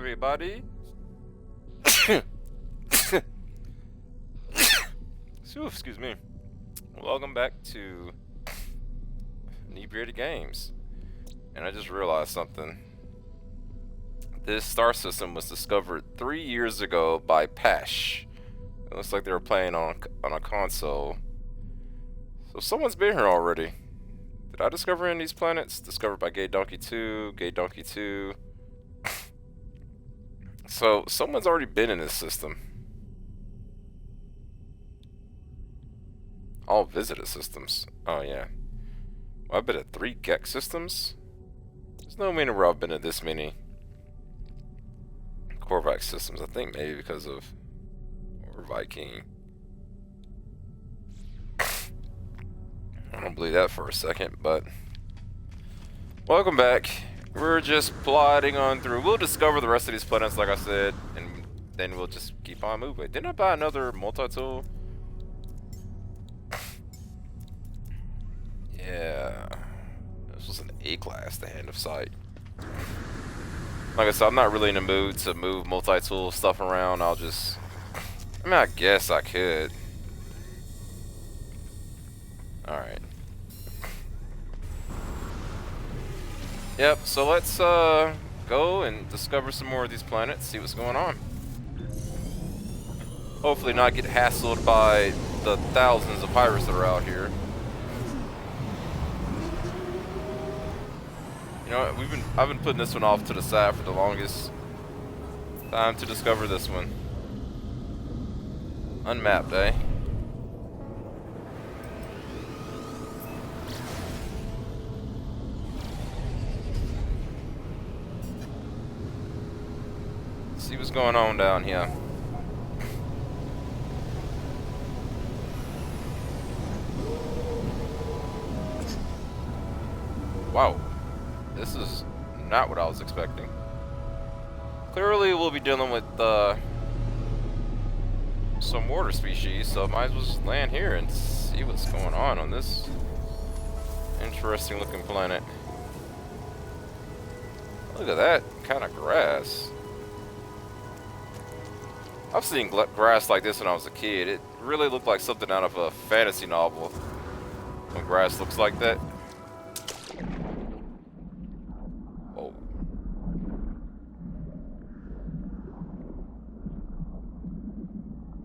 everybody. Excuse me. Welcome back to Inebriated Games. And I just realized something. This star system was discovered 3 years ago by Pash. It looks like they were playing on a console. So someone's been here already. Did I discover any of these planets? Discovered by Gay Donkey 2, Gay Donkey 2. So someone's already been in this system. All visited systems. Oh yeah. Well, I've been at 3 Gex systems. There's no meaning where I've been at this many Korvax systems. I think maybe because of or Viking. I don't believe that for a second, but welcome back. We're just plodding on through. We'll discover the rest of these planets, like I said, and then we'll just keep on moving. Didn't I buy another multi-tool? Yeah. This was an A-class, the Hand of Sight. Like I said, I'm not really in the mood to move multi-tool stuff around. I mean, I guess I could. Alright. Yep, so let's go and discover some more of these planets, see what's going on. Hopefully not get hassled by the thousands of pirates that are out here. You know what, I've been putting this one off to the side for the longest. Time to discover this one. Unmapped, eh? See what's going on down here. Wow, this is not what I was expecting. Clearly we'll be dealing with some water species, so I might as well just land here and see what's going on this interesting looking planet. Look at that kind of grass. I've seen grass like this when I was a kid. It really looked like something out of a fantasy novel when grass looks like that. Oh.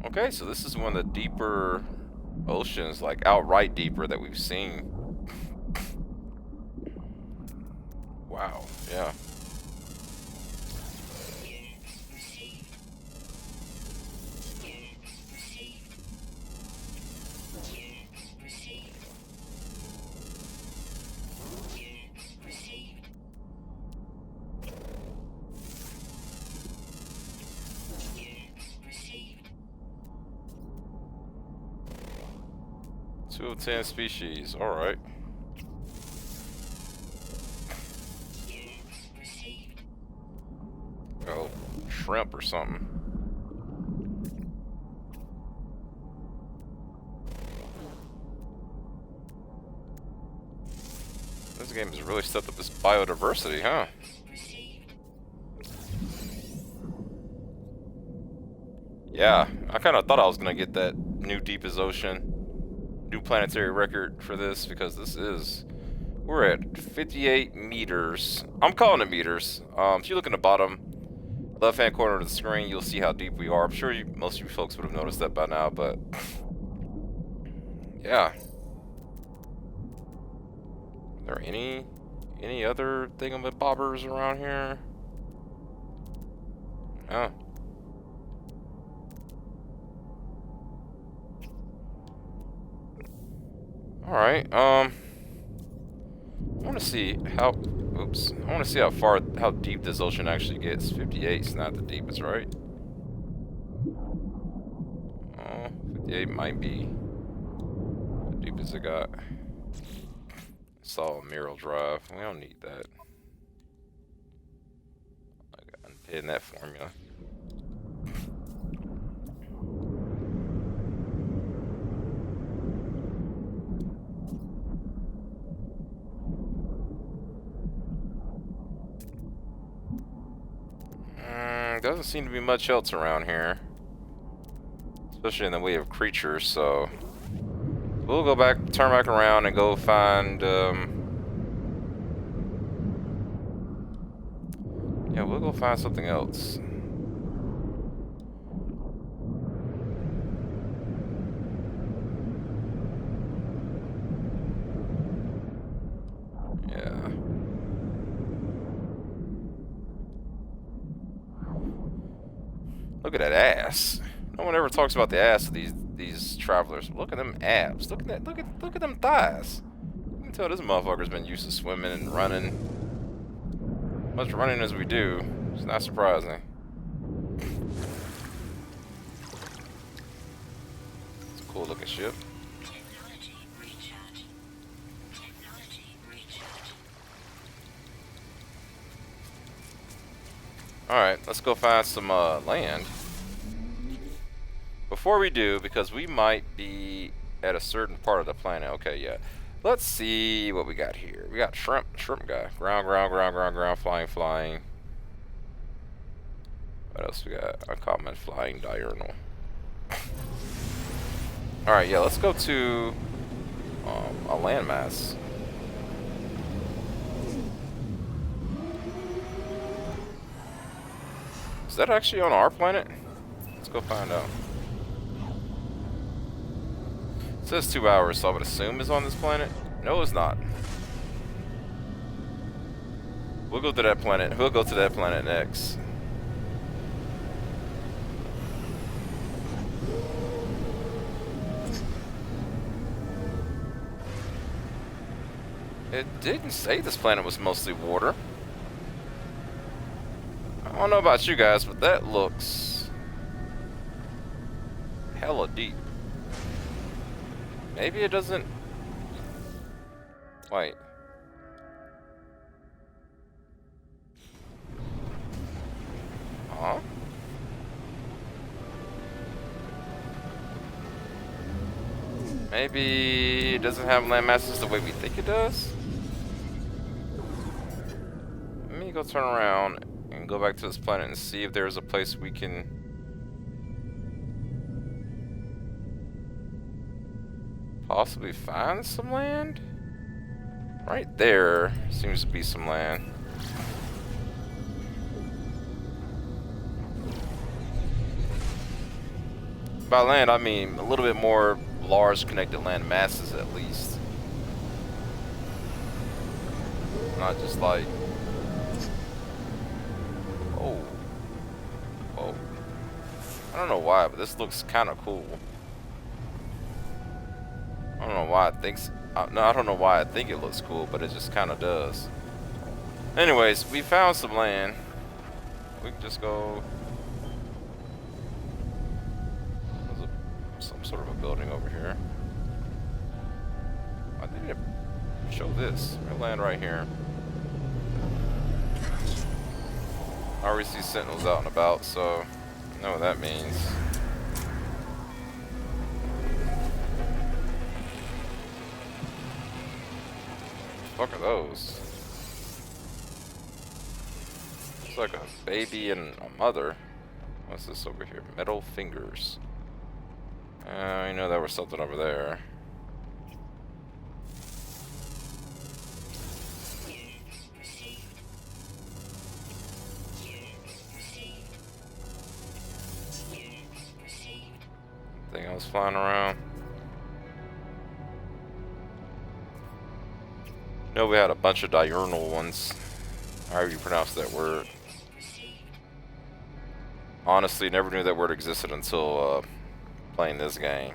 Okay, so this is one of the deeper oceans, like outright deeper, that we've seen. Wow, yeah. Two of 10 species, alright. Oh, shrimp or something. This game has really stepped up this biodiversity, huh? Yeah, I kind of thought I was going to get that new deepest ocean. New planetary record for this, because we're at 58 meters. I'm calling it meters. If you look in the bottom left hand corner of the screen, you'll see how deep we are. I'm sure most of you folks would have noticed that by now, but yeah. Are there any other thingamabobbers around here? No. Alright, I want to see how deep this ocean actually gets. 58 is not the deepest, right? Oh, 58 might be the deepest it got. Saw a Mural Drive. We don't need that. I got unpin that formula. doesn't seem to be much else around here, especially in the way of creatures. So we'll go back, turn back around, and go find. Yeah, we'll go find something else. Yeah. Look at that ass. No one ever talks about the ass of these travelers. Look at them abs. Look at them thighs. You can tell this motherfucker's been used to swimming and running. Much running as we do. It's not surprising. It's a cool looking ship. Alright, let's go find some land. Before we do, because we might be at a certain part of the planet. Okay, yeah. Let's see what we got here. We got shrimp guy. Ground, flying. What else we got? Uncommon, flying, diurnal. Alright, yeah, let's go to a landmass. Is that actually on our planet? Let's go find out. It says 2 hours, so I would assume it's on this planet. No, it's not. We'll go to that planet. We'll go to that planet next. It didn't say this planet was mostly water. I don't know about you guys, but that looks hella deep. Maybe it doesn't. Wait. Huh? Maybe it doesn't have land masses the way we think it does? Let me go turn around and go back to this planet and see if there's a place we can possibly find some land. Right there seems to be some land. By land, I mean a little bit more large connected land masses at least. Not just like, oh. I don't know why, but this looks kind of cool. I don't know why it thinks. No, I don't know why I think it looks cool, but it just kind of does. Anyways, we found some land. We can just go. There's some sort of a building over here. I need to show this. We land right here. I already see sentinels out and about, so I know what that means. What the fuck are those? It's like a baby and a mother. What's this over here? Metal fingers. I know there was something over there. Anything else flying around? No, we had a bunch of diurnal ones. However you pronounce that word. Honestly, never knew that word existed until playing this game.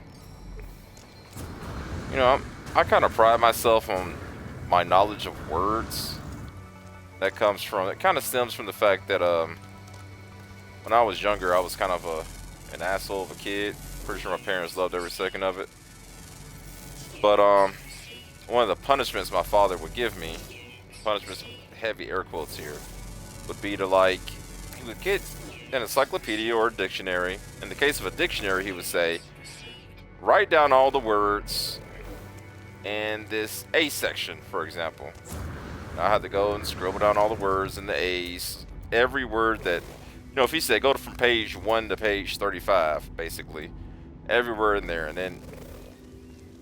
You know, I kind of pride myself on my knowledge of words. That comes from, it kind of stems from the fact that when I was younger, I was kind of an asshole of a kid. Pretty sure my parents loved every second of it. But one of the punishments my father would give me, punishments, heavy air quotes here, would be to, like, he would get an encyclopedia or a dictionary. In the case of a dictionary, he would say, write down all the words in this A section, for example. And I had to go and scribble down all the words in the A's. Every word that know, if he said go from page 1 to page 35, basically, everywhere in there, and then,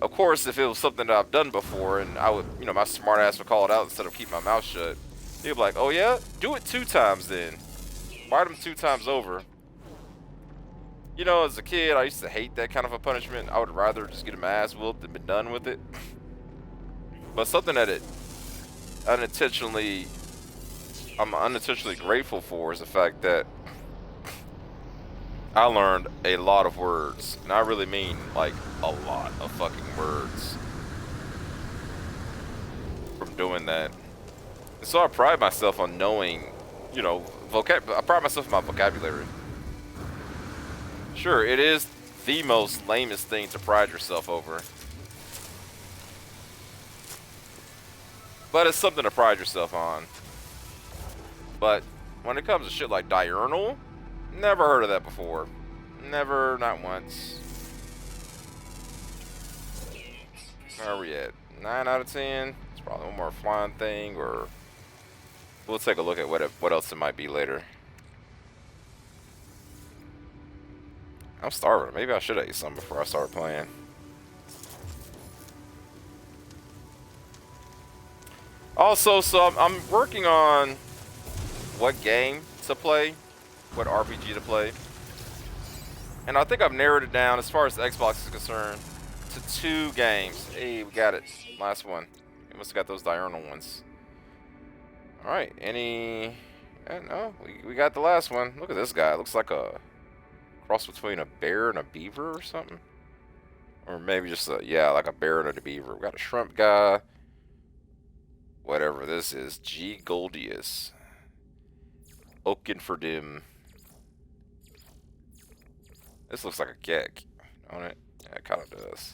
of course, if it was something that I've done before, and I would, you know, my smart ass would call it out instead of keep my mouth shut, he'd be like, oh yeah, do it 2 times then. Write them 2 times over. You know, as a kid, I used to hate that kind of a punishment. I would rather just get my ass whooped and be done with it. But something that I'm unintentionally grateful for is the fact that I learned a lot of words. And I really mean, like, a lot of fucking words from doing that. And so I pride myself on knowing, you know, I pride myself in my vocabulary. Sure, it is the most lamest thing to pride yourself over. But it's something to pride yourself on. But when it comes to shit like diurnal, never heard of that before. Never, not once. Where are we at? 9 out of 10? It's probably one more flying thing, or we'll take a look at what else it might be later. I'm starving. Maybe I should have ate something before I started playing. Also, so I'm working on what game to play, what RPG to play. And I think I've narrowed it down, as far as the Xbox is concerned, to 2 games. Hey, we got it. Last one. We must have got those diurnal ones. Alright, no, we got the last one. Look at this guy. It looks like a cross between a bear and a beaver or something. Or maybe just like a bear and a beaver. We got a shrimp guy. Whatever this is. G. Goldius. Oakenfordham. This looks like a geck, don't it? Yeah, it kind of does.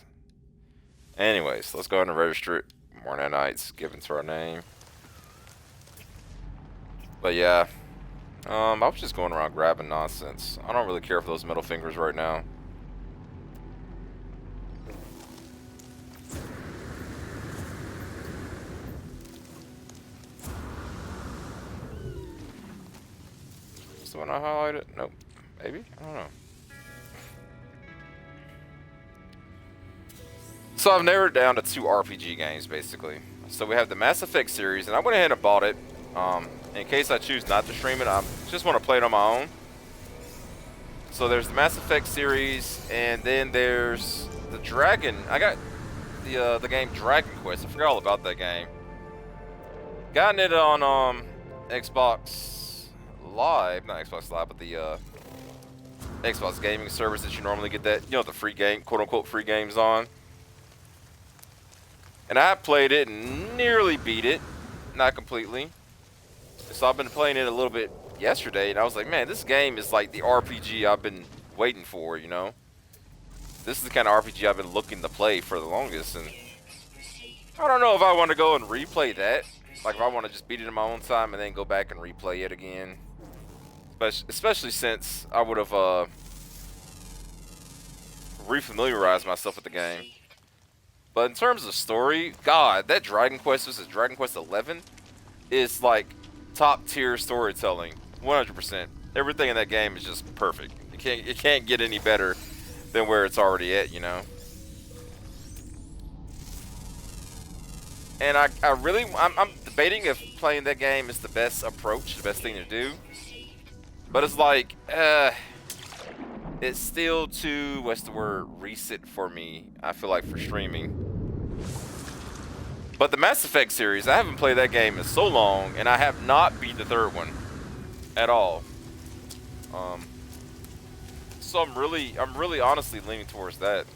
Anyways, let's go ahead and register it. Morning Nights, given to our name. But yeah, I was just going around grabbing nonsense. I don't really care for those middle fingers right now. Is the one I highlighted? Nope. Maybe? I don't know. So I've narrowed it down to 2 RPG games, basically. So we have the Mass Effect series, and I went ahead and bought it. In case I choose not to stream it, I just want to play it on my own. So there's the Mass Effect series, and then there's the Dragon. I got the game Dragon Quest. I forgot all about that game. Gotten it on Xbox Live, not Xbox Live, but the Xbox gaming service that you normally get that, you know, the free game, quote unquote free games on. And I played it and nearly beat it, not completely. So I've been playing it a little bit yesterday, and I was like, man, this game is like the RPG I've been waiting for, you know? This is the kind of RPG I've been looking to play for the longest, and I don't know if I want to go and replay that. Like, if I want to just beat it in my own time and then go back and replay it again. Especially since I would have refamiliarized myself with the game. But in terms of story, God, that Dragon Quest, this is Dragon Quest 11, is like top tier storytelling, 100%. Everything in that game is just perfect. It can't get any better than where it's already at, you know. And I'm debating if playing that game is the best approach, the best thing to do. But it's like, it's still too, what's the word, recent for me, I feel like, for streaming. But the Mass Effect series, I haven't played that game in so long, and I have not beat the 3rd one at all. So I'm really honestly leaning towards that.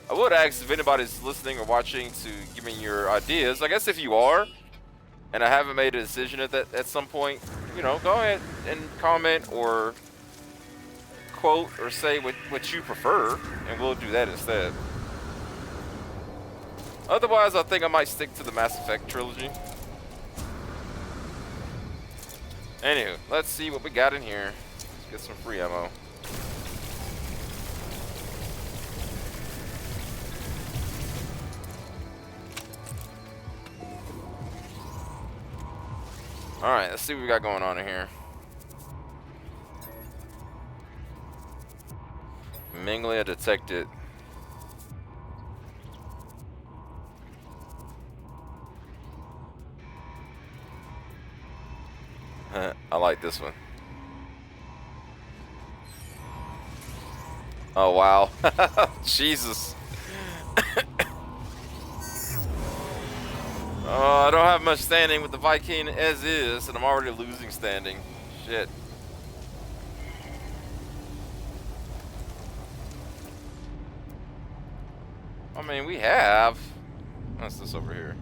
I would ask if anybody's listening or watching to give me your ideas. I guess if you are, and I haven't made a decision at some point, you know, go ahead and comment or quote or say what you prefer, and we'll do that instead. Otherwise, I think I might stick to the Mass Effect trilogy. Anywho, let's see what we got in here. Let's get some free ammo. Alright, let's see what we got going on in here. Minglia detected. I like this one. Oh wow. Jesus. I don't have much standing with the Viking as is, and I'm already losing standing. Shit. I mean, we have. What's this over here?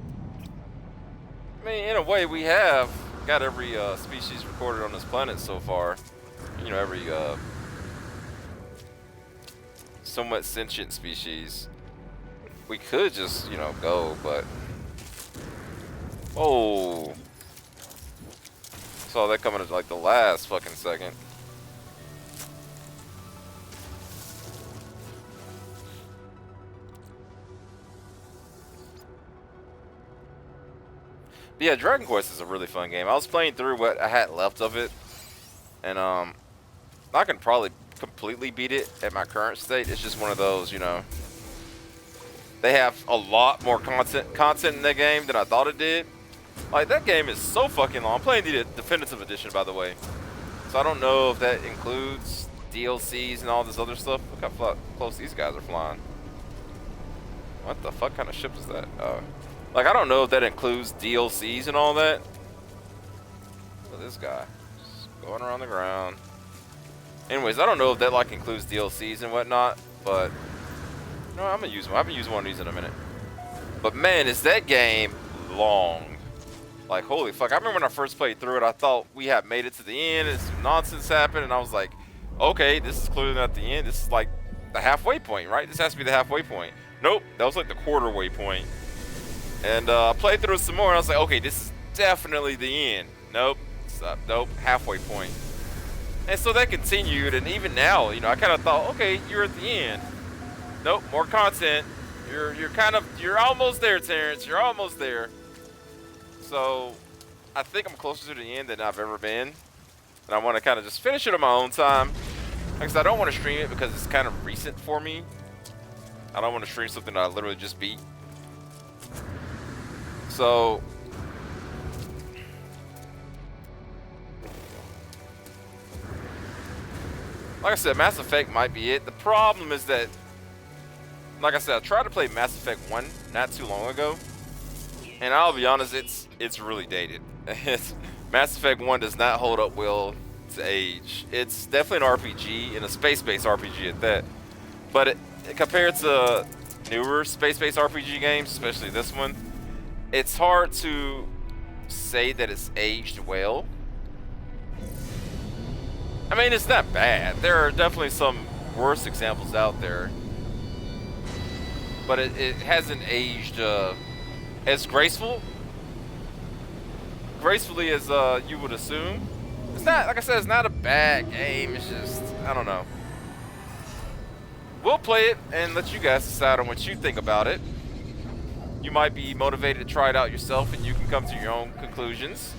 I mean, in a way, we have got every species recorded on this planet so far. You know, every somewhat sentient species. We could just, you know, go, but... Oh! Saw that coming at like the last fucking second. But yeah, Dragon Quest is a really fun game. I was playing through what I had left of it, and I can probably completely beat it at my current state. It's just one of those, you know. They have a lot more content in that game than I thought it did. Like, that game is so fucking long. I'm playing the Definitive Edition, by the way. So I don't know if that includes DLCs and all this other stuff. Look how close these guys are flying. What the fuck kind of ship is that? Like, I don't know if that includes DLCs and all that. Look at this guy. Just going around the ground. Anyways, I don't know if that, like, includes DLCs and whatnot. But, no, I'm gonna use one. I haven't used one of these in a minute. But, man, is that game long. Like, holy fuck. I remember when I first played through it, I thought we had made it to the end and some nonsense happened, and I was like, okay, this is clearly not the end. This is like the halfway point, right? This has to be the halfway point. Nope, that was like the quarter way point. And I played through it some more, and I was like, okay, this is definitely the end. Nope, nope, halfway point. And so that continued, and even now, you know, I kind of thought, okay, you're at the end. Nope, more content. You're almost there, Terrence. You're almost there. So, I think I'm closer to the end than I've ever been. And I want to kind of just finish it on my own time. Like I said, I don't want to stream it because it's kind of recent for me. I don't want to stream something that I literally just beat. So, like I said, Mass Effect might be it. The problem is that, like I said, I tried to play Mass Effect 1 not too long ago. And I'll be honest, it's really dated. Mass Effect 1 does not hold up well to age. It's definitely an RPG, and a space-based RPG at that. But compared to newer space-based RPG games, especially this one, it's hard to say that it's aged well. I mean, it's not bad. There are definitely some worse examples out there. But it hasn't aged as gracefully as you would assume. It's not, like I said, it's not a bad game. It's just, I don't know. We'll play it and let you guys decide on what you think about it. You might be motivated to try it out yourself, and you can come to your own conclusions.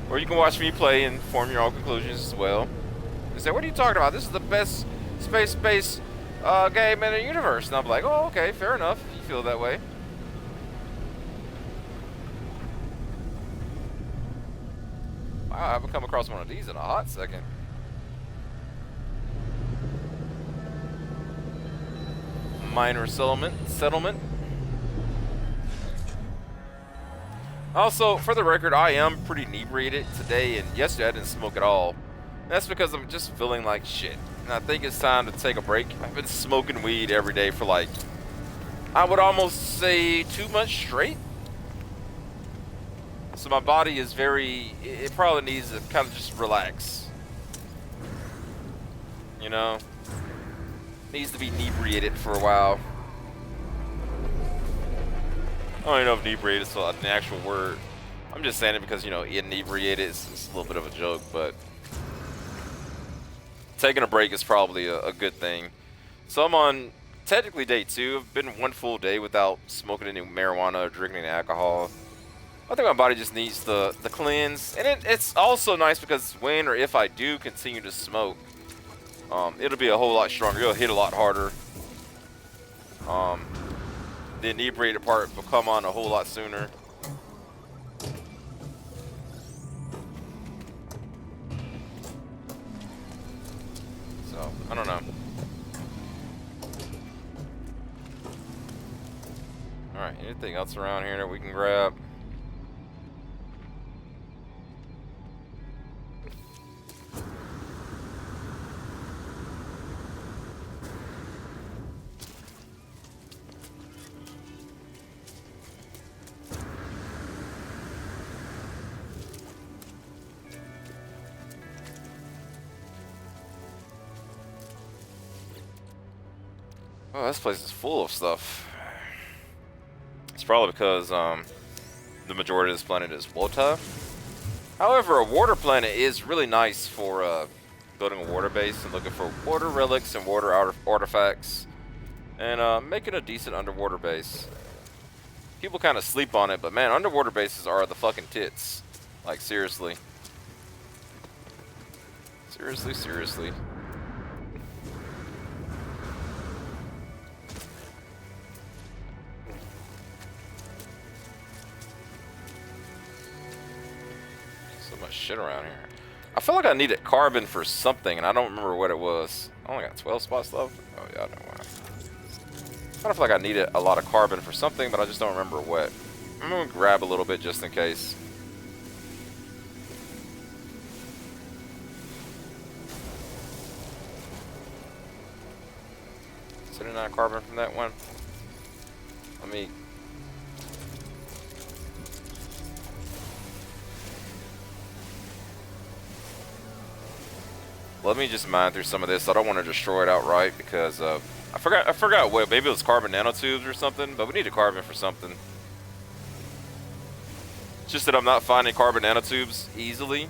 Or you can watch me play and form your own conclusions as well. And say, what are you talking about? This is the best space-based game in the universe. And I'm like, oh, okay, fair enough. You feel that way. Wow, I haven't come across one of these in a hot second. Minor settlement. Also, for the record, I am pretty inebriated today, and yesterday I didn't smoke at all. That's because I'm just feeling like shit. And I think it's time to take a break. I've been smoking weed every day for like, I would almost say 2 months straight. So my body is it probably needs to kind of just relax. You know? Needs to be inebriated for a while. I don't even know if inebriated is an actual word. I'm just saying it because, you know, inebriated is a little bit of a joke, but taking a break is probably a good thing. So I'm on technically day 2. I've been 1 full day without smoking any marijuana or drinking any alcohol. I think my body just needs the cleanse, and it's also nice because when or if I do continue to smoke, it'll be a whole lot stronger. It'll hit a lot harder. The inebriated part will come on a whole lot sooner. So I don't know. All right, anything else around here that we can grab? Oh, this place is full of stuff. It's probably because the majority of this planet is water. However, a water planet is really nice for building a water base and looking for water relics and water artifacts, and making a decent underwater base. People kind of sleep on it, but man, underwater bases are the fucking tits. Like, seriously. Seriously, seriously. So much shit around here. I feel like I needed carbon for something, and I don't remember what it was. I only got 12 spots left. Oh, yeah, I know why. I don't feel like I needed a lot of carbon for something, but I just don't remember what. I'm gonna grab a little bit just in case. $79 carbon from that one. Let me just mine through some of this. I don't want to destroy it outright because I forgot what. Maybe it was carbon nanotubes or something, but we need a carbon for something. It's just that I'm not finding carbon nanotubes easily,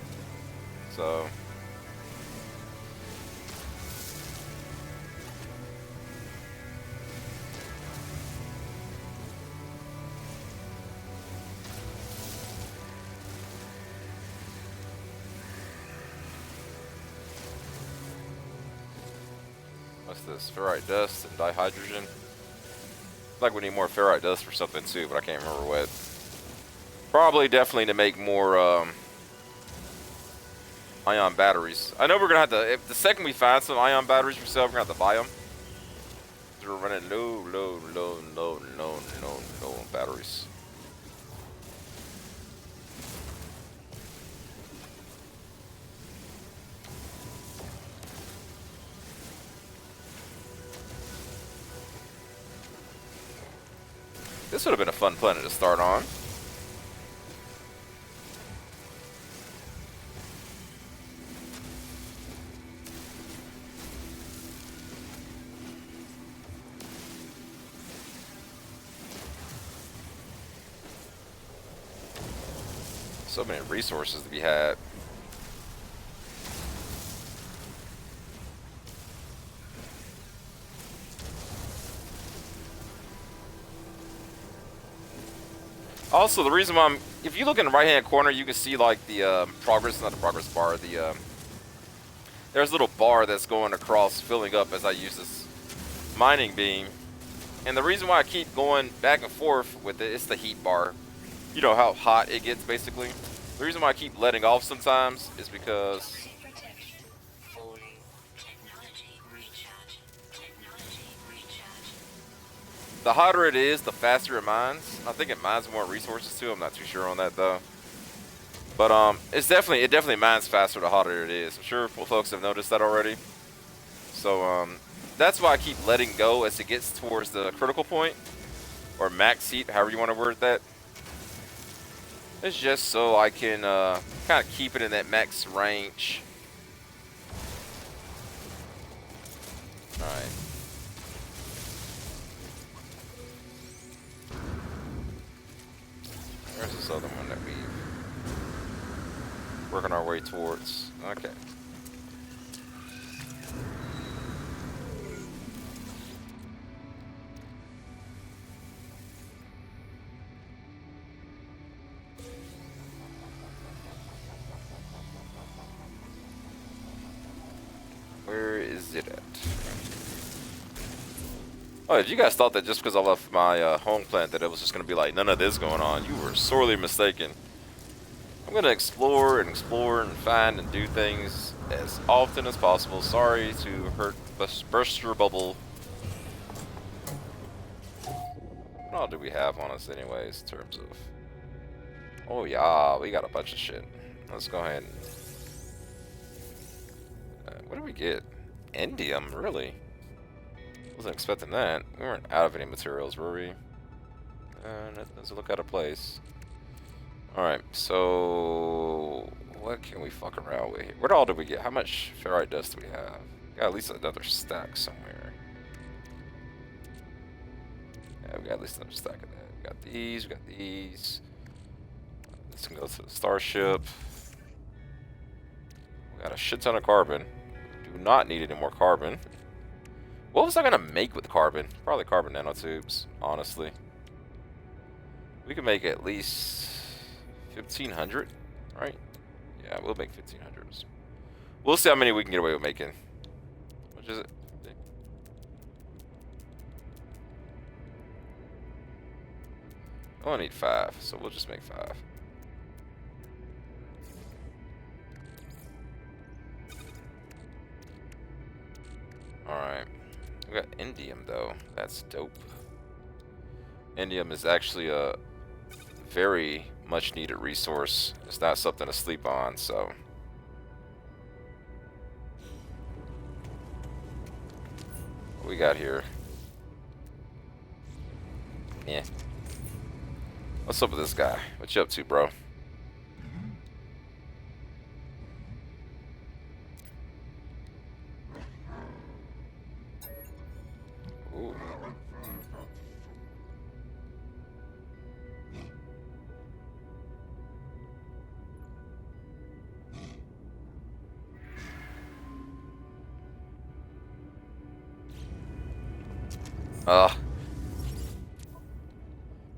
so. What's this? Ferrite dust and dihydrogen. Like we need more ferrite dust for something too, but I can't remember what. Probably definitely to make more ion batteries. I know we're gonna have to. If the second we find some ion batteries for sale, we're gonna have to buy them. We're running low on batteries. This would have been a fun planet to start on. So many resources to be had. Also, the reason why if you look in the right-hand corner, you can see like the progress, not the progress bar, there's a little bar that's going across, filling up as I use this mining beam. And the reason why I keep going back and forth with it, it's the heat bar. You know how hot it gets, basically. The reason why I keep letting off sometimes is because the hotter it is, the faster it mines. I think it mines more resources too. I'm not too sure on that though. But it definitely mines faster the hotter it is. I'm sure folks have noticed that already. So that's why I keep letting go as it gets towards the critical point or max heat, however you want to word that. It's just so I can kind of keep it in that max range. All right. There's this other one that we're working our way towards. Okay. at? Oh, if you guys thought that just because I left my home planet that it was just going to be like none of this going on, you were sorely mistaken. I'm going to explore and find and do things as often as possible. Sorry to burst your bubble. What all do we have on us anyways in terms of... Oh yeah, we got a bunch of shit. Let's go ahead and... what did we get? Indium, really? Wasn't expecting that. We weren't out of any materials, were we? That doesn't look out of place. Alright, so... what can we fuck around with here? What all did we get? How much ferrite dust do we have? Got at least another stack somewhere. Yeah, we got at least another stack of that. We got these, we got these. This can go to the starship. We got a shit ton of carbon. Do not need any more carbon. What was I gonna make with carbon? Probably carbon nanotubes, honestly. We can make at least 1,500, right? Yeah, we'll make 1,500s. We'll see how many we can get away with making. Which is it? I only need 5, so we'll just make 5. Alright. We got indium, though. That's dope. Indium is actually a very much needed resource. It's not something to sleep on, so... what we got here? Yeah. What's up with this guy? What you up to, bro? Ooh.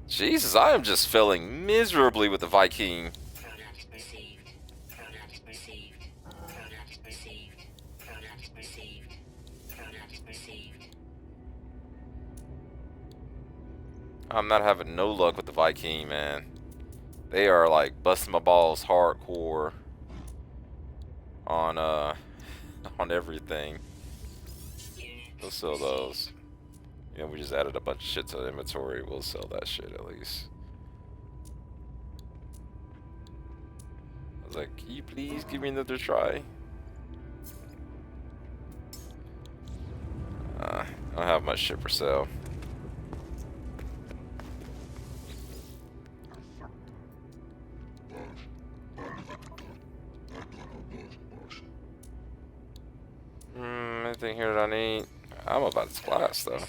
Jesus, I am just failing miserably with the Viking. Product received. Product received. Product received. Product received. Product received. I'm not having no luck with the Viking, man. They are like busting my balls hardcore on on everything. We'll sell those. You know, we just added a bunch of shit to the inventory. We'll sell that shit at least. I was like, can you please give me another try? I don't have much shit for sale. Anything here that I need? I'm about this glass though.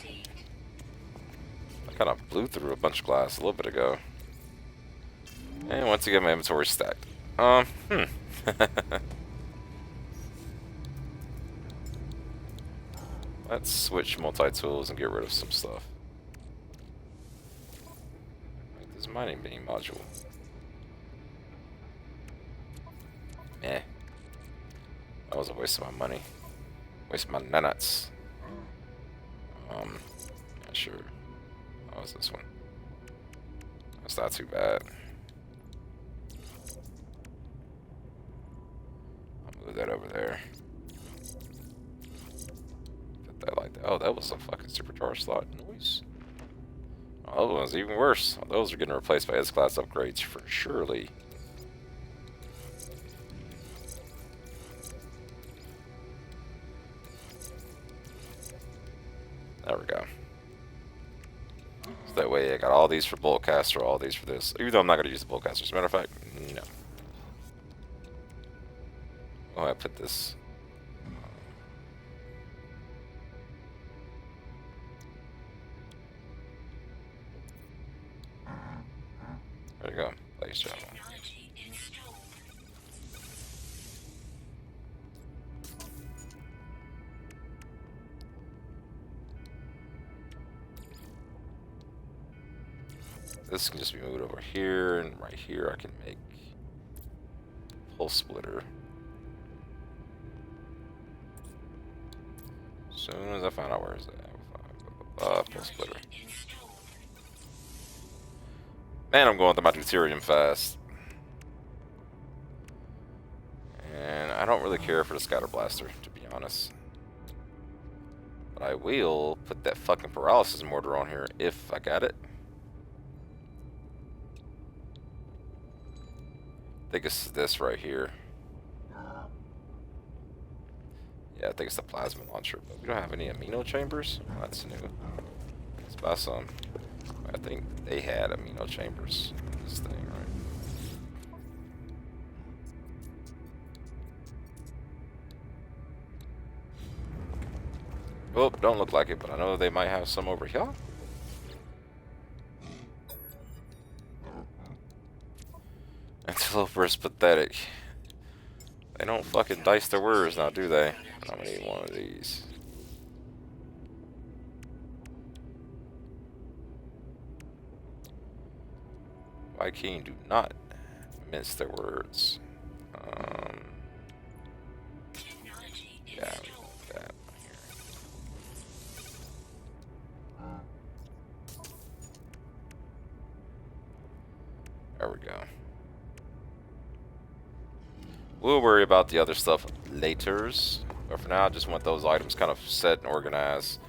I kind of blew through a bunch of glass a little bit ago. And once again, my inventory stacked. Let's switch multi-tools and get rid of some stuff. Like this mining beam module. Eh. That was a waste of my money. Waste of my nuts. Yeah, sure. What was this one? That's not too bad. I'll move that over there. Put that like that. Oh, that was a fucking supercharged slot. Noise. Oh, that one's even worse. Oh, those are getting replaced by S-class upgrades for surely. There we go. So that way I got all these for Boltcaster, all these for this. Even though I'm not going to use the Boltcaster. As a matter of fact, no. Oh, I put this. There you go. Place travel. This can just be moved over here, and right here I can make pulse splitter. soon as I find out where it's at. Pulse splitter. Man, I'm going through my deuterium fast. And I don't really care for the scatter blaster, to be honest. But I will put that fucking paralysis mortar on here if I got it. I think it's this right here. Yeah, I think it's the plasma launcher, but we don't have any amino chambers. Oh, that's new. Let's buy some. I think they had amino chambers in this thing, right? Well, don't look like it, but I know they might have some over here. Antiloper is pathetic. They don't fucking dice their words now, do they? I'm gonna need one of these. Viking do not mince their words. Yeah, that here. There we go. We'll worry about the other stuff laters, but for now I just want those items kind of set and organized.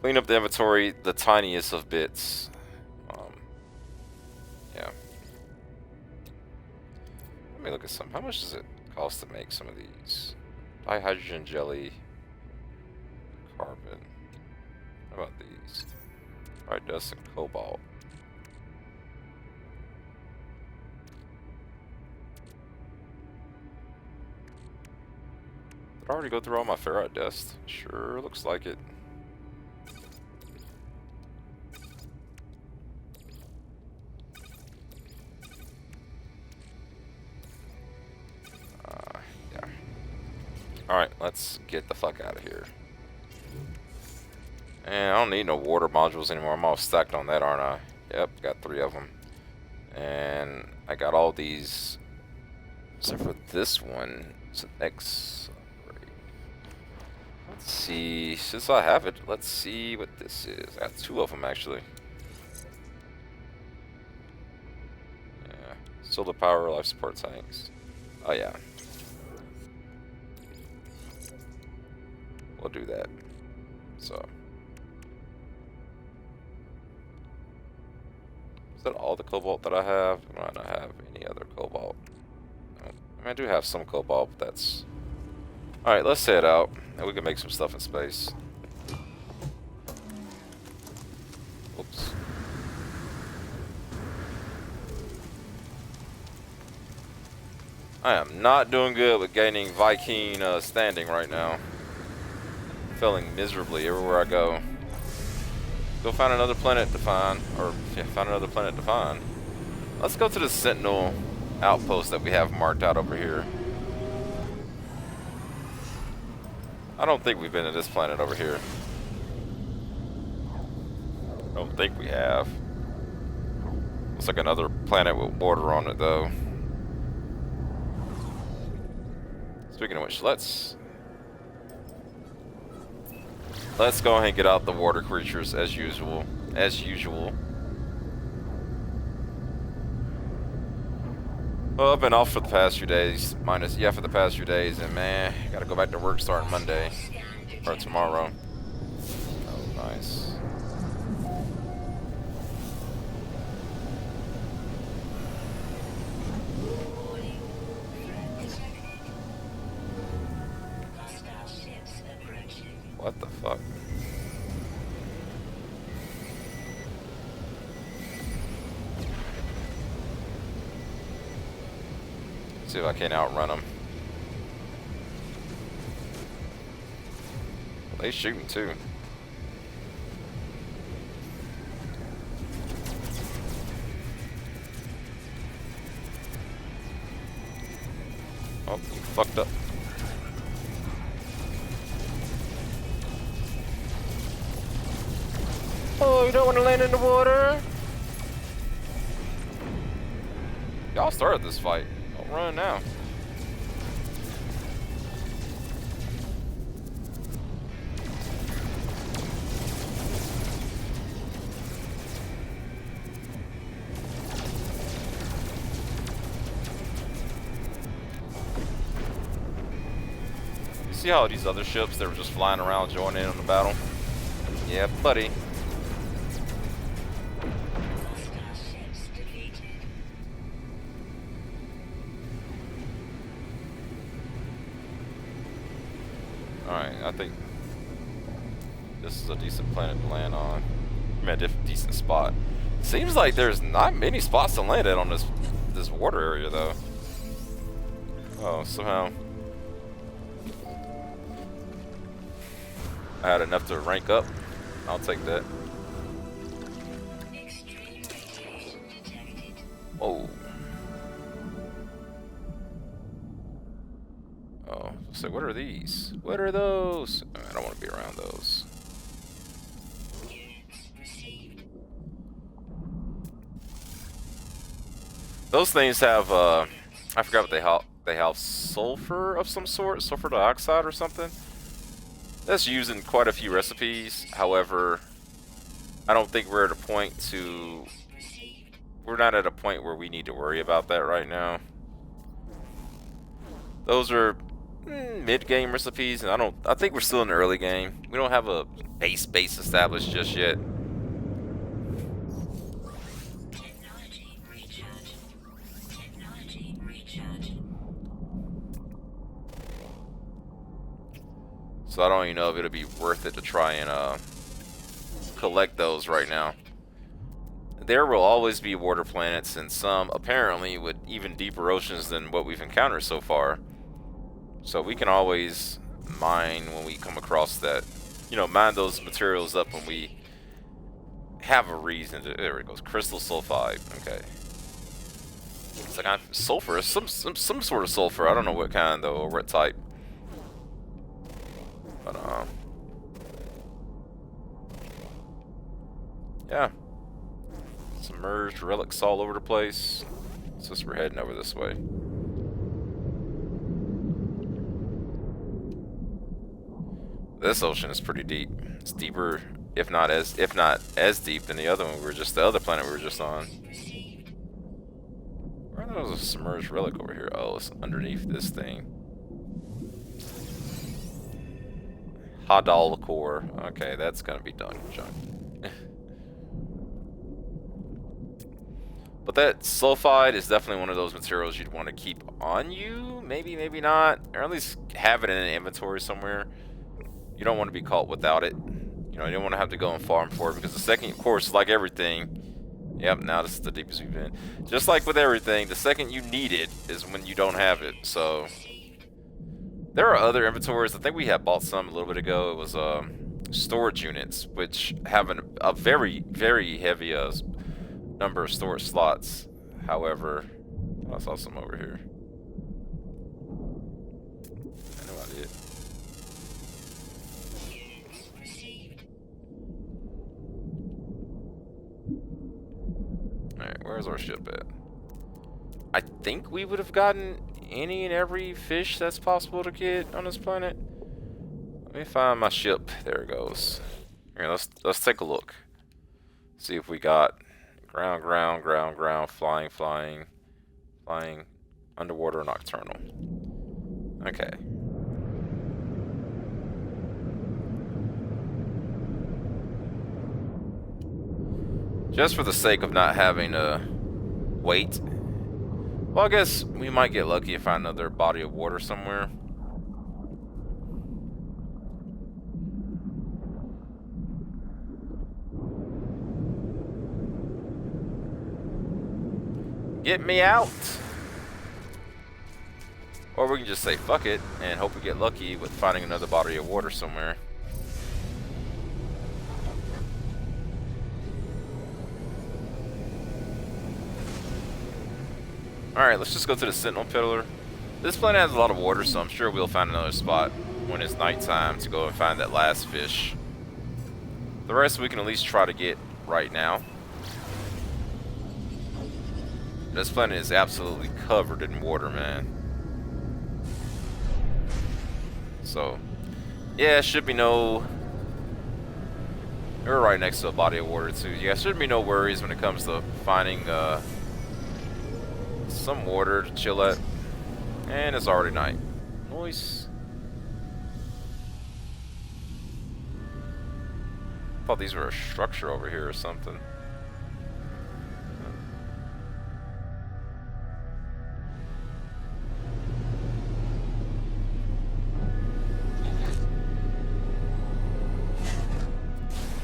Clean up the inventory, the tiniest of bits. Yeah. Let me look at some. How much does it cost to make some of these? Dihydrogen jelly, carbon. How about these? Alright, dust and cobalt. Did I already go through all my ferrite dust? Sure looks like it. Yeah. Alright, let's get the fuck out of here. And I don't need no water modules anymore. I'm all stacked on that, aren't I? Yep, got 3 of them. And I got all these, except for this one. It's an X. Let's see. Since I have it, let's see what this is. I got 2 of them actually. Yeah. Solar power, life support tanks. Oh yeah. We'll do that. So. Is that all the cobalt that I have? I might not have any other cobalt. No. I mean, I do have some cobalt, but that's... Alright, let's head out. And we can make some stuff in space. Oops. I am not doing good with gaining Viking standing right now. Failing miserably everywhere I go. Go find another planet to find. Or, yeah, find another planet to find. Let's go to the Sentinel outpost that we have marked out over here. I don't think we've been to this planet over here. I don't think we have. Looks like another planet with water on it, though. Speaking of which, let's go ahead and get out the water creatures as usual. Well, I've been off for the past few days. For the past few days, and man, gotta go back to work starting Monday. Or tomorrow. Oh, nice. What the fuck? See if I can outrun them. They shooting too. Oh, you fucked up. Oh, you don't want to land in the water? Y'all started this fight. Don't run now. See how these other ships, they were just flying around joining in on the battle? Yeah, buddy. Hostile ships defeated. Alright, I think this is a decent planet to land on. I mean, a decent spot. Seems like there's not many spots to land at on this water area, though. Oh, somehow I had enough to rank up. I'll take that. Extreme radiation detected. Oh. Oh, so what are these? What are those? I don't want to be around those. Units received. Those things have I forgot what they have. They have sulfur of some sort, sulfur dioxide or something. That's used in quite a few recipes. However, I don't think we're at a point to. We're not at a point where we need to worry about that right now. Those are mid-game recipes, and I think we're still in the early game. We don't have a base established just yet. Technology recharge. Technology recharge. So I don't even know if it'll be worth it to try and collect those right now. There will always be water planets, and some apparently with even deeper oceans than what we've encountered so far. So we can always mine when we come across that. You know, mine those materials up when we have a reason to. There it goes. Crystal sulfide. Okay. It's like sulfur. Some sort of sulfur. I don't know what kind though, or what type. But yeah. Submerged relics all over the place. Since we're heading over this way. This ocean is pretty deep. It's deeper, if not as deep than the other one. The other planet we were just on. Where are those a submerged relic over here? Oh, it's underneath this thing. Hadal core. Okay, that's gonna be done, John. But that sulfide is definitely one of those materials you'd want to keep on you. Maybe, maybe not. Or at least have it in an inventory somewhere. You don't want to be caught without it. You know, you don't want to have to go and farm for it, because the second, of course, like everything. Yep, now this is the deepest we've been. Just like with everything, the second you need it is when you don't have it. So there are other inventories. I think we had bought some a little bit ago. It was storage units, which have a very, very heavy number of storage slots. However, I saw some over here. I know I did. Alright, where's our ship at? I think we would have gotten any and every fish that's possible to get on this planet. Let me find my ship. There it goes. Here, let's take a look. See if we got ground, flying, underwater, nocturnal. Okay. Just for the sake of not having to wait. Well, I guess we might get lucky and find another body of water somewhere. Get me out! Or we can just say fuck it and hope we get lucky with finding another body of water somewhere. Alright, let's just go to the Sentinel Pillar. This planet has a lot of water, so I'm sure we'll find another spot when it's nighttime to go and find that last fish. The rest we can at least try to get right now. This planet is absolutely covered in water, man. So, yeah, should be no... We're right next to a body of water, too. Yeah, should be no worries when it comes to finding some water to chill at. And it's already night. Nice. thought these were a structure over here or something.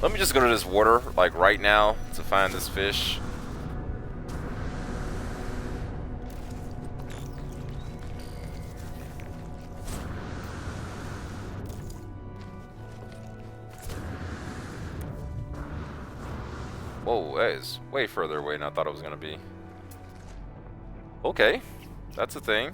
Let me just go to this water, like right now, to find this fish. Whoa, that is way further away than I thought it was gonna be. Okay, that's a thing.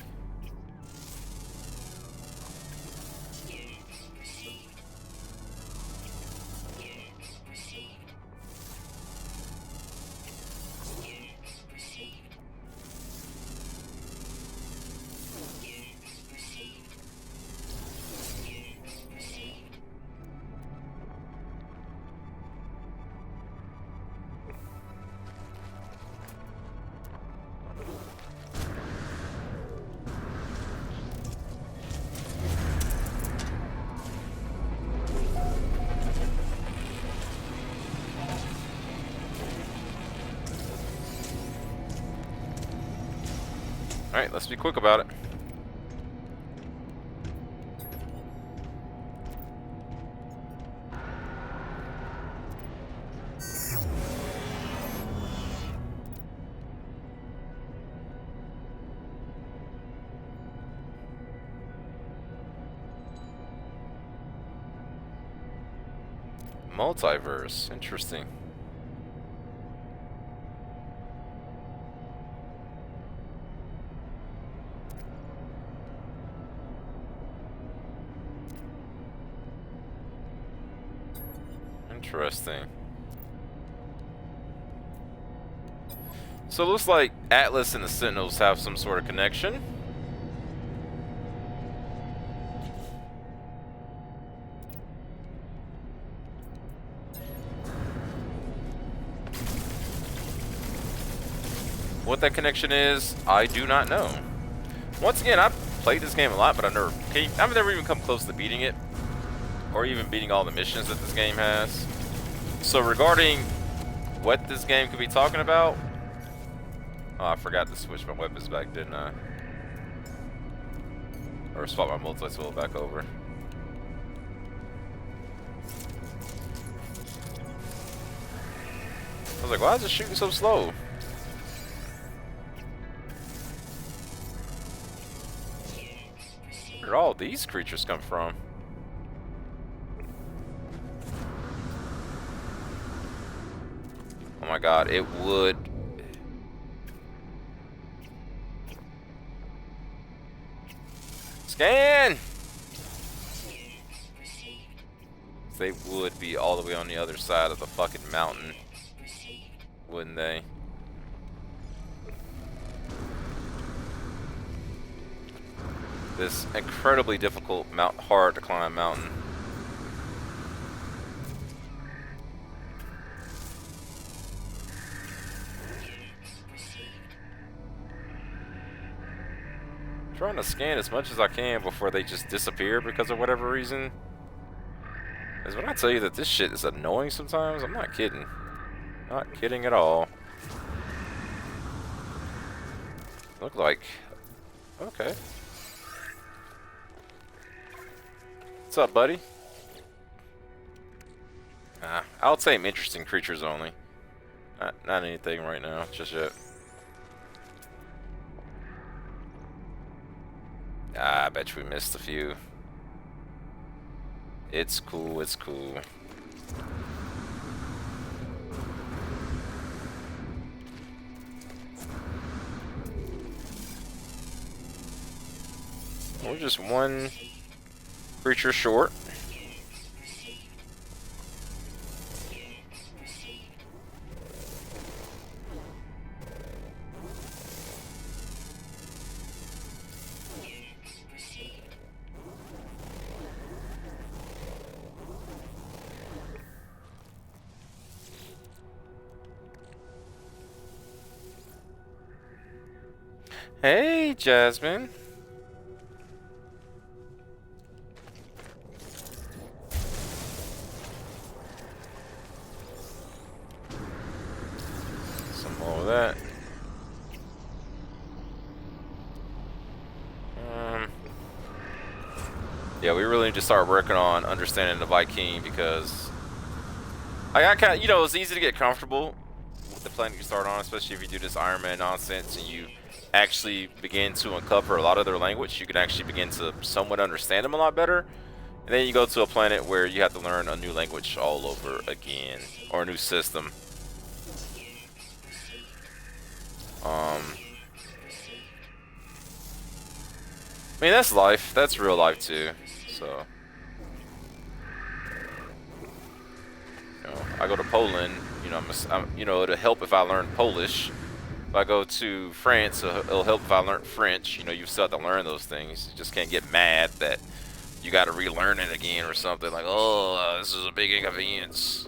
Alright, let's be quick about it. Multiverse, interesting. Interesting. So it looks like Atlas and the Sentinels have some sort of connection. What that connection is, I do not know. Once again, I've played this game a lot, but I've never even come close to beating it, or even beating all the missions that this game has. So regarding what this game could be talking about, oh, I forgot to switch my weapons back, didn't I? Or swap my multi-tool back over. I was like, why is it shooting so slow? Where did all these creatures come from? Oh my god, it would. Scan! They would be all the way on the other side of the fucking mountain, wouldn't they? This incredibly difficult, hard to climb mountain. Trying to scan as much as I can before they just disappear because of whatever reason. Because when I tell you that this shit is annoying sometimes, I'm not kidding. Not kidding at all. Look like... Okay. What's up, buddy? I'll say interesting creatures only. Not anything right now, just yet. I bet you we missed a few. It's cool, it's cool. We're just one creature short. Hey, Jasmine. that. Yeah, we really need to start working on understanding the Viking because I kind of, you know, it's easy to get comfortable with the planet you start on, especially if you do this IronMan nonsense and you actually begin to uncover a lot of their language. You can actually begin to somewhat understand them a lot better. And then you go to a planet where you have to learn a new language all over again, or a new system. I mean, that's life. That's real life too. So, you know, I go to Poland. You know, you know, it'll help if I learn Polish. If I go to France, it'll help if I learn French. You know, you still have to learn those things. You just can't get mad that you got to relearn it again or something. Like, oh, this is a big inconvenience.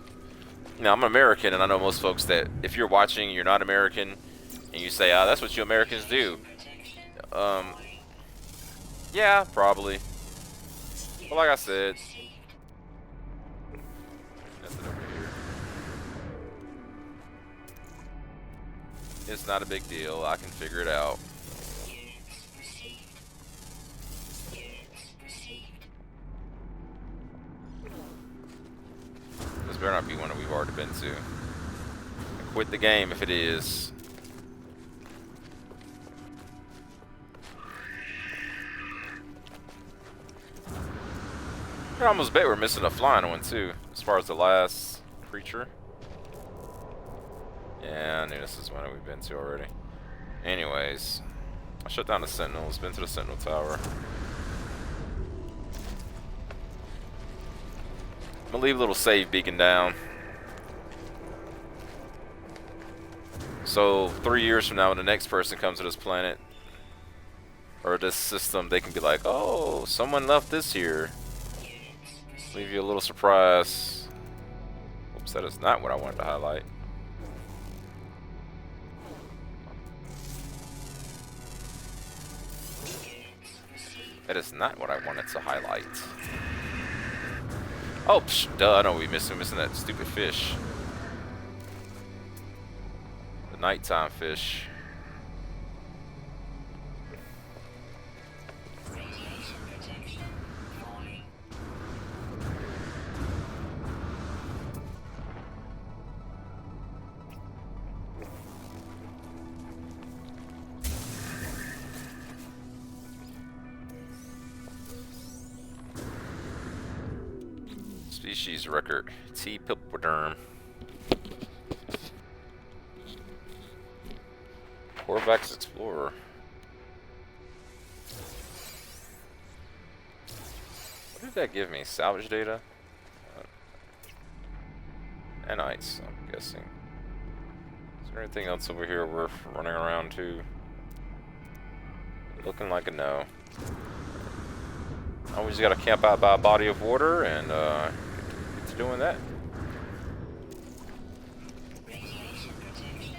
You know, I'm American, and I know most folks that if you're watching, you're not American, and you say, that's what you Americans do. Yeah, probably. But like I said, nothing over here. It's not a big deal. I can figure it out. This better not be one that we've already been to. I quit the game if it is. I almost bet we're missing a flying one too, as far as the last creature. Yeah, I knew this is one that we've been to already. Anyways, I shut down the Sentinels, been to the Sentinel Tower. I'm gonna leave a little save beacon down. So 3 years from now, when the next person comes to this planet or this system, they can be like, oh, someone left this here. Leave you a little surprise. Oops, that is not what I wanted to highlight. That is not what I wanted to highlight. Oh, psh, duh, I know we missed. We're missing that stupid fish. The nighttime fish. Species record. T. Pilpoderm. Corvax Explorer. What did that give me? Salvage data? Nanites, I'm guessing. Is there anything else over here worth running around to? Looking like a no. Oh, we just gotta camp out by a body of water and get to doing that. Radiation protection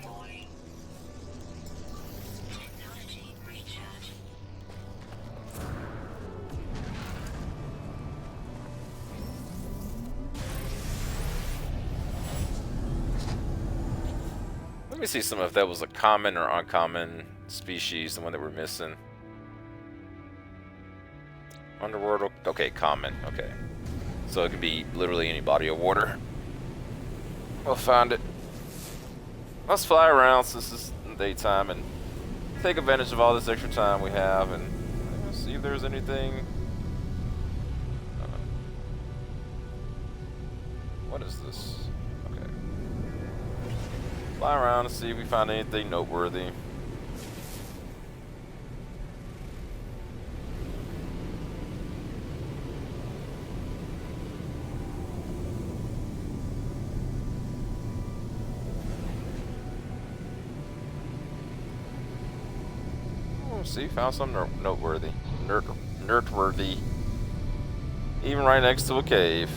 falling. Technology recharge. Let me see some if that was a common or uncommon species, the one that we're missing. Underworld, okay, common, okay. So it could be literally any body of water. We'll find it. Let's fly around since it's daytime and take advantage of all this extra time we have and see if there's anything. What is this? Okay. Fly around and see if we find anything noteworthy. See, found something noteworthy. Nerdworthy. Even right next to a cave.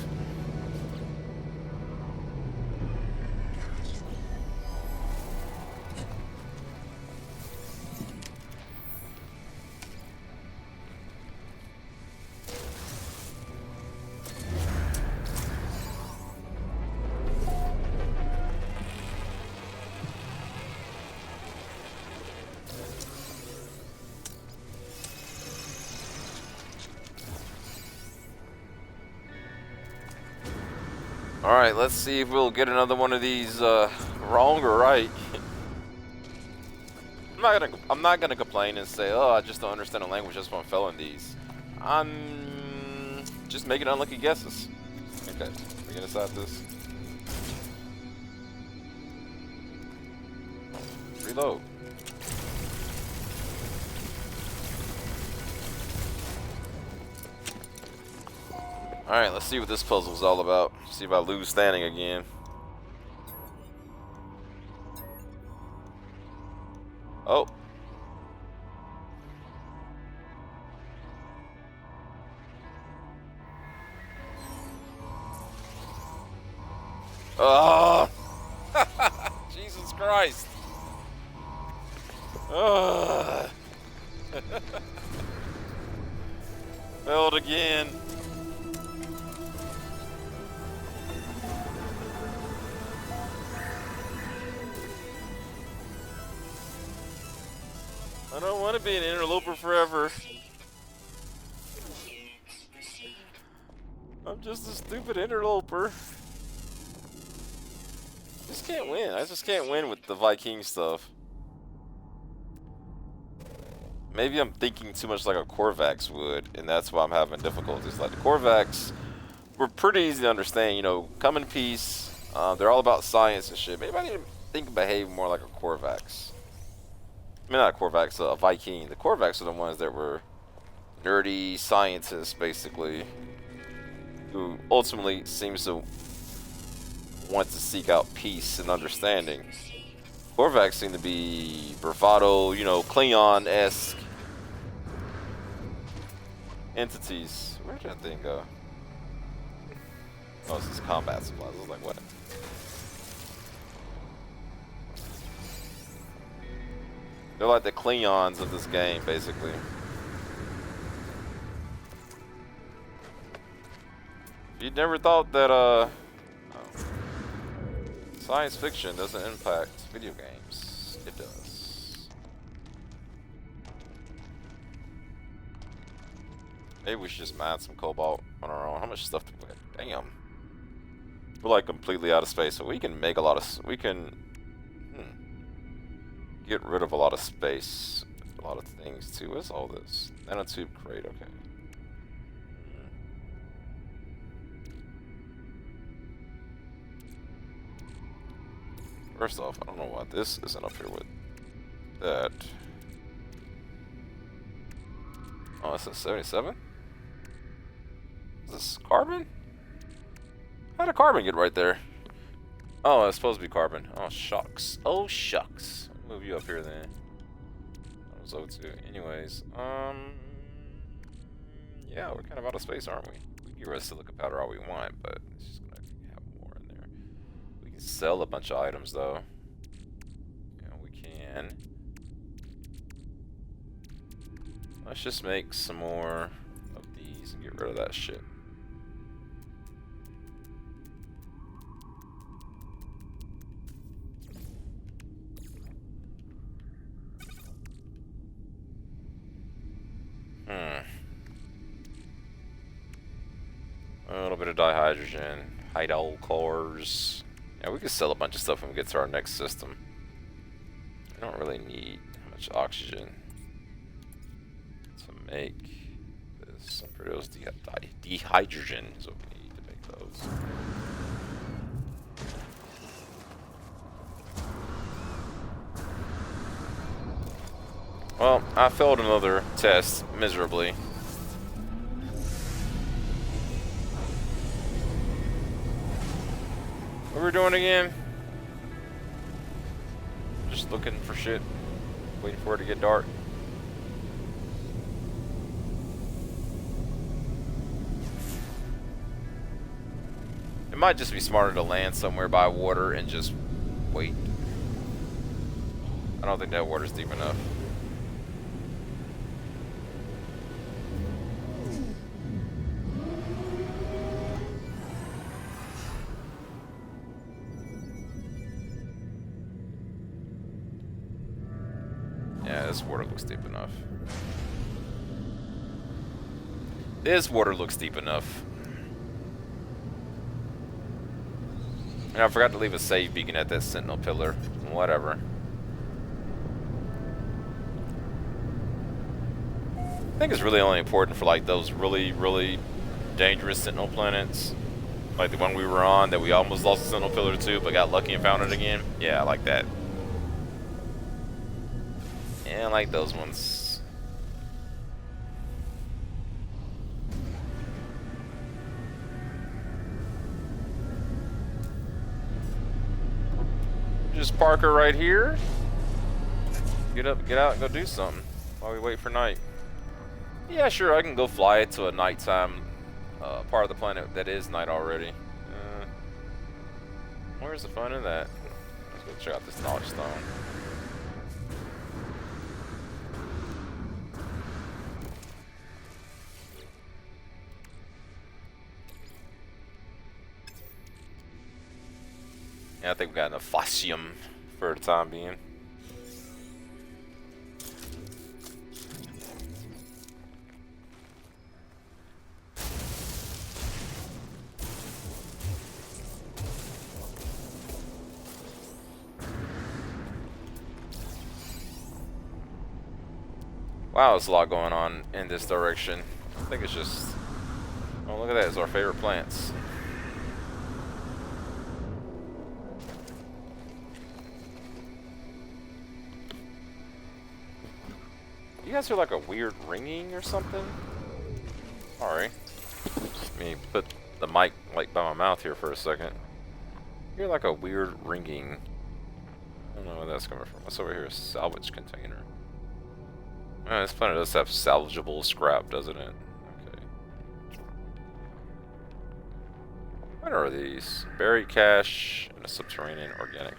Alright, let's see if we'll get another one of these wrong or right. I'm not gonna complain and say, oh, I just don't understand the language, that's why I'm failing these. I'm just making unlucky guesses. Okay, we gonna decide this. Reload. Alright, let's see what this puzzle's all about. See if I lose standing again. Oh. Oh. Jesus Christ. Oh. Failed again. I don't want to be an interloper forever. I'm just a stupid interloper. Just can't win. I just can't win with the Viking stuff. Maybe I'm thinking too much like a Korvax would, and that's why I'm having difficulties. Like the Korvax were pretty easy to understand, you know, come in peace. They're all about science and shit. Maybe I need to think and behave more like a Korvax. I mean, not a Korvax, a Viking. The Korvax are the ones that were nerdy scientists, basically, who ultimately seems to want to seek out peace and understanding. Korvax seem to be bravado, you know, Klingon-esque entities. Where did that thing go? Oh, this is combat supplies. I was like, what? They're like the Klingons of this game, basically. You never thought that, oh. Science fiction doesn't impact video games. It does. Maybe we should just mine some cobalt on our own. How much stuff do we have? Damn. We're like completely out of space, so we can make a lot of... We can... get rid of a lot of space. A lot of things, too. What's all this? Nanotube crate, okay. First off, I don't know why this isn't up here with that. Oh, it says 77? Is this carbon? How did carbon get right there? Oh, it's supposed to be carbon. Oh, shucks. Oh, shucks. I'll move you up here then. That was O2. Anyways, yeah, we're kind of out of space, aren't we? We can get rid of silica powder all we want, but it's just gonna have more in there. We can sell a bunch of items, though. Yeah, we can. Let's just make some more of these and get rid of that shit. A little bit of dihydrogen, hydol cores. Yeah, we could sell a bunch of stuff when we get to our next system. I don't really need much oxygen to make this and produce dihydrogen is what we need to make those. Well, I failed another test miserably. What we're doing again? Just looking for shit, waiting for it to get dark. It might just be smarter to land somewhere by water and just wait. I don't think that water's deep enough. Yeah, this water looks deep enough. This water looks deep enough. And I forgot to leave a save beacon at that sentinel pillar. Whatever. I think it's really only important for like those really, really dangerous sentinel planets. Like the one we were on that we almost lost the sentinel pillar to, but got lucky and found it again. Yeah, I like that. Yeah, I like those ones. Just park her right here. Get up, get out, and go do something while we wait for night. Yeah, sure, I can go fly it to a nighttime part of the planet that is night already. Where's the fun in that? Let's go check out this knowledge stone. Yeah, I think we got enough phosium for the time being. Wow, there's a lot going on in this direction. I think it's just... Oh, look at that. It's our favorite plants. You guys hear like a weird ringing or something? Sorry. Let me put the mic like by my mouth here for a second. I hear like a weird ringing. I don't know where that's coming from. What's over here? A salvage container. Oh, this planet does have salvageable scrap, doesn't it? Okay. What are these? Buried cache and a subterranean organic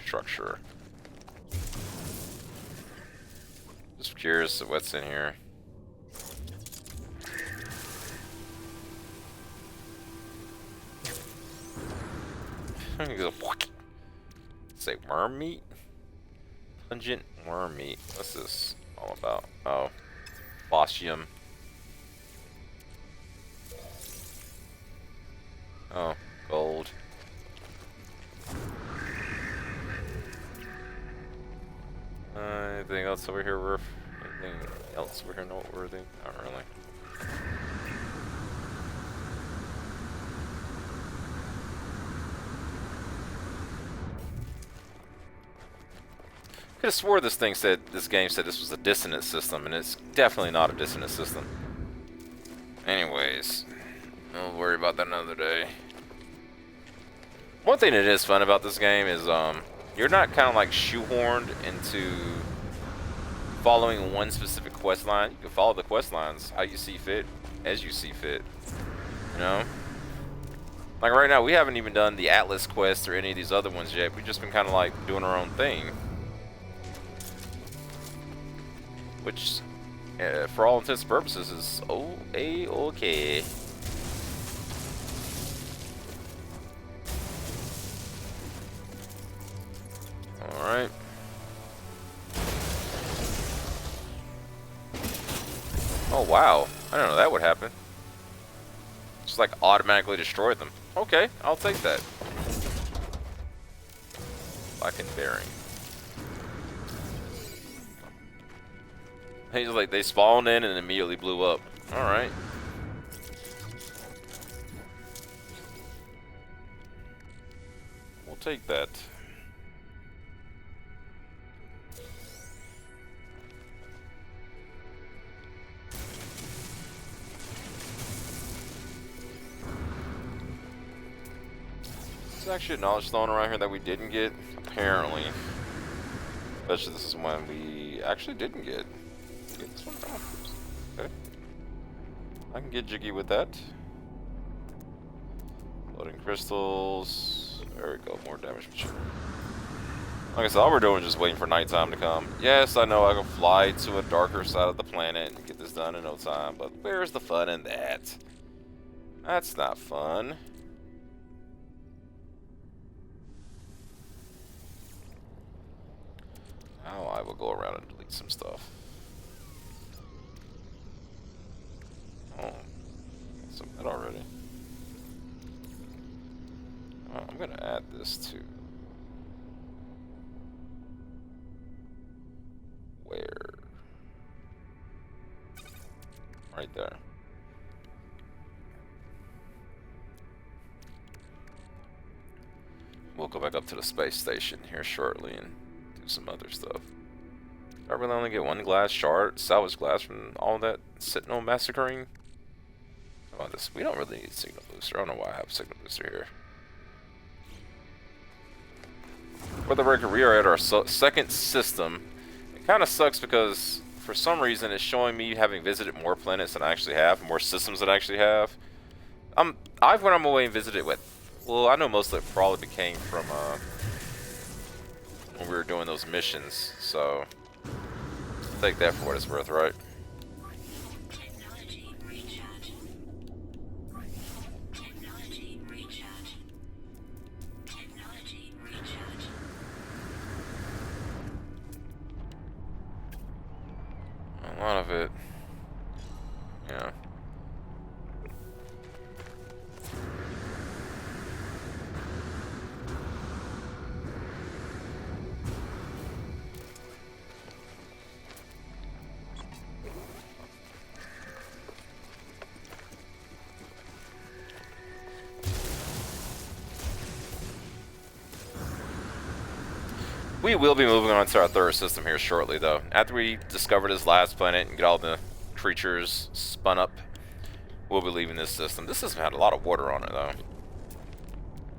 structure. Just curious what's in here. Say worm meat? Pungent worm meat. What's this all about? Oh, phosium. Oh, gold. Anything else over here worth? Anything else over here noteworthy? Not really. Could have swore this game said this was a dissonant system, and it's definitely not a dissonant system. Anyways, we'll worry about that another day. One thing that is fun about this game is you're not kind of like shoehorned into following one specific quest line. You can follow the quest lines how you see fit, as you see fit. You know? Like right now, we haven't even done the Atlas quest or any of these other ones yet. We've just been kind of like doing our own thing. Which, for all intents and purposes, is okay. Alright. Oh wow, I didn't know that would happen. Just like automatically destroyed them. Okay, I'll take that. Fucking bearing. He's like, they spawned in and immediately blew up. Alright. We'll take that. There's actually a knowledge stone around here that we didn't get, apparently. Especially this is one we actually didn't get. Get this one? Oh, okay. I can get jiggy with that. Loading crystals. There we go, more damage material. Like I said, all we're doing is just waiting for nighttime to come. Yes, I know I can fly to a darker side of the planet and get this done in no time, but where's the fun in that? That's not fun. Now I will go around and delete some stuff. Oh, some of that already. Oh, I'm gonna add this to where? Right there. We'll go back up to the space station here shortly and do some other stuff. I really only get one glass shard, salvage glass from all that Sentinel massacring. How about this? We don't really need a signal booster. I don't know why I have a signal booster here. For the record, we are at our second system. It kind of sucks because for some reason it's showing me having visited more planets than I actually have, more systems than I actually have. I've went on my way and visited with. Well, I know most of it probably came from when we were doing those missions, so take that for what it's worth, right? Technology recharge. Technology recharge. Technology recharge. A lot of it, yeah. We will be moving on to our third system here shortly, though. After we discover this last planet and get all the creatures spun up, we'll be leaving this system. This system had a lot of water on it, though.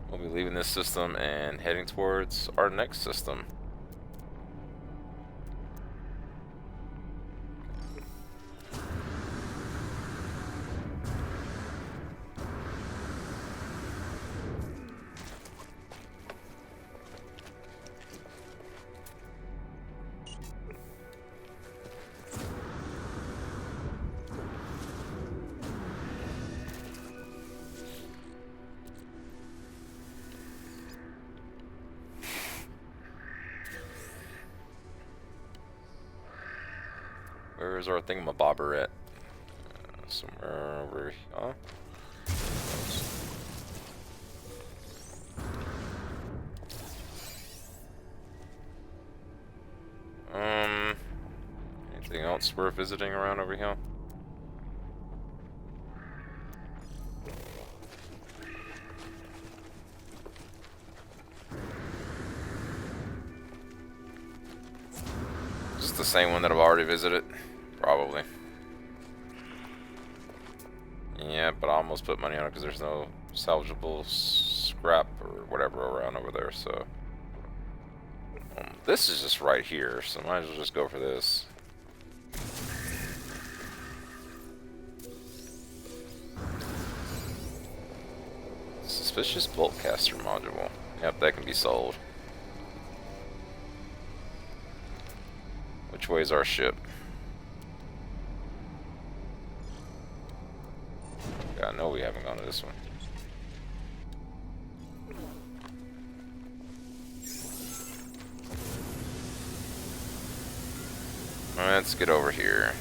We'll be leaving this system and heading towards our next system. Where's our thingamabobber at? Somewhere over here. Anything else worth visiting around over here? Just the same one that I've already visited. Probably. Yeah, but I almost put money on it because there's no salvageable scrap or whatever around over there, so. This is just right here, so might as well just go for this. Suspicious bolt caster module. Yep, that can be sold. Which way is our ship? Yeah, I know we haven't gone to this one. Let's get over here.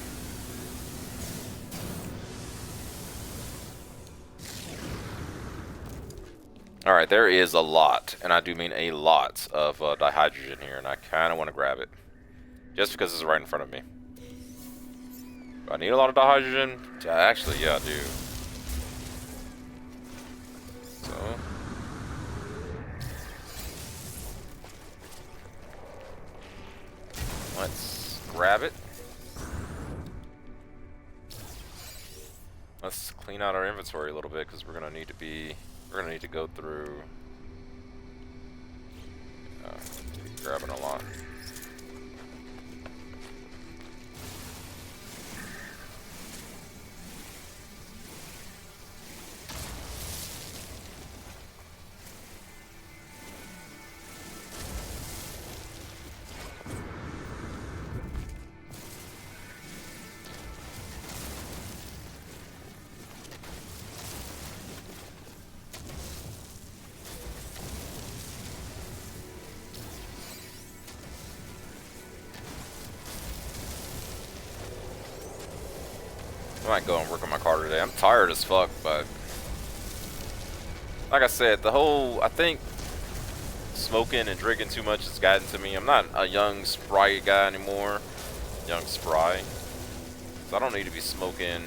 Alright, there is a lot, and I do mean a lot of dihydrogen here, and I kind of want to grab it. Just because it's right in front of me. Do I need a lot of dihydrogen? Yeah, actually, yeah, I do. So. Let's grab it. Let's clean out our inventory a little bit because we're gonna need to go through grabbing a lot. I might go and work on my car today. I'm tired as fuck, but like I said, I think smoking and drinking too much has gotten to me. I'm not a young spry guy anymore. Young spry. So I don't need to be smoking.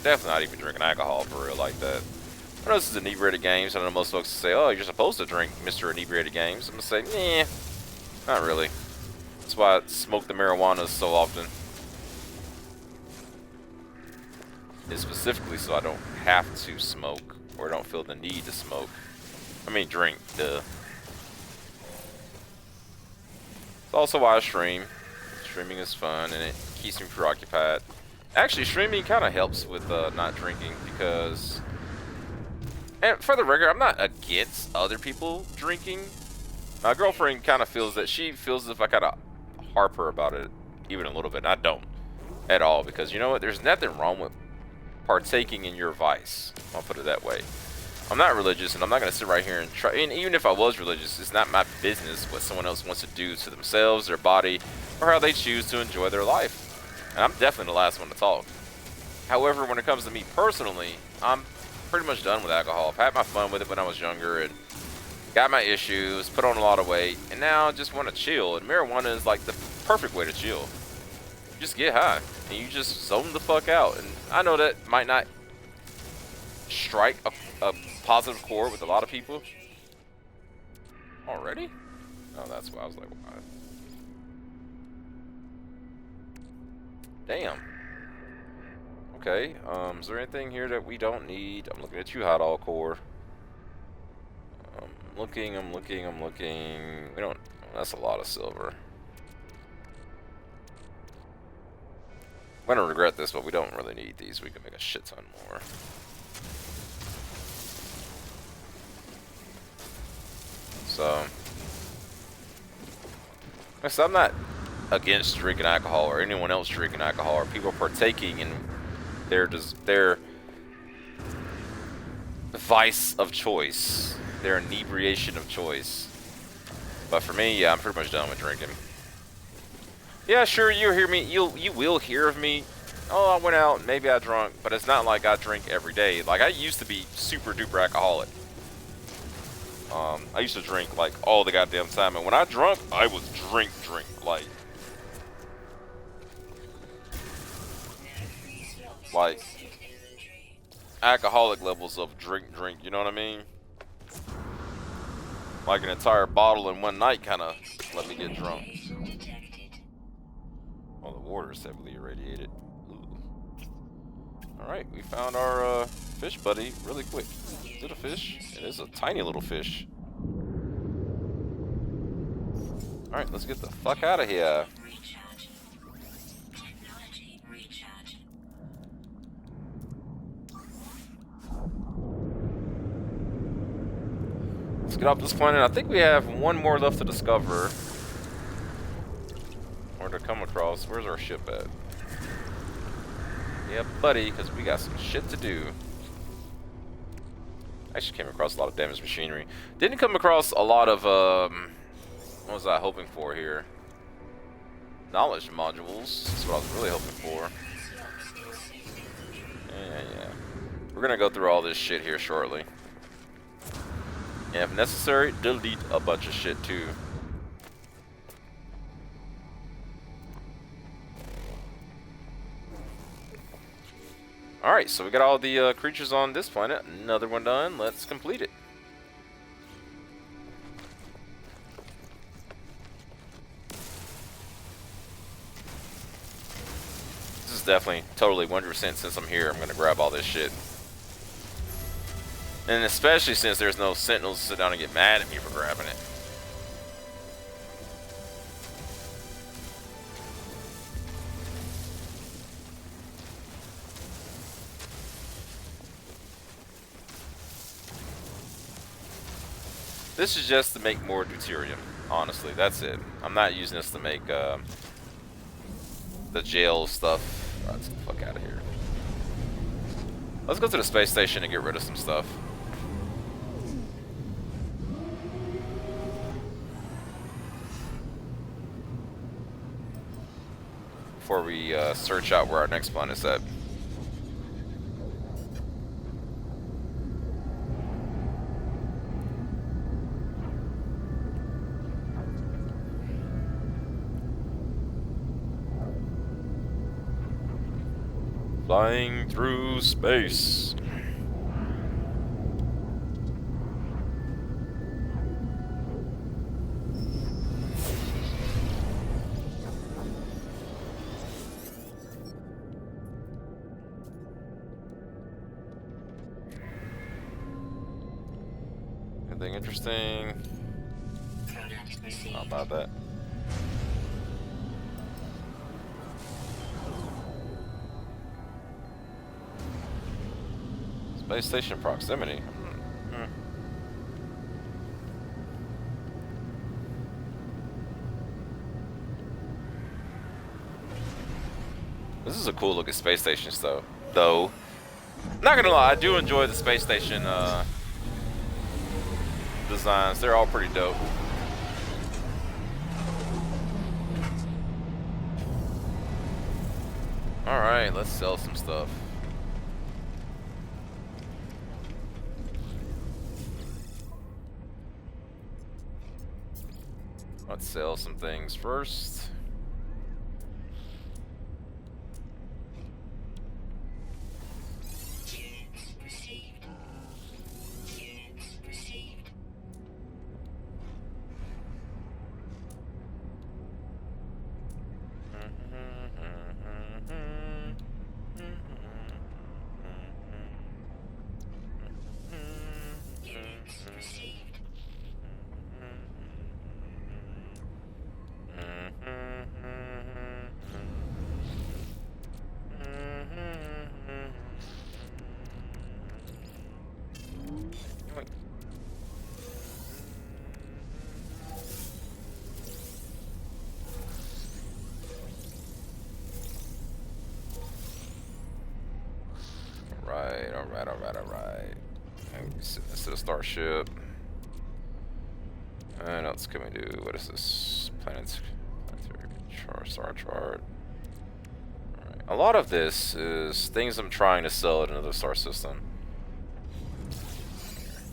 Definitely not even drinking alcohol for real like that. I know this is inebriated games. I know most folks say, oh, you're supposed to drink Mr. Inebriated Games. I'm going to say, nah, not really. That's why I smoke the marijuana so often. It's specifically so I don't have to smoke or don't feel the need to smoke. I mean, drink, duh. It's also why I stream. Streaming is fun and it keeps me preoccupied. Actually, streaming kind of helps with not drinking because... And for the record, I'm not against other people drinking. My girlfriend kind of feels that she feels as if I kind of harp her about it even a little bit. And I don't at all because you know what? There's nothing wrong with partaking in your vice. I'll put it that way. I'm not religious and I'm not going to sit right here and try. And even if I was religious, it's not my business what someone else wants to do to themselves, their body, or how they choose to enjoy their life. And I'm definitely the last one to talk. However, when it comes to me personally, I'm pretty much done with alcohol. I've had my fun with it when I was younger and got my issues, put on a lot of weight, and now I just want to chill. And marijuana is like the perfect way to chill. You just get high and you just zone the fuck out. And I know that might not strike a positive chord with a lot of people. Already? Oh, that's why I was like, why? Damn. Okay, is there anything here that we don't need? I'm looking at you, Hot All Core. I'm looking. We don't... That's a lot of silver. I'm gonna regret this, but we don't really need these. We can make a shit ton more. So... I'm not against drinking alcohol or anyone else drinking alcohol or people partaking in their vice of choice, their inebriation of choice. But for me, yeah, I'm pretty much done with drinking. Yeah, sure, you'll hear me. You will hear of me. Oh, I went out, maybe I drunk, but it's not like I drink every day. Like I used to be super duper alcoholic. I used to drink like all the goddamn time, and when I drunk, I was drink like alcoholic levels of drink, you know what I mean? Like an entire bottle in one night kind of let me get drunk. Oh, the water is heavily irradiated. Alright, we found our fish buddy really quick. Is it a fish? It is a tiny little fish. Alright, let's get the fuck out of here. Let's get off this planet. I think we have one more left to discover. Or to come across. Where's our ship at? Yeah, buddy, because we got some shit to do. Actually came across a lot of damaged machinery. Didn't come across a lot of, what was I hoping for here? Knowledge modules. That's what I was really hoping for. Yeah. We're gonna go through all this shit here shortly. And if necessary, delete a bunch of shit too. Alright, so we got all the creatures on this planet. Another one done. Let's complete it. This is definitely totally 100% since I'm here. I'm going to grab all this shit. And especially since there's no sentinels to sit down and get mad at me for grabbing it. This is just to make more deuterium, honestly. That's it. I'm not using this to make the jail stuff. Right, let's get the fuck out of here. Let's go to the space station and get rid of some stuff. Before we search out where our next planet is at. Flying through space. Anything interesting? How about that? Space station proximity. This is a cool looking space station, though. Not gonna lie, I do enjoy the space station designs. They're all pretty dope. All right, let's sell some stuff. Let's sell some things first. Alright. This is a starship. And else can we do? What is this? Planetary star chart. Alright. A lot of this is things I'm trying to sell at another star system.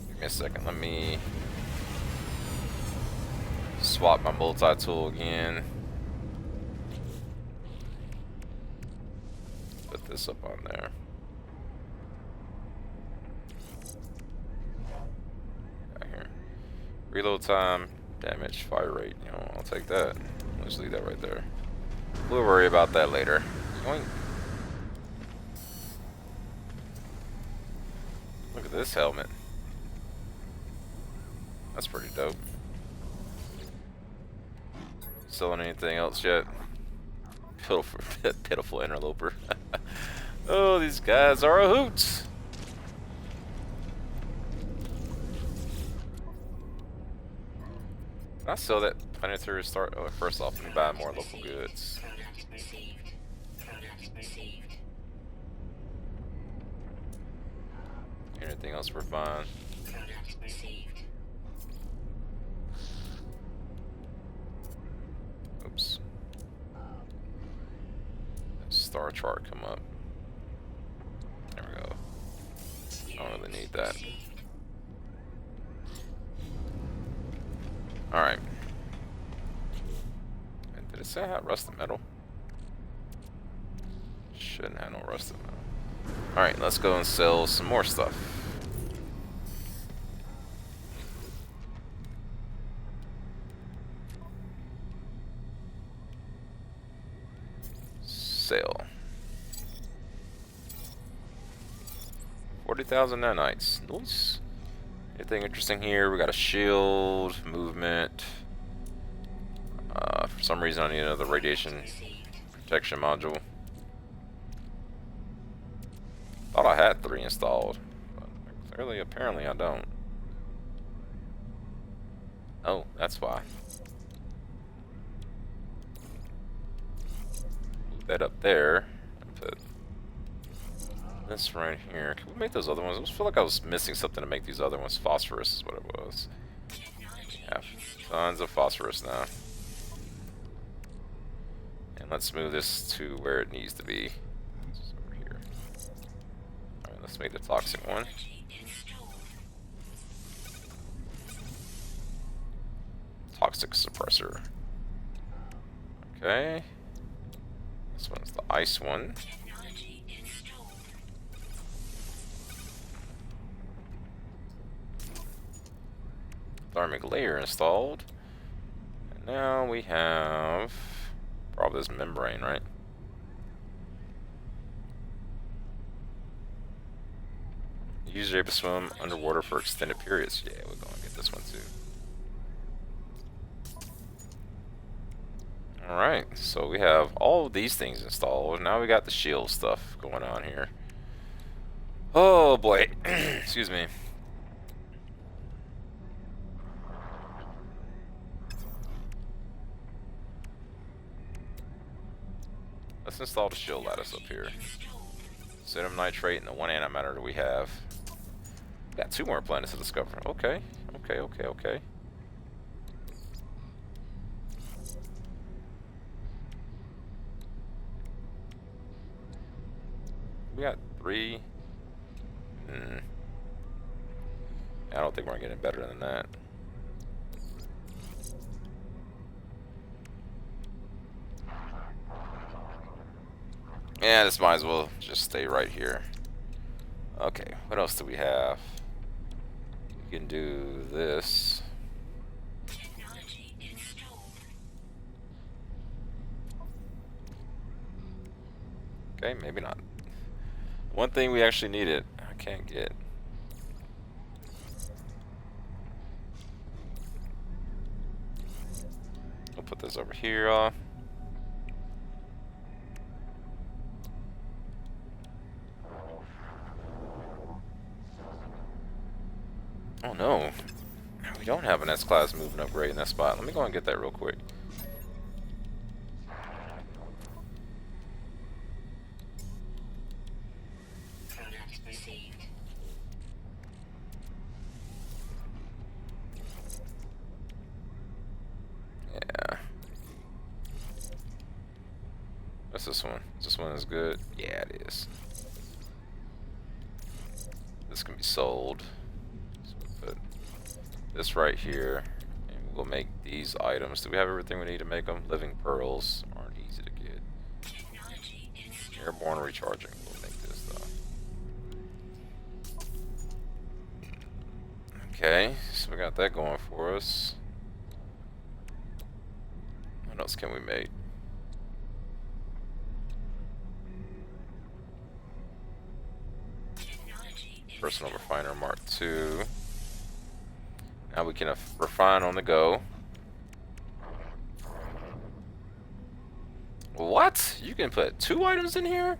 Give me a second. Let me swap my multi-tool again. Put this up on there. Reload time, damage, fire rate. You know, I'll take that. Let's leave that right there. We'll worry about that later. Yoink. Look at this helmet. That's pretty dope. Selling anything else yet? Pitiful interloper. Oh, these guys are a hoot. Can I sell that planetary start? Oh, first off, let me buy more local goods. Anything else we're buying? Oops. Star chart come up. There we go. I don't really need that. Alright. Did it say I had rusted metal? Shouldn't have no rusted metal. Alright, let's go and sell some more stuff. Sale. 40,000 nanites. Nice. Anything interesting here? We got a shield, movement. For some reason I need another radiation protection module. Thought I had 3 installed, but clearly, apparently I don't. Oh, that's why. Move that up there. Put this right here. Can we make those other ones? I just feel like I was missing something to make these other ones. Phosphorus is what it was. We have tons of phosphorus now. And let's move this to where it needs to be. It's over here. Alright, let's make the toxic one. Toxic suppressor. Okay. This one's the ice one. thermic layer installed. And now we have probably this membrane, right? Users are able to swim underwater for extended periods. Yeah, we're going to get this one too. Alright, so we have all of these things installed. Now we got the shield stuff going on here. Oh boy. Excuse me. Let's install the shield lattice up here. Sodium nitrate and the one antimatter that we have. Got 2 more planets to discover. Okay. Okay. We got 3. I don't think we're getting better than that. Yeah, this might as well just stay right here. Okay, what else do we have? We can do this. Technology installed. Okay, maybe not. One thing we actually needed, I can't get. We'll put this over here. Oh no, we don't have an S-Class moving upgrade in that spot. Let me go and get that real quick. Product received. Yeah. What's this one? This one is good? Yeah, it is. This can be sold. So we'll put this right here, and we'll make these items. Do we have everything we need to make them? Living pearls aren't easy to get. Technology installed. Airborne recharging. We'll make this though. Okay, so we got that going for us. What else can we make? Technology Personal refiner Mark II. Now we can refine on the go. What? You can put 2 items in here?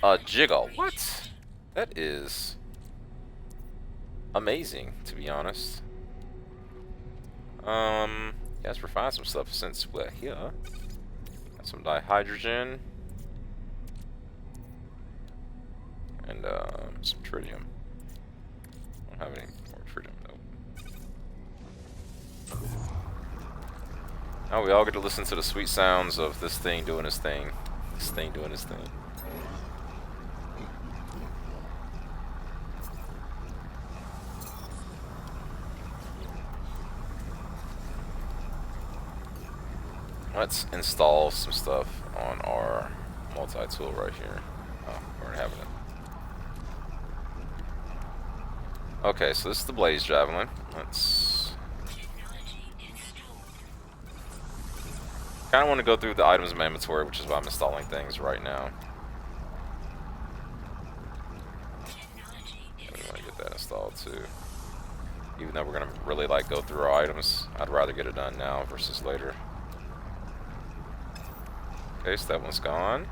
A jiggle. What? That is amazing, to be honest. Yeah, let's refine some stuff since we're here. Got some dihydrogen. And some tritium. I don't have any more tritium though. Now we all get to listen to the sweet sounds of this thing doing its thing. This thing doing its thing. Let's install some stuff on our multi-tool right here. Oh, we're having it. Okay, so this is the blaze javelin. Let's kind of want to go through the items in my inventory, which is why I'm installing things right now. And we want to get that installed too. Even though we're gonna really like go through our items, I'd rather get it done now versus later. Okay, so that one's gone.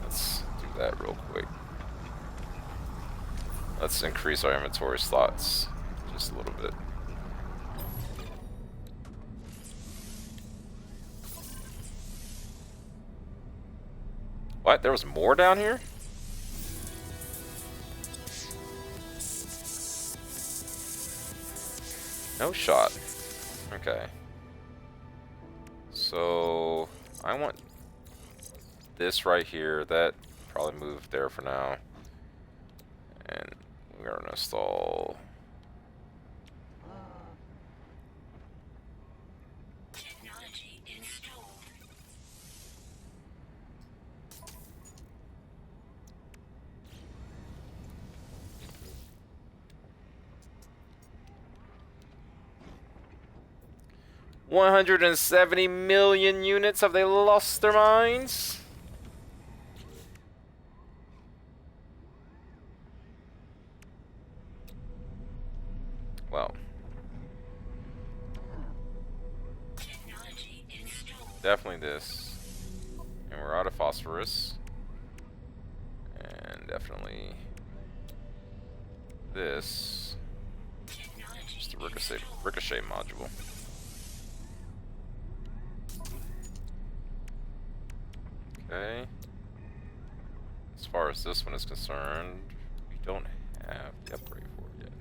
Let's do that real quick. Let's increase our inventory slots just a little bit. What? There was more down here? No shot. Okay. So I want this right here. That probably move there for now. And we're gonna install. technology installed. 170 million units. Have they lost their minds? Well, Technology installed. definitely this. And we're out of phosphorus. And definitely this. Technology Just a installed. ricochet module. Okay. As far as this one is concerned, we don't have the upgrade for it yet.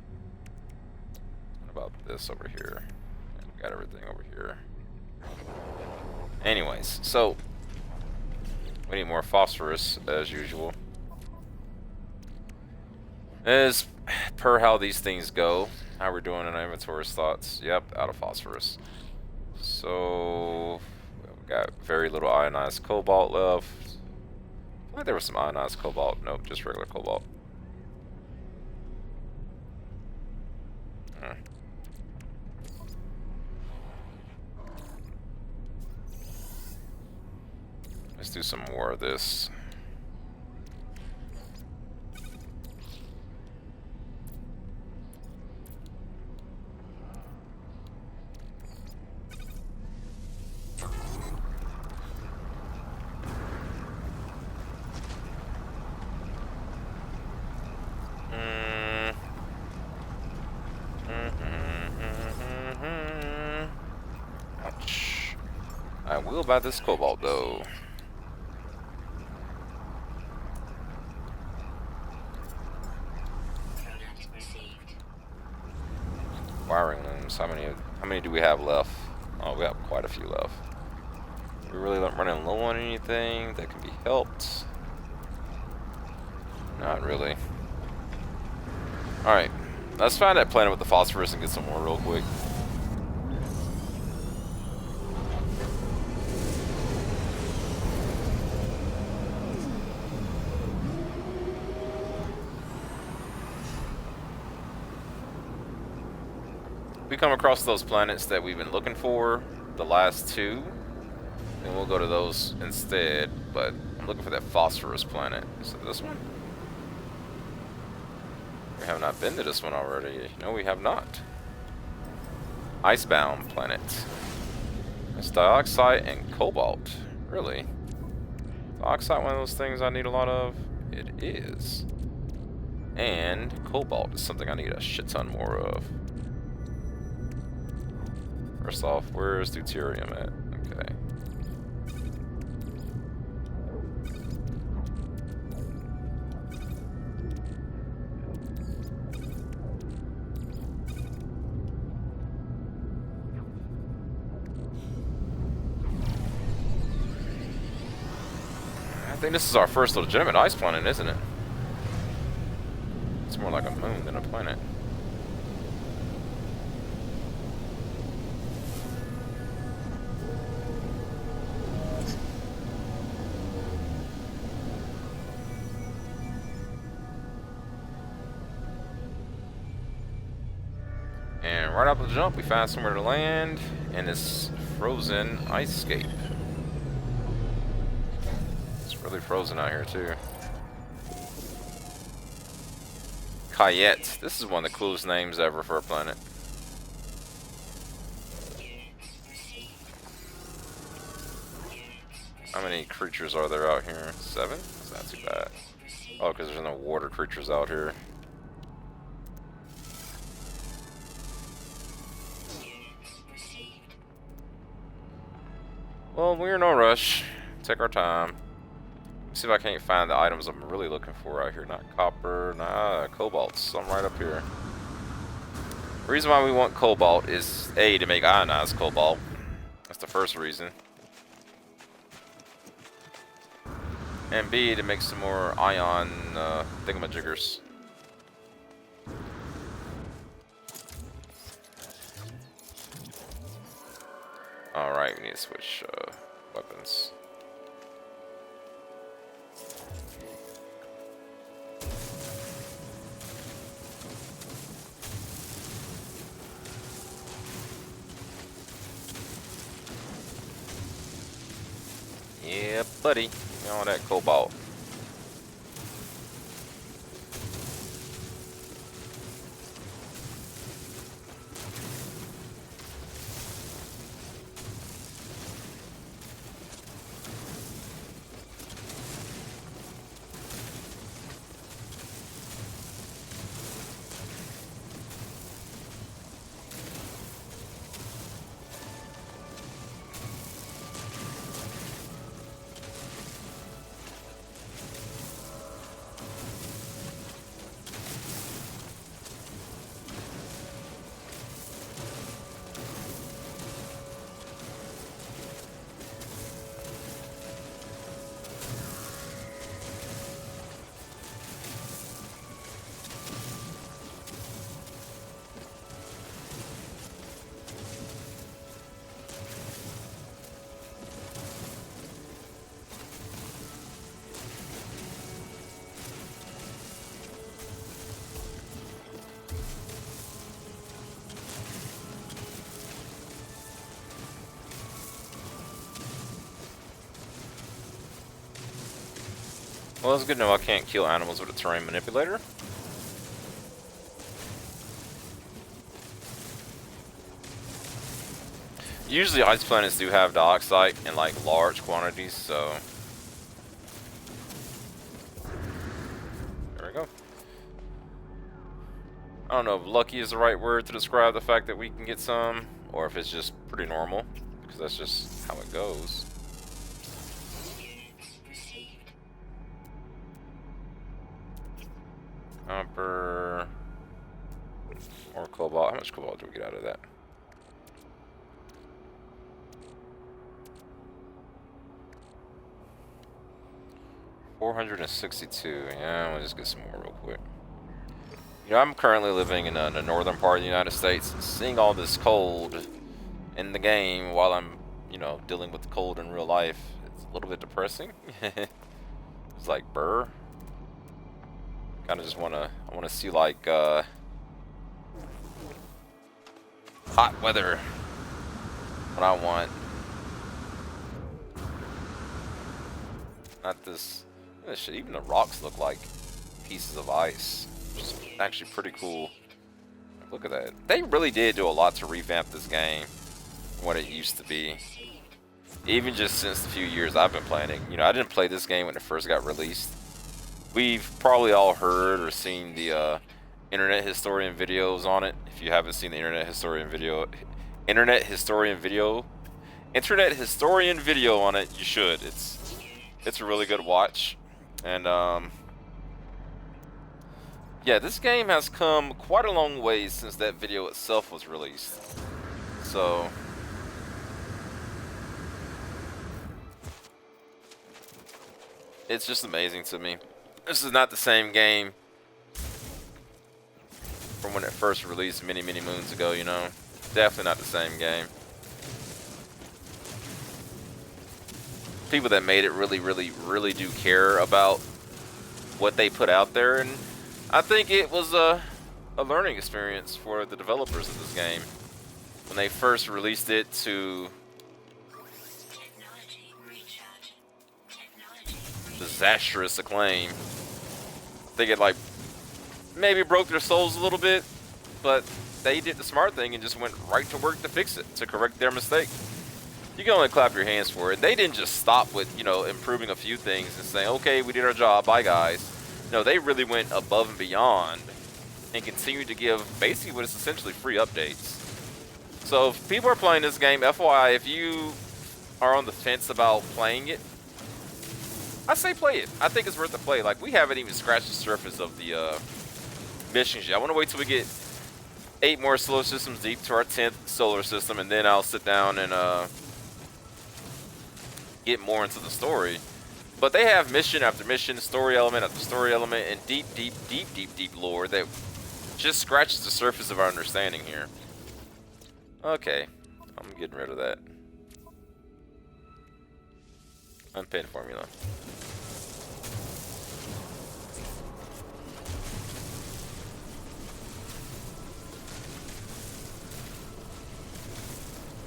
What about this over here? And we got everything over here. Anyways, so we need more phosphorus as usual. As per how these things go, how we're doing in our inventory slots. Yep, out of phosphorus. So we got very little ionized cobalt left. I feel like there was some ionized cobalt. Nope, just regular cobalt. Let's do some more of this. Ouch. I will buy this cobalt though. Product received. Wiring looms. How many do we have left? Oh, we have quite a few left. We're really not running low on anything that can be helped. Not really. Alright. Let's find that planet with the phosphorus and get some more real quick. We come across those planets that we've been looking for, the last two, then we'll go to those instead. But I'm looking for that phosphorus planet. Is it this one? We have not been to this one already. No, we have not. Icebound planet. It's dioxide and cobalt. Really? Dioxide, one of those things I need a lot of? It is. And cobalt is something I need a shit ton more of. First off, where's deuterium at? Okay. I think this is our first legitimate ice planet, isn't it? It's more like a moon than a planet. And right off the jump, we found somewhere to land in this frozen ice scape. It's really frozen out here too. Kayet. This is one of the coolest names ever for a planet. How many creatures are there out here? 7? That's not too bad. Oh, because there's no water creatures out here. Well, we're in no rush. Take our time. See if I can't find the items I'm really looking for out here. Not copper, nah, cobalt. Some right up here. The reason why we want cobalt is A, to make ionized cobalt. That's the first reason. And B, to make some more ion thingamajiggers. Alright, we need to switch weapons. buddy. Give me all that cobalt. Well, it's good to know I can't kill animals with a terrain manipulator. Usually ice planets do have dioxide in like large quantities, so there we go. I don't know if lucky is the right word to describe the fact that we can get some, or if it's just pretty normal, because that's just how it goes. Copper or cobalt. How much cobalt do we get out of that? $462. Yeah, we'll just get some more real quick. You know, I'm currently living in the northern part of the United States. Seeing all this cold in the game while I'm, you know, dealing with the cold in real life, it's a little bit depressing. It's like, burr. Kind of just I want to see like hot weather. What I want. Not this shit. Even the rocks look like pieces of ice. Which is actually pretty cool. Look at that. They really did do a lot to revamp this game from what it used to be. Even just since the few years I've been playing it. You know, I didn't play this game when it first got released. We've probably all heard or seen the internet historian videos on it. If you haven't seen the internet historian video on it, you should. It's a really good watch. And yeah, this game has come quite a long way since that video itself was released. So it's just amazing to me. This is not the same game from when it first released many moons ago, you know. Definitely not the same game. People that made it really do care about what they put out there, and I think it was a learning experience for the developers of this game when they first released it to disastrous acclaim. I think it like maybe broke their souls a little bit, but they did the smart thing and just went right to work to fix it, to correct their mistake. You can only clap your hands for it. They didn't just stop with, you know, improving a few things and saying, okay, we did our job, bye guys. No, they really went above and beyond and continued to give basically what is essentially free updates. So if people are playing this game, FYI, if you are on the fence about playing it, I say play it. I think it's worth the play. Like, we haven't even scratched the surface of the missions yet. I want to wait till we get 8 more solar systems deep to our 10th solar system, and then I'll sit down and get more into the story. But they have mission after mission, story element after story element, and deep lore that just scratches the surface of our understanding here. Okay, I'm getting rid of that. Unpinned formula.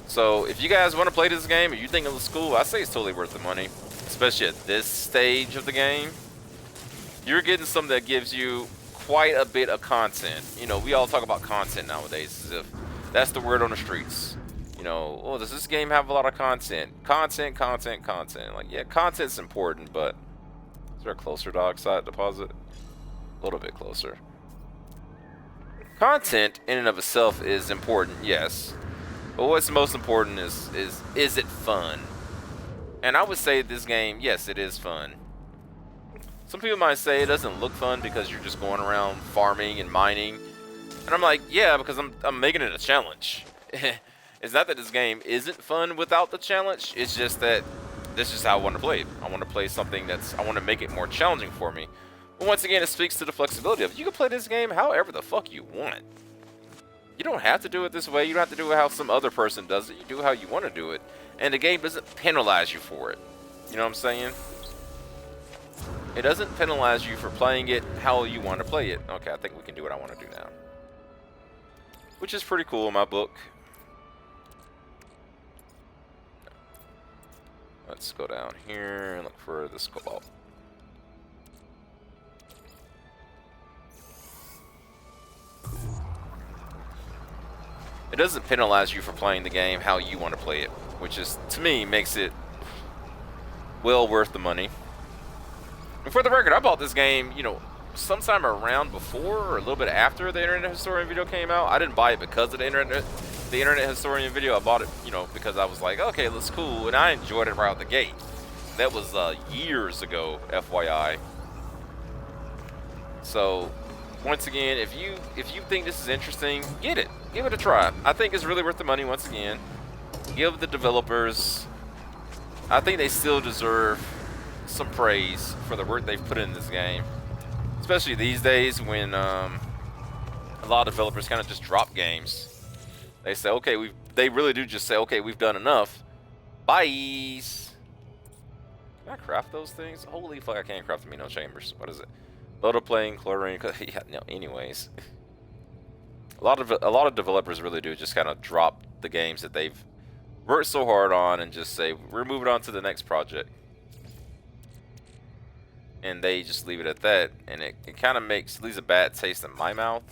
So if you guys want to play this game, if you think it looks cool, I say it's totally worth the money. especially at this stage of the game, you're getting something that gives you quite a bit of content. You know, we all talk about content nowadays as if that's the word on the streets. You know, oh, does this game have a lot of content? Content. Like, yeah, content's important, but is there a closer dog side deposit? A little bit closer. Content in and of itself is important, yes. But what's most important is it fun? And I would say this game, yes, it is fun. Some people might say it doesn't look fun because you're just going around farming and mining. And I'm like, yeah, because I'm making it a challenge. It's not that this game isn't fun without the challenge. It's just that this is how I want to play it. I want to play something I want to make it more challenging for me. But once again, it speaks to the flexibility of you can play this game however the fuck you want. You don't have to do it this way. You don't have to do it how some other person does it. You do it how you want to do it. And the game doesn't penalize you for it. You know what I'm saying? It doesn't penalize you for playing it how you want to play it. Okay, I think we can do what I want to do now. Which is pretty cool in my book. Let's go down here and look for this cobalt. It doesn't penalize you for playing the game how you want to play it, which is, to me, makes it well worth the money. And for the record, I bought this game, you know, sometime around before or a little bit after the Internet Historian video came out. I didn't buy it because of the Internet Historian video. I bought it, you know, because I was like, okay, that's cool, and I enjoyed it right out the gate. That was years ago, FYI. So, once again, if you think this is interesting, get it. Give it a try. I think it's really worth the money once again. Give the developers, I think they still deserve some praise for the work they've put in this game. Especially these days when a lot of developers kind of just drop games. They say, okay, they really do just say, okay, we've done enough. Bye. Can I craft those things? Holy fuck, I can't craft amino chambers. What is it? Lotoplane, chlorine. Yeah, no, anyways. A lot of developers really do just kind of drop the games that they've worked so hard on and just say, we're moving on to the next project. And they just leave it at that. And it kind of leaves a bad taste in my mouth.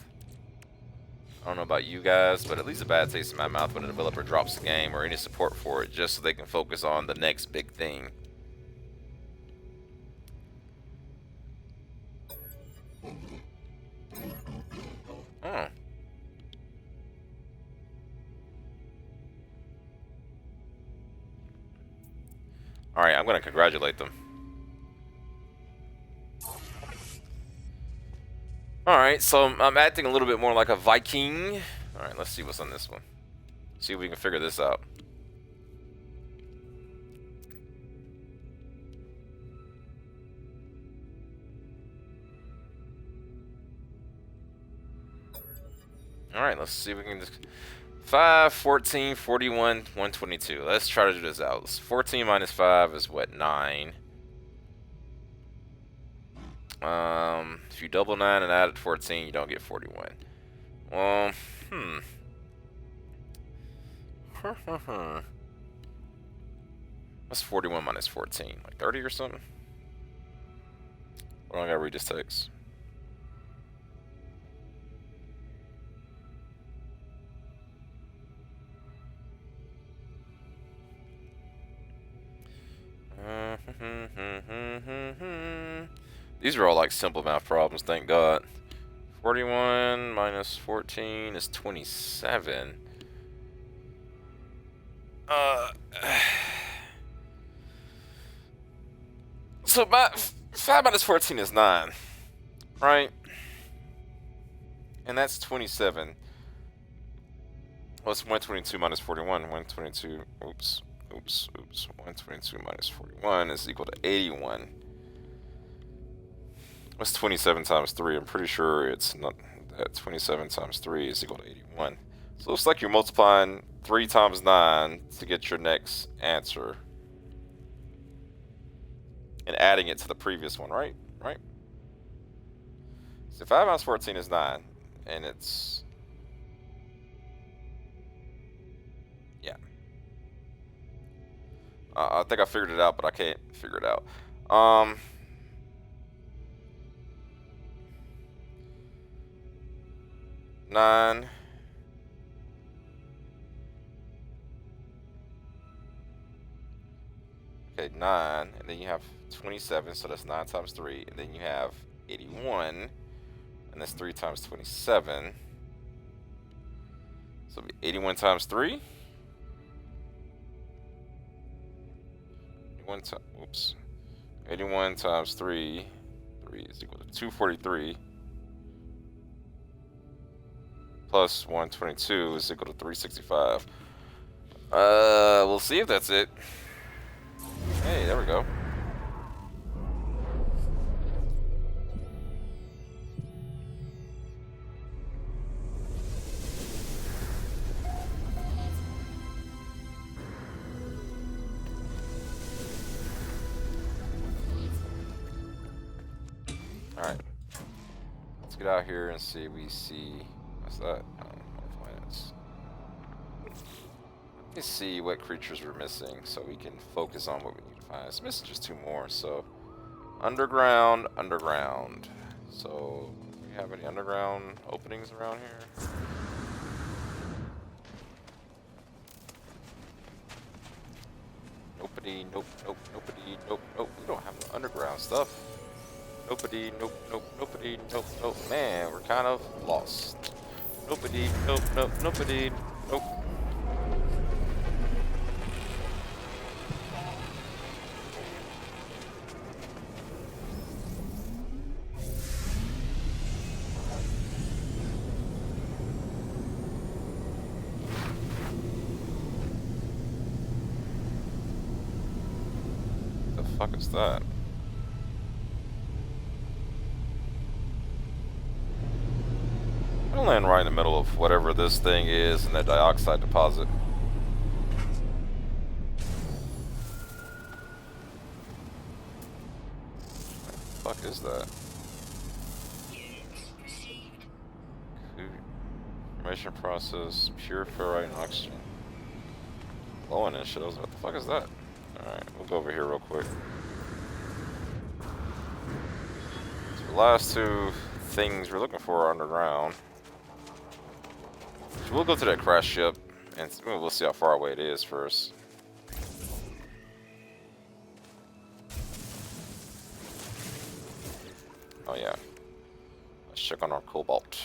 I don't know about you guys, but it leaves a bad taste in my mouth when a developer drops the game or any support for it just so they can focus on the next big thing. Oh. Alright, I'm going to congratulate them. Alright, so I'm acting a little bit more like a Viking. Alright, let's see what's on this one. See if we can figure this out. Alright, let's see if we can just... 5, 14, 41, 122. Let's try to do this out. 14 minus 5 is what, 9? If you double 9 and add it 14, you don't get 41. Well, What's 41 minus 14? Like 30 or something? Well, I gotta read this text. These are all like simple math problems, thank God. 41 minus 14 is 27. So 5 minus 14 is 9, right? And that's 27. What's 122 minus 41? 122, oops. 122 minus 41 is equal to 81. What's 27 times 3? I'm pretty sure it's not that. 27 times 3 is equal to 81. So it looks like you're multiplying 3 times 9 to get your next answer. And adding it to the previous one, right? Right? So 5 minus 14 is 9. And it's... yeah. I think I figured it out, but I can't figure it out. 9. Okay, 9, and then you have 27, so that's 9 times 3, and then you have 81, and that's 3 times 27. So it'll be 81 times 3. 81 times 3. 3 is equal to 243. Plus 122 is equal to 365. We'll see if that's it. Hey, there we go. Alright. Let's get out here and see if we see. What's that? Planets. Let me see what creatures we're missing so we can focus on what we need to find. It's missing just 2 more, so. Underground. So, do we have any underground openings around here? Nobody, nope. We don't have no underground stuff. Nobody, nope. Man, we're kind of lost. Nobody, nope. The fuck is that? I'll land right in the middle of whatever this thing is in that dioxide deposit. What the fuck is that? Units received. Formation process, pure ferrite and oxygen. Blowing and shit. I was like, what the fuck is that? Alright, we'll go over here real quick. So the last 2 things we're looking for are underground. So we'll go to that crash ship and we'll see how far away it is first. Oh yeah. Let's check on our cobalt.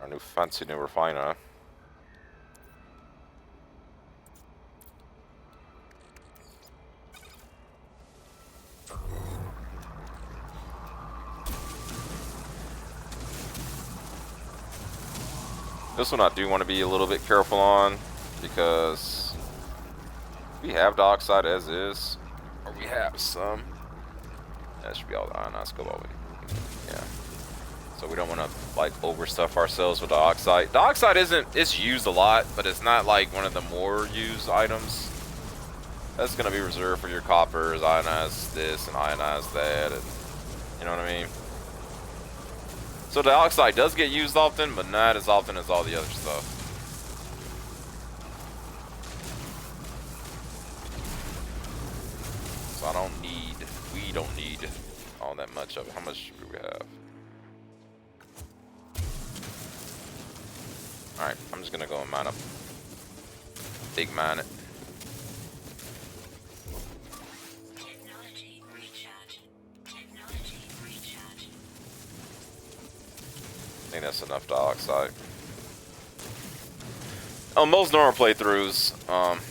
Our new fancy new refiner. This one I do want to be a little bit careful on because we have dioxide as is, or we have some. That should be all the ionized cobalt. Yeah. So we don't want to like overstuff ourselves with dioxide. Dioxide it's used a lot, but it's not like one of the more used items. That's gonna be reserved for your coppers, ionize this and ionize that, and you know what I mean. So dioxide does get used often, but not as often as all the other stuff. So we don't need all that much of it. How much do we have? Alright, I'm just gonna go and mine up. Big mine it. Technology recharge. Technology recharge. I think that's enough dioxide. On most normal playthroughs,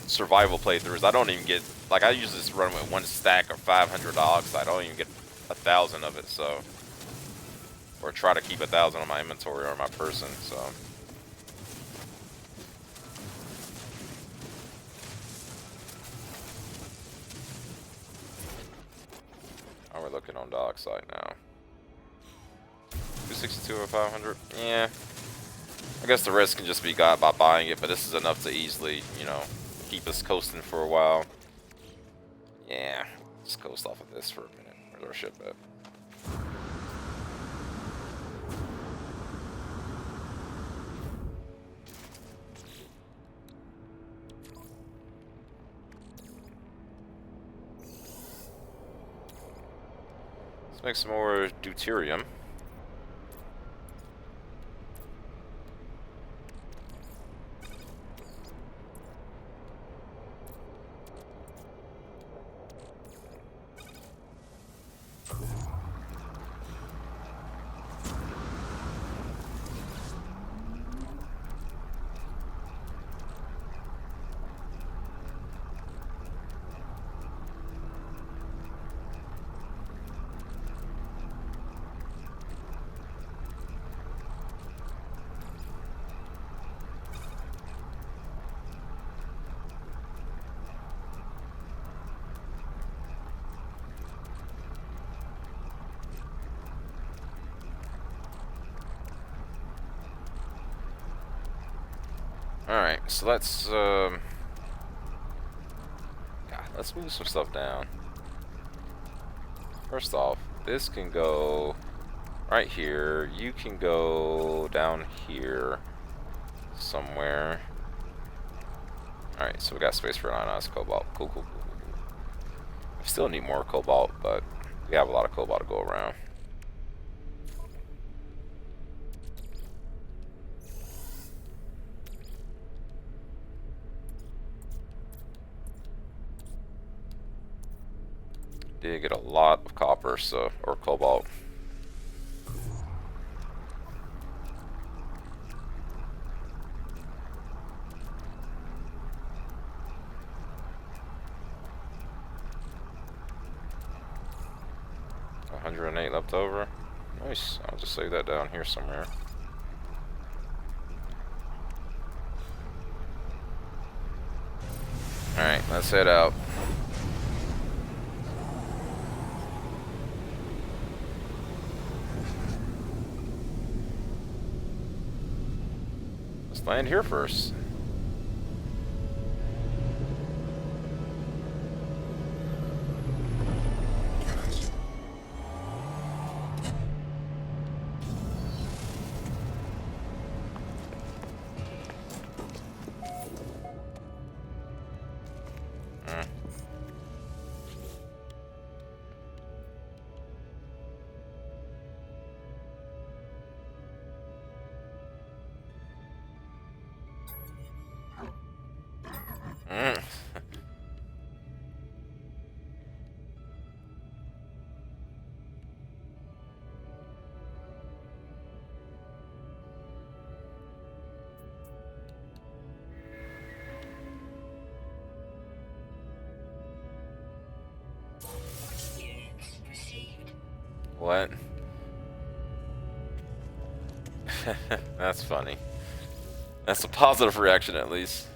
survival playthroughs, I don't even get, like I usually just run with 1 stack of 500 dioxide. I don't even get 1,000 of it, so. Or try to keep 1,000 on my inventory or my person, so. How we're looking on dioxide now. 262 or 500? Yeah. I guess the risk can just be got by buying it, but this is enough to easily, you know, keep us coasting for a while. Yeah. Let's coast off of this for a minute. Where's our ship at? make some more deuterium. Alright, so let's move some stuff down. First off, this can go right here. You can go down here somewhere. Alright, so we got space for ionized cobalt. Cool, cool, cool, cool, cool. We still need more cobalt, but we have a lot of cobalt to go around. Did get a lot of copper, so, or cobalt. $108 left over. Nice. I'll just save that down here somewhere. Alright, let's head out. Let's land here first. Units received. What? That's funny. That's a positive reaction, at least.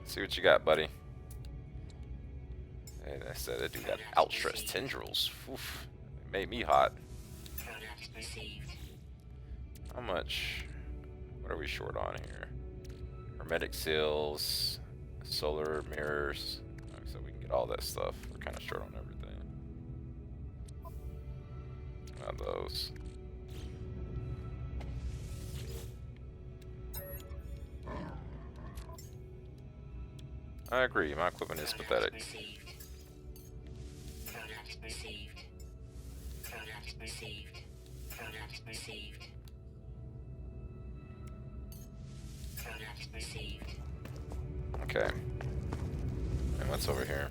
See what you got, buddy. Hey, I said I do got outstretched tendrils. Oof. It made me hot. Product received. How much? What are we short on here? Hermetic seals, solar mirrors. So we can get all that stuff. We're kind of short on everything. Not those. I agree. My equipment is pathetic. Received. Product received. Product received. Product received. Product received. Okay. And what's over here?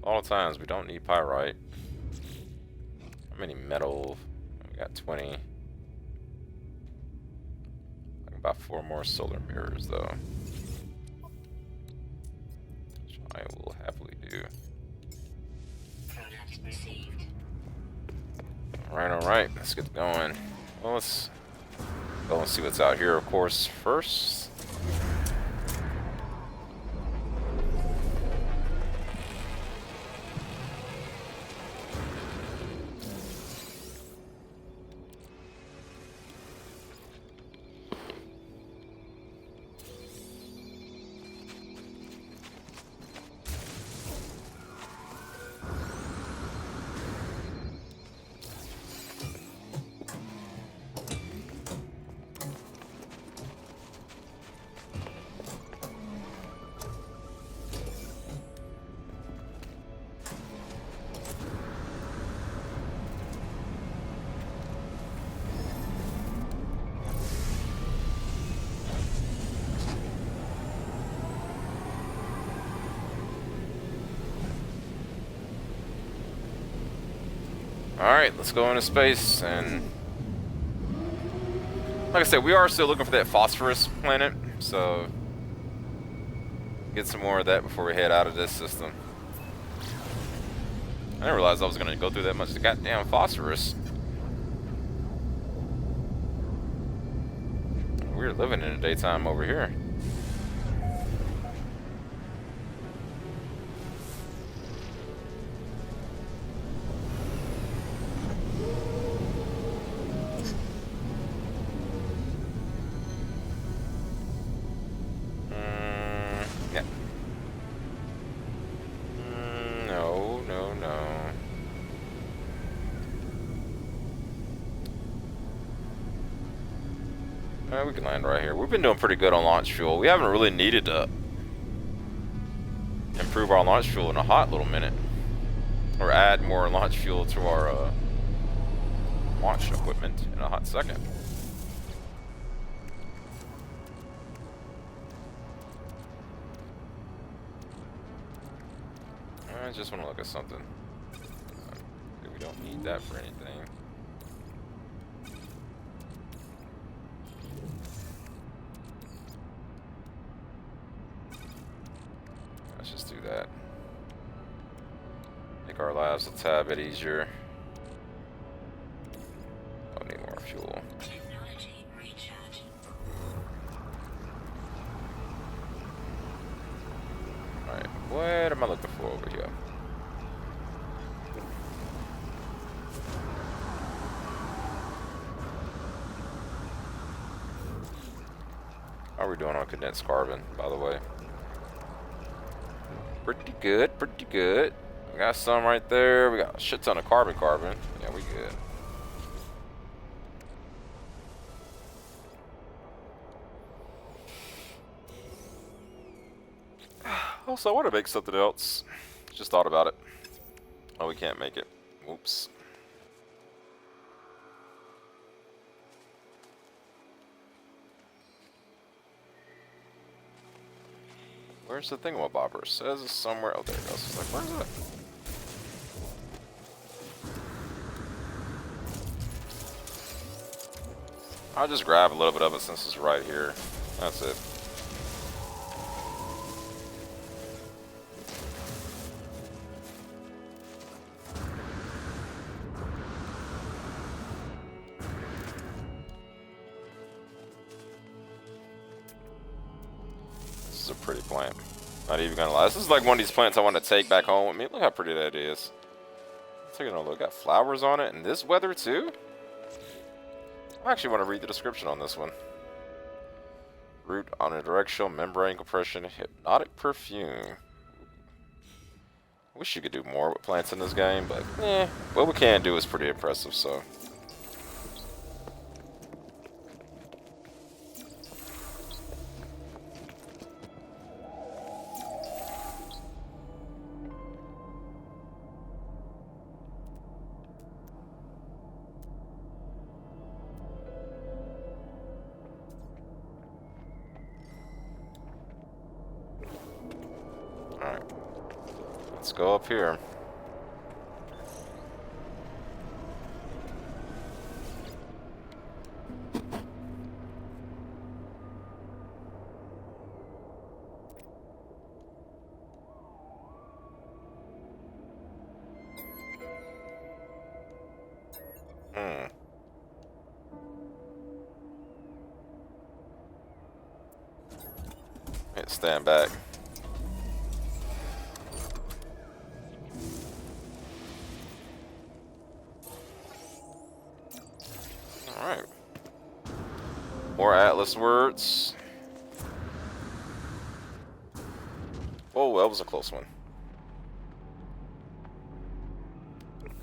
All the times we don't need pyrite. How many metal? We got 20. Like about 4 more solar mirrors though. Which I will happily do. Product received. Alright, let's get going. Well, let's go and see what's out here, of course, first. Alright, let's go into space, and like I said, we are still looking for that phosphorus planet, so get some more of that before we head out of this system. I didn't realize I was going to go through that much goddamn phosphorus. We're living in the daytime over here. Yeah. No, no, no. We can land right here. We've been doing pretty good on launch fuel. We haven't really needed to improve our launch fuel in a hot little minute. Or add more launch fuel to our launch equipment in a hot second. I just want to look at something. We don't need that for anything. Let's just do that. Make our lives a tad bit easier. Don't need more fuel. Technology recharging. Alright, what am I looking for over here? How are we doing on condensed carbon, by the way? Pretty good, pretty good. We got some right there. We got a shit ton of carbon. Yeah, we good. Also, I want to make something else. Just thought about it. Oh, we can't make it. Oops. Where's the thingamabobber? It says it's somewhere. Oh, there it goes. It's like, where's it? I'll just grab a little bit of it since it's right here. That's it. This is a pretty plant. Not even gonna lie. This is like one of these plants I want to take back home with me. Look how pretty that is. Taking a look. Got flowers on it in this weather too. I actually want to read the description on this one. Root unidirectional membrane compression hypnotic perfume. Wish you could do more with plants in this game, but what we can do is pretty impressive, so. Alright. Let's go up here. Hit stand back. Alright. More Atlas words. Oh, that was a close one.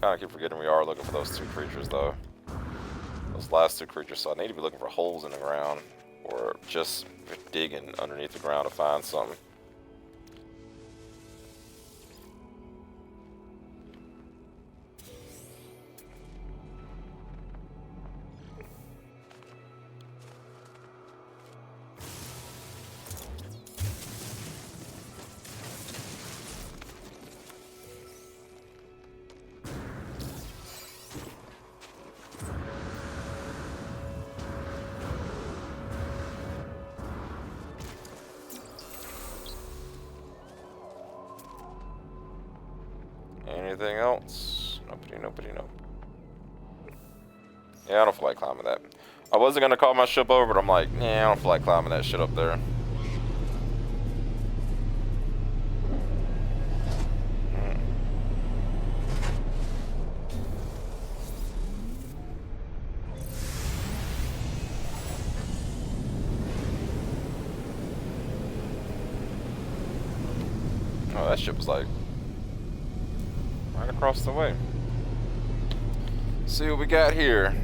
Kinda keep forgetting we are looking for those two creatures though. Those last two creatures, so I need to be looking for holes in the ground. Or just digging underneath the ground to find something. Anything else? Nobody, no. Yeah, I don't feel like climbing that. I wasn't gonna call my ship over, but I'm like, yeah, I don't feel like climbing that shit up there. Oh, that ship was like right across the way. See what we got here.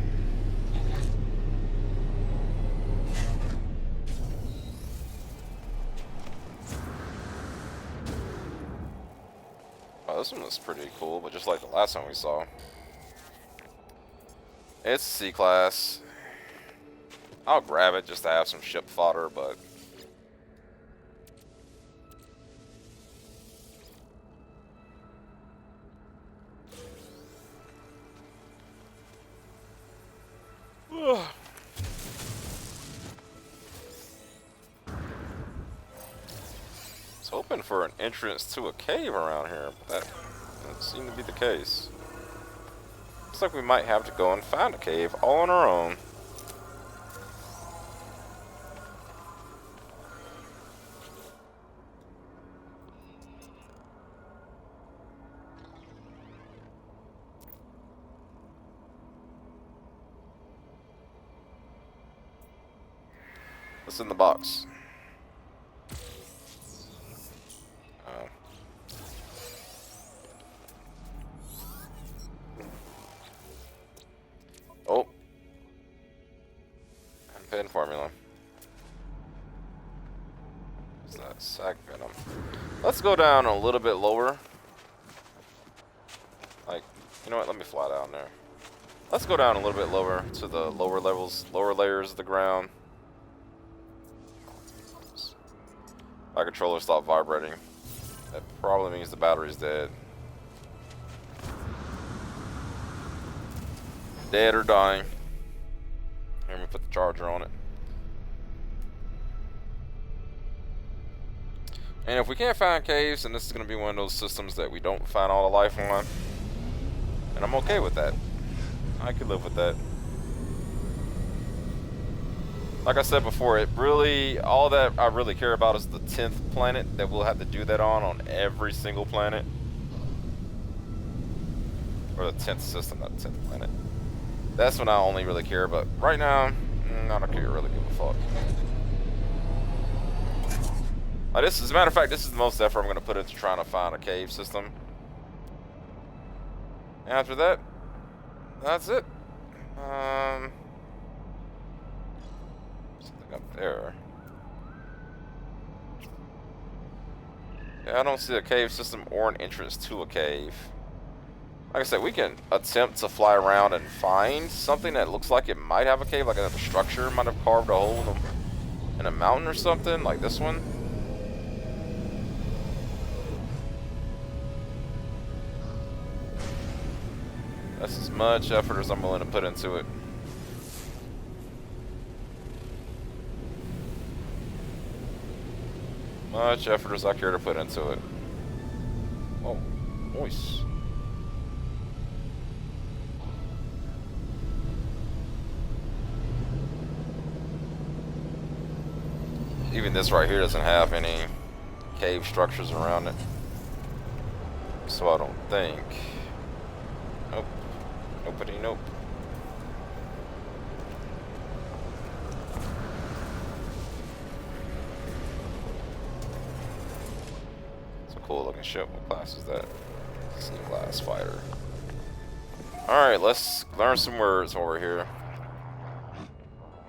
Oh, this one was pretty cool, but just like the last one we saw. It's C-class. I'll grab it just to have some ship fodder, but... I was hoping for an entrance to a cave around here, but that doesn't seem to be the case. Looks like we might have to go and find a cave all on our own. What's in the box? Oh. Pen formula. What's that? Sac venom. Let's go down a little bit lower. Like, you know what? Let me fly down there. Let's go down a little bit lower to the lower levels, lower layers of the ground. My controller stopped vibrating. That probably means the battery's dead. Dead or dying. Here, let me put the charger on it. And if we can't find caves, then this is going to be one of those systems that we don't find all the life on. And I'm okay with that. I could live with that. Like I said before, it really, all that I really care about is the 10th planet that we'll have to do that on every single planet. Or the 10th system, not the 10th planet. That's when I only really care, but right now, I don't care, really give a fuck. This, as a matter of fact, this is the most effort I'm going to put into trying to find a cave system. After that, that's it. Something up there. Yeah, I don't see a cave system or an entrance to a cave. Like I said, we can attempt to fly around and find something that looks like it might have a cave, like a structure might have carved a hole in a mountain or something, like this one. That's as much effort as I'm willing to put into it. Much effort as I care to put into it. Oh, moist. Even this right here doesn't have any cave structures around it. So I don't think. Nope. Nobody, nope. It's a cool looking ship. What class is that? C-class fighter. Alright, let's learn some words over here.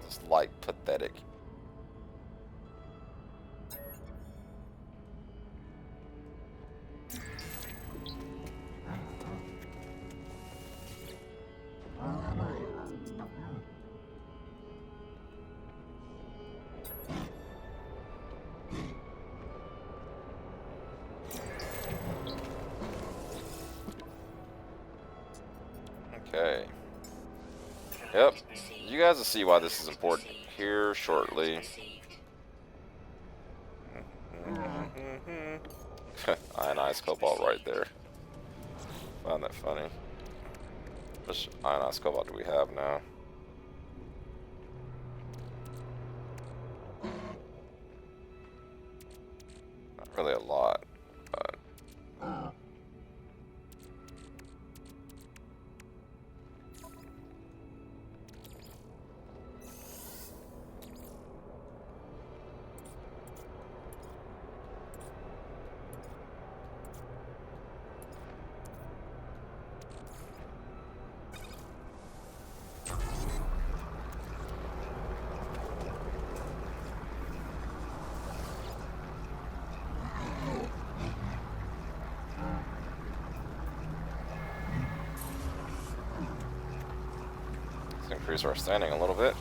Just like pathetic. Okay. Yep. You guys will see why this is important here shortly. Ionized cobalt right there. Find that funny. Which ionized cobalt do we have now? Not really a lot, but let's increase our standing a little bit.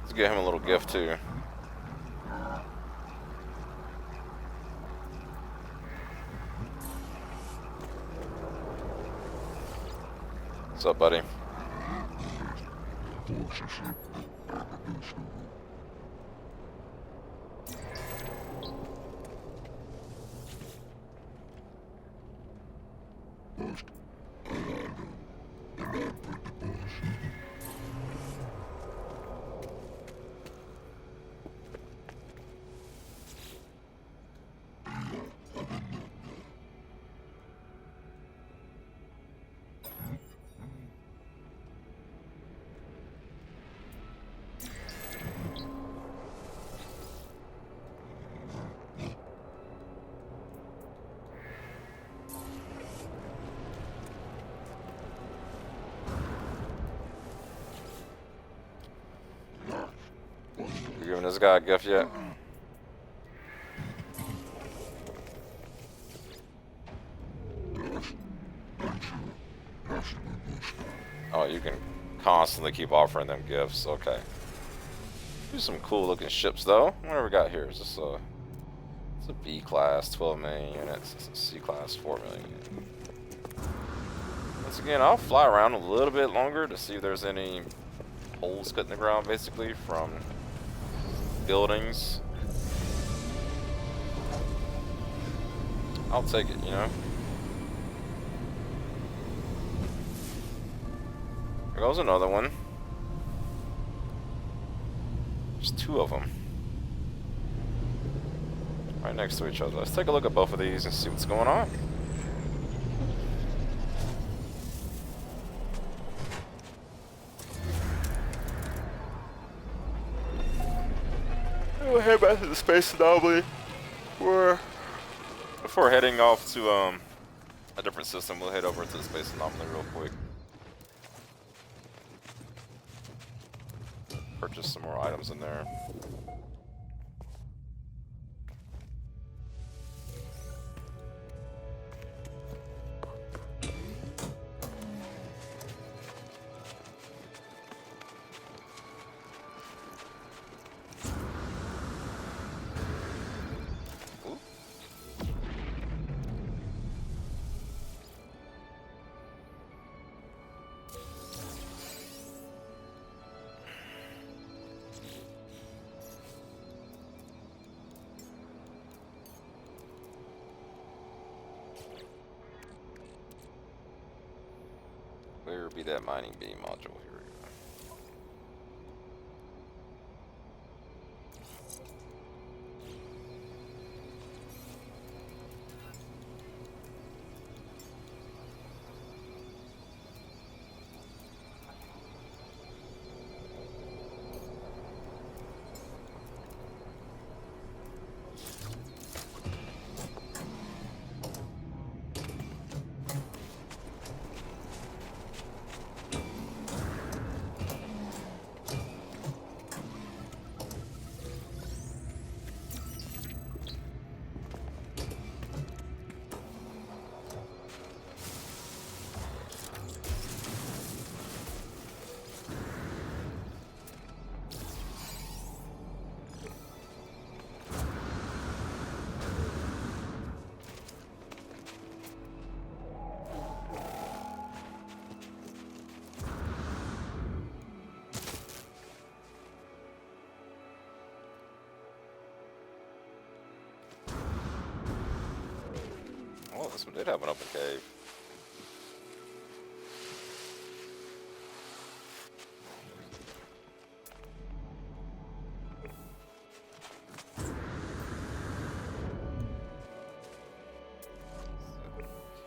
Let's get him a little gift too. What's up, buddy? You giving this guy a gift yet? Oh, you can constantly keep offering them gifts. Okay. Here's some cool looking ships though. What do we got here? Is this a... It's a B class, 12 million units. It's a C class, 4 million. Once again, I'll fly around a little bit longer to see if there's any holes cut in the ground, basically, from buildings. I'll take it, you know. There goes another one. There's two of them. Right next to each other. Let's take a look at both of these and see what's going on. We'll head back to the space anomaly. Before heading off to a different system, we'll head over to the space anomaly real quick. Purchase some more items in there. Where would be that mining beam module? Here we go. this one did have an open cave.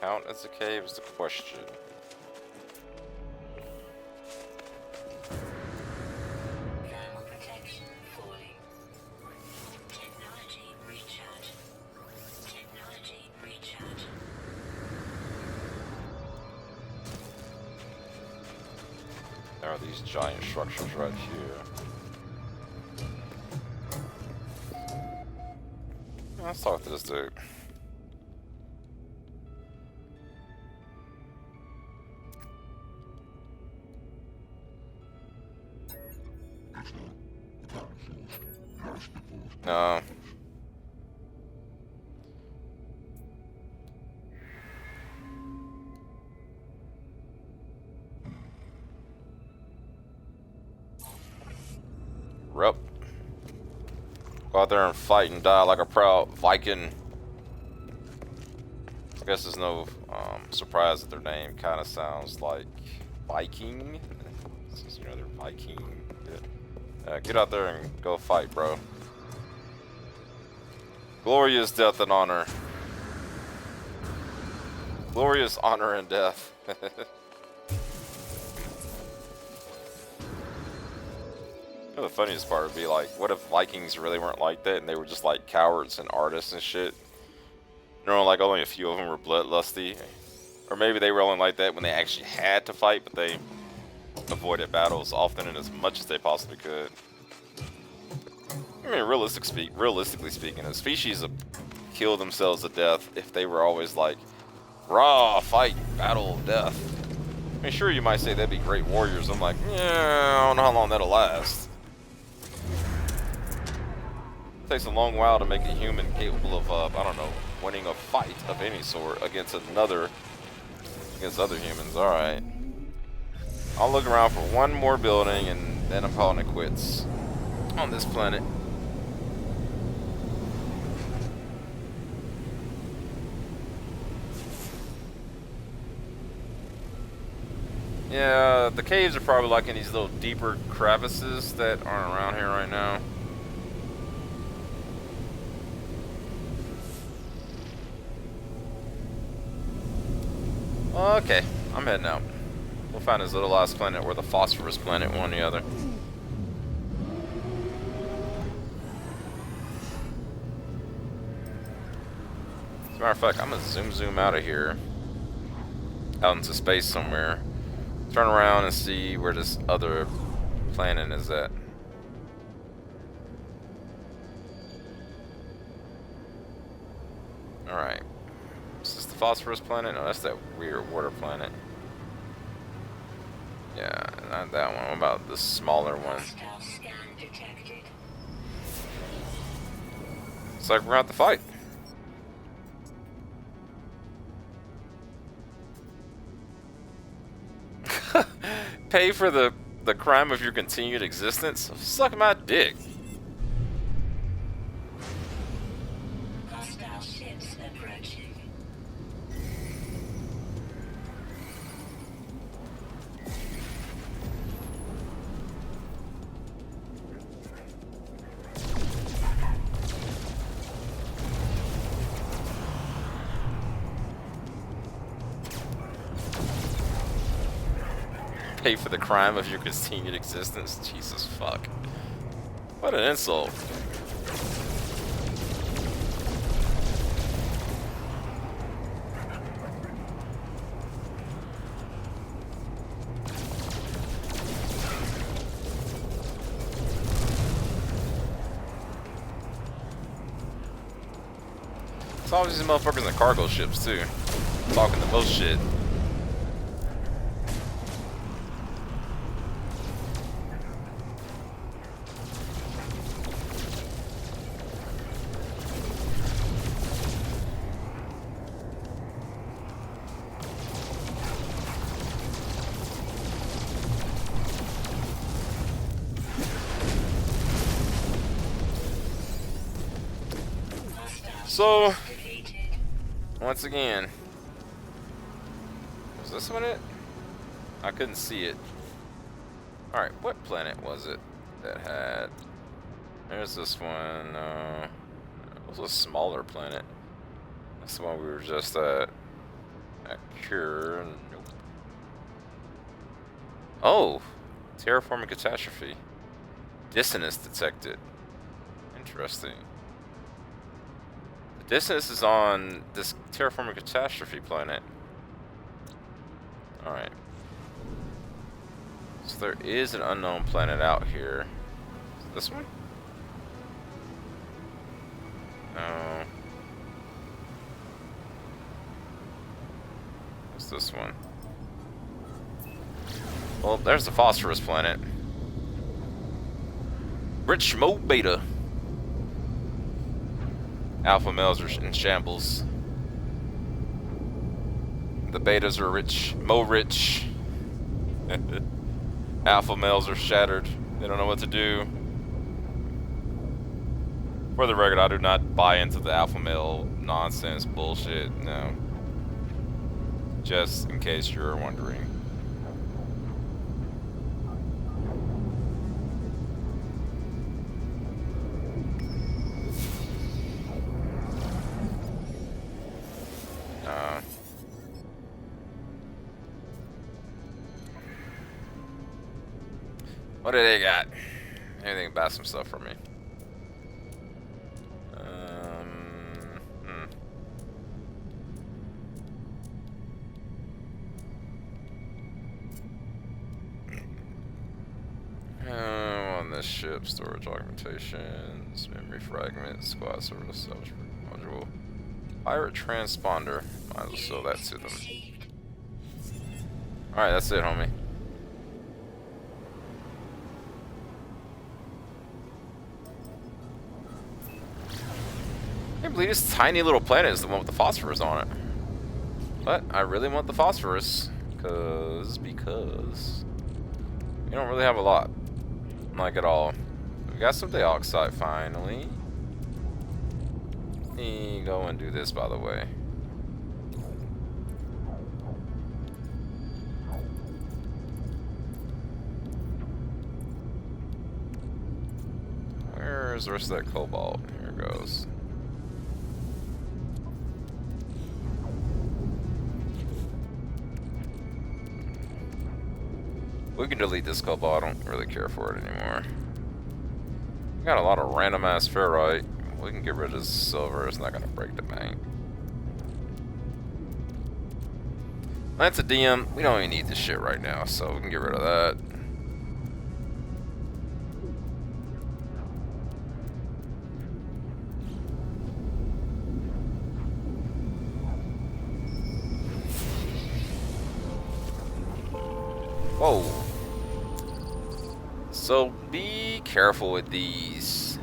Count as a cave is the question. Thermal protection falling. Technology recharging. Technology recharging. There are these giant structures right here. Let's talk to this dude. No. Rup. Go out there and fight and die like a proud Viking. I guess there's no surprise that their name kind of sounds like Viking. Since, you know, they're Viking. Get out there and go fight, bro. Glorious death and honor. Glorious honor and death. You know, the funniest part would be like, what if Vikings really weren't like that and they were just like cowards and artists and shit? You know, like only a few of them were bloodlusty. Or maybe they were only like that when they actually had to fight, but they avoided battles often and as much as they possibly could. I mean, realistically speaking, a species would kill themselves to death if they were always like, raw, fight, battle, death. I mean, sure, you might say that'd be great warriors. I'm like, yeah, I don't know how long that'll last. It takes a long while to make a human capable of, I don't know, winning a fight of any sort against other humans. All right. I'll look around for one more building and then I'm calling it quits on this planet. Yeah, the caves are probably like in these little deeper crevices that aren't around here right now. Okay, I'm heading out. We'll find this little last planet or the phosphorus planet, one or the other. As a matter of fact, I'm gonna zoom out of here. Out into space somewhere. Turn around and see where this other planet is at. Alright. Is this the phosphorus planet? No, that's that weird water planet. Yeah, not that one. What about the smaller one? Hostile scan detected. Looks like we're gonna have to fight. Pay for the crime of your continued existence? Suck my dick. Hostile ships approaching. Pay for the crime of your continued existence? Jesus fuck. What an insult. It's always these motherfuckers in cargo ships too. Talking the most shit. So, Once again. Was this one it? I couldn't see it. Alright, what planet was it that had... There's this one, it was a smaller planet. That's the one we were just at Cure. Nope. Oh! Terraforming catastrophe. Dissonance detected. Interesting. The dissonance is on this terraforming catastrophe planet. Alright. So there is an unknown planet out here. Is it this one? No. What's this one? Well, there's the phosphorus planet. Rich Mo Beta. Alpha males are in shambles. The betas are rich, Mo rich. Alpha males are shattered. They don't know what to do. For the record, I do not buy into the alpha male nonsense bullshit. No. Just in case you're wondering. What do they got? Anything about some stuff for me? On this ship, storage augmentations, memory fragments, squad service, module, pirate transponder. Might as well sell that to them. Alright, that's it, homie. I can't believe this tiny little planet is the one with the phosphorus on it. But I really want the phosphorus because we don't really have a lot. Like at all. We got some dioxide finally. Let me go and do this, by the way. Where's the rest of that cobalt? Here it goes. We can delete this cobalt. I don't really care for it anymore. We got a lot of random ass ferrite. We can get rid of this silver. It's not gonna break the bank. Lantadium. We don't even need this shit right now, so we can get rid of that. Whoa. So be careful with these.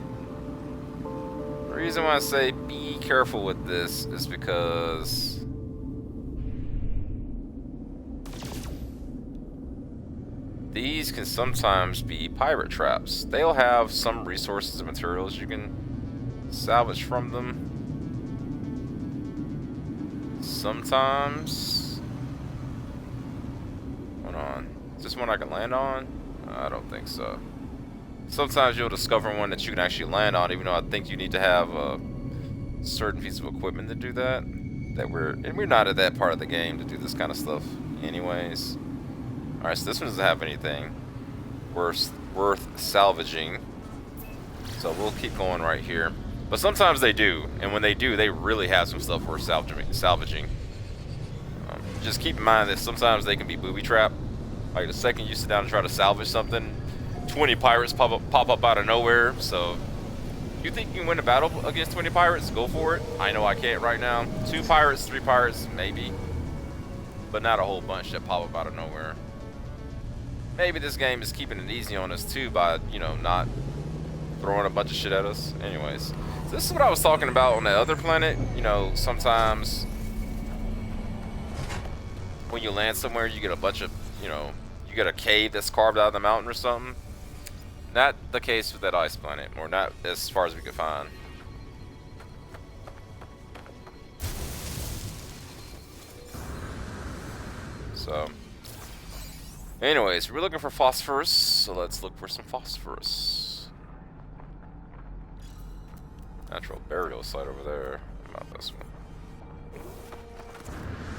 The reason why I say be careful with this is because these can sometimes be pirate traps. They'll have some resources and materials you can salvage from them. Sometimes. Hold on. Is this one I can land on? I don't think so. Sometimes you'll discover one that you can actually land on, even though I think you need to have a certain piece of equipment to do that. We're not at that part of the game to do this kind of stuff anyways. Alright, so this one doesn't have anything worth salvaging. So we'll keep going right here. But sometimes they do, and when they do, they really have some stuff worth salvaging. Just keep in mind that sometimes they can be booby trapped. Like the second you sit down and try to salvage something, 20 pirates pop up out of nowhere. So you think you can win a battle against 20 pirates? Go for it. I know I can't right now. 2 pirates, 3 pirates, maybe. But not a whole bunch that pop up out of nowhere. Maybe this game is keeping it easy on us too by, you know, not throwing a bunch of shit at us. Anyways, so this is what I was talking about on the other planet. You know, sometimes when you land somewhere, you get a bunch of, you know, you get a cave that's carved out of the mountain or something. Not the case with that ice planet, or not as far as we could find. So, anyways, we're looking for phosphorus, so let's look for some phosphorus. Natural burial site over there. Not this one.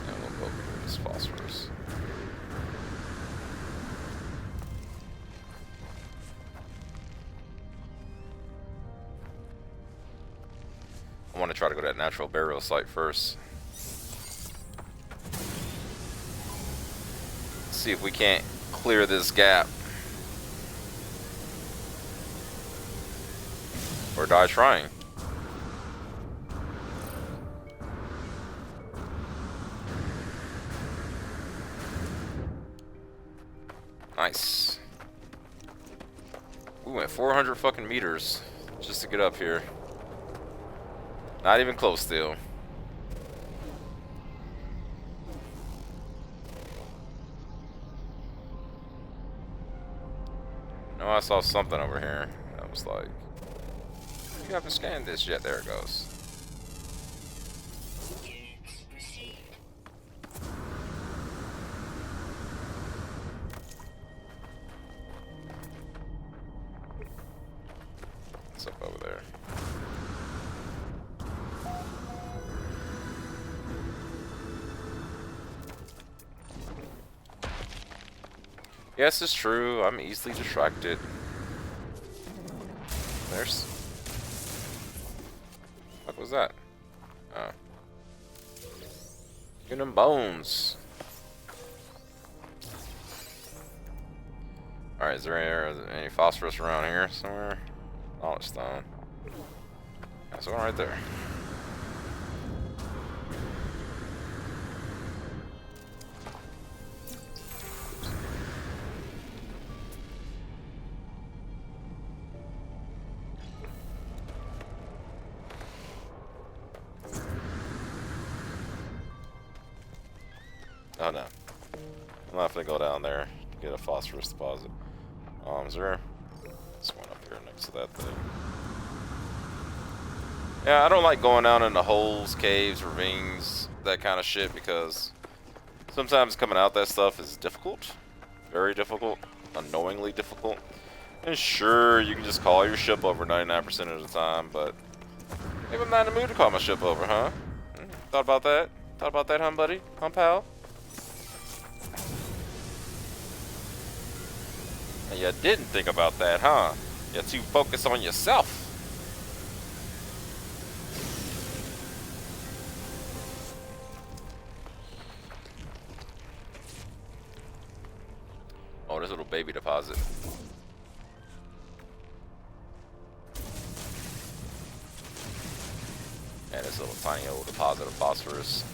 And we'll go over here. This phosphorus. I want to try to go to that natural burial site first. See if we can't clear this gap. Or die trying. Nice. We went 400 fucking meters just to get up here. Not even close still. No, I saw something over here. I was like, you haven't scanned this yet. There it goes. Units received. It's up over there. Yes, it's true. I'm easily distracted. There's... What was that? Oh. Human bones. Alright, is there any phosphorus around here somewhere? Oh, it's stone. That's one right there. Oh no. I'm not gonna go down there to get a phosphorus deposit. Is there this one up here next to that thing? Yeah, I don't like going down into holes, caves, ravines, that kind of shit, because sometimes coming out that stuff is difficult. Very difficult. Annoyingly difficult. And sure, you can just call your ship over 99% of the time, but maybe I'm not in the mood to call my ship over, huh? Thought about that? Thought about that, huh, buddy? Huh, pal? You didn't think about that, huh? You're too focused on yourself. Oh, this little baby deposit. And this little tiny old deposit of phosphorus.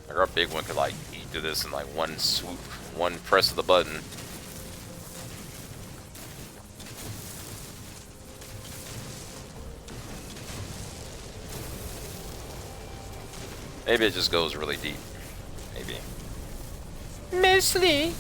Like our big one could like eat through this in like one swoop, one press of the button. Maybe it just goes really deep. Maybe. Mostly.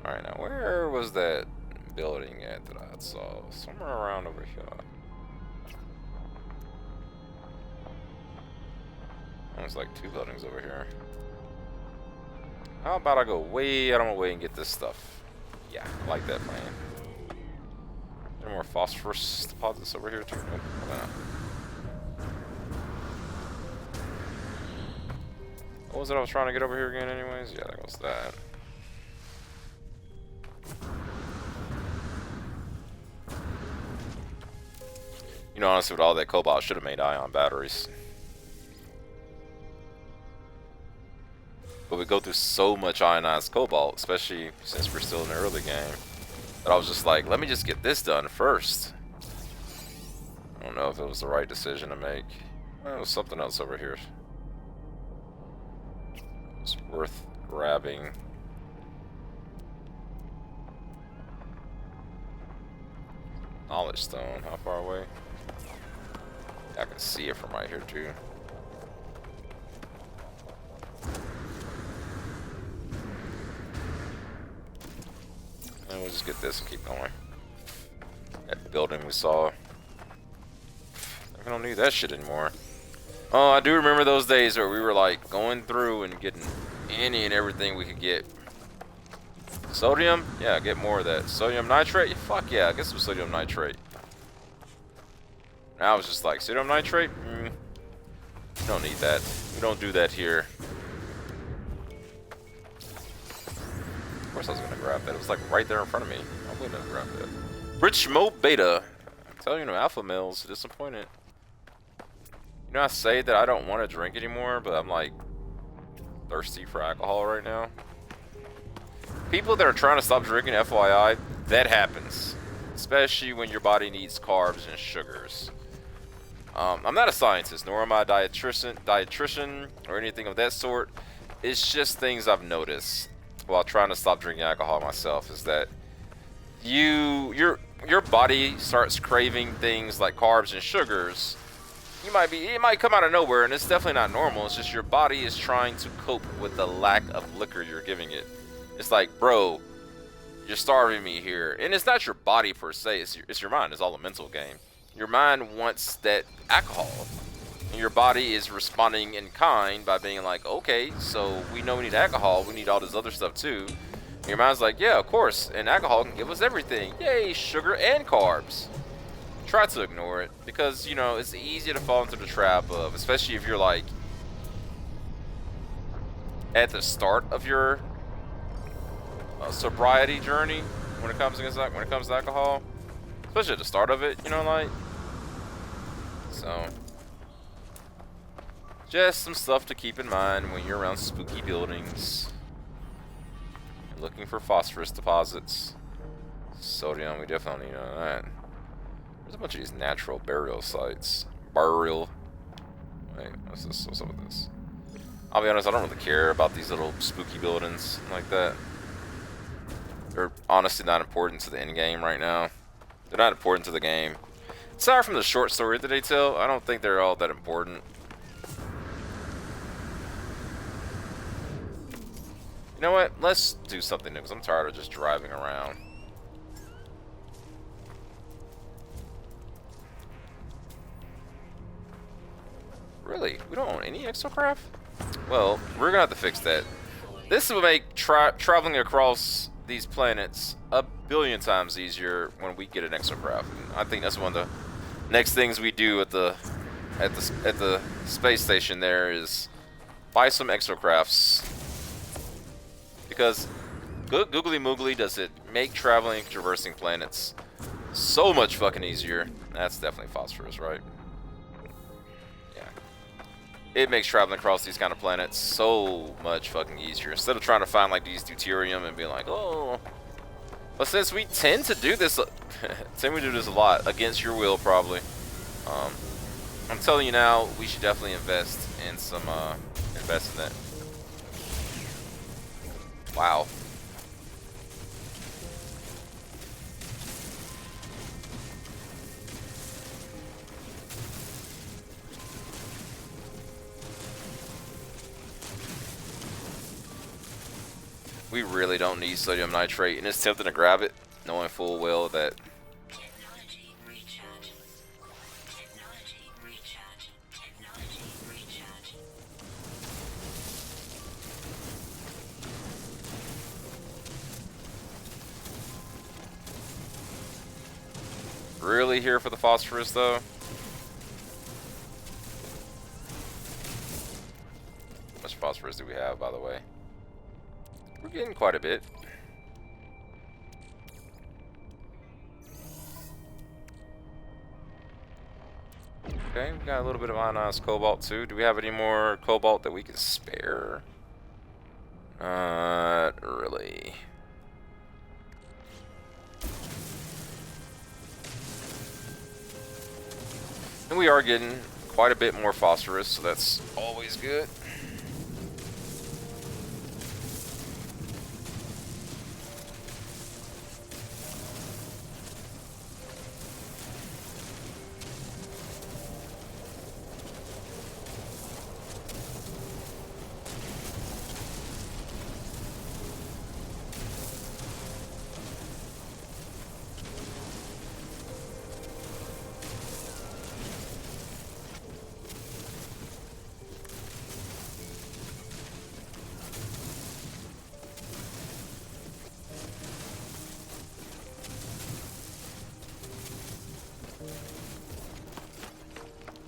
Alright, now where was that building at that I saw? Somewhere around over here. There's like two buildings over here. How about I go way out of my way and get this stuff? Yeah, I like that plan. There more phosphorus deposits over here too? Nope. What was it I was trying to get over here again anyways? Yeah, that was that. You know, honestly, with all that cobalt, I should have made ion batteries. But we go through so much ionized cobalt, especially since we're still in the early game, that I was just like, let me just get this done first. I don't know if it was the right decision to make. Well, it was something else over here. It's worth grabbing. Knowledge stone. How far away? I can see it from right here too. And we'll just get this and keep going. That building we saw. I don't need that shit anymore. Oh, I do remember those days where we were like going through and getting any and everything we could get. Sodium? Yeah, get more of that. Sodium nitrate? Fuck yeah, get some sodium nitrate. Now I was just like, sodium nitrate? We don't need that. We don't do that here. Of course I was gonna grab that. It was like right there in front of me. I wouldn't have grabbed that. Rich Mo Beta. I'm telling you, no alpha males. Disappointed. You know, I say that I don't want to drink anymore, but I'm like thirsty for alcohol right now. People that are trying to stop drinking, FYI, that happens. Especially when your body needs carbs and sugars. I'm not a scientist, nor am I a dietitian or anything of that sort. It's just things I've noticed while trying to stop drinking alcohol myself, is that your body starts craving things like carbs and sugars. It might come out of nowhere, and it's definitely not normal. It's just your body is trying to cope with the lack of liquor you're giving it. It's like, bro, you're starving me here. And it's not your body per se, it's your mind. It's all a mental game. Your mind wants that alcohol, and your body is responding in kind by being like, okay, so we know we need alcohol, we need all this other stuff too. And your mind's like, yeah, of course, and alcohol can give us everything. Yay, sugar and carbs. Try to ignore it, because, you know, it's easy to fall into the trap of, especially if you're like at the start of your sobriety journey when it comes to alcohol, especially at the start of it, you know, like. So just some stuff to keep in mind when you're around spooky buildings. Looking for phosphorus deposits. Sodium, we definitely need that. There's a bunch of these natural burial sites. Wait, what's up with this? I'll be honest, I don't really care about these little spooky buildings like that. They're honestly not important to the end game right now. They're not important to the game. Aside from the short story that they tell, I don't think they're all that important. You know what? Let's do something new, because I'm tired of just driving around. Really? We don't own any exocraft? Well, we're gonna have to fix that. This will make traveling across these planets a billion times easier when we get an exocraft. And I think that's one of the next things we do at the space station there is buy some exocrafts. Because googly moogly does it make traveling and traversing planets so much fucking easier. That's definitely phosphorus, right? Yeah. It makes traveling across these kind of planets so much fucking easier. Instead of trying to find like these deuterium and being like, oh. But since we tend to do this, a lot against your will, probably. I'm telling you now, we should definitely invest in some, invest in that. Wow. We really don't need sodium nitrate, and it's tempting to grab it, knowing full well that. Technology recharge. Technology recharge. Technology recharge. Really here for the phosphorus, though? How much phosphorus do we have, by the way? We're getting quite a bit. Okay, we got a little bit of ionized cobalt too. Do we have any more cobalt that we can spare? Not really. we are getting quite a bit more phosphorus, so that's always good.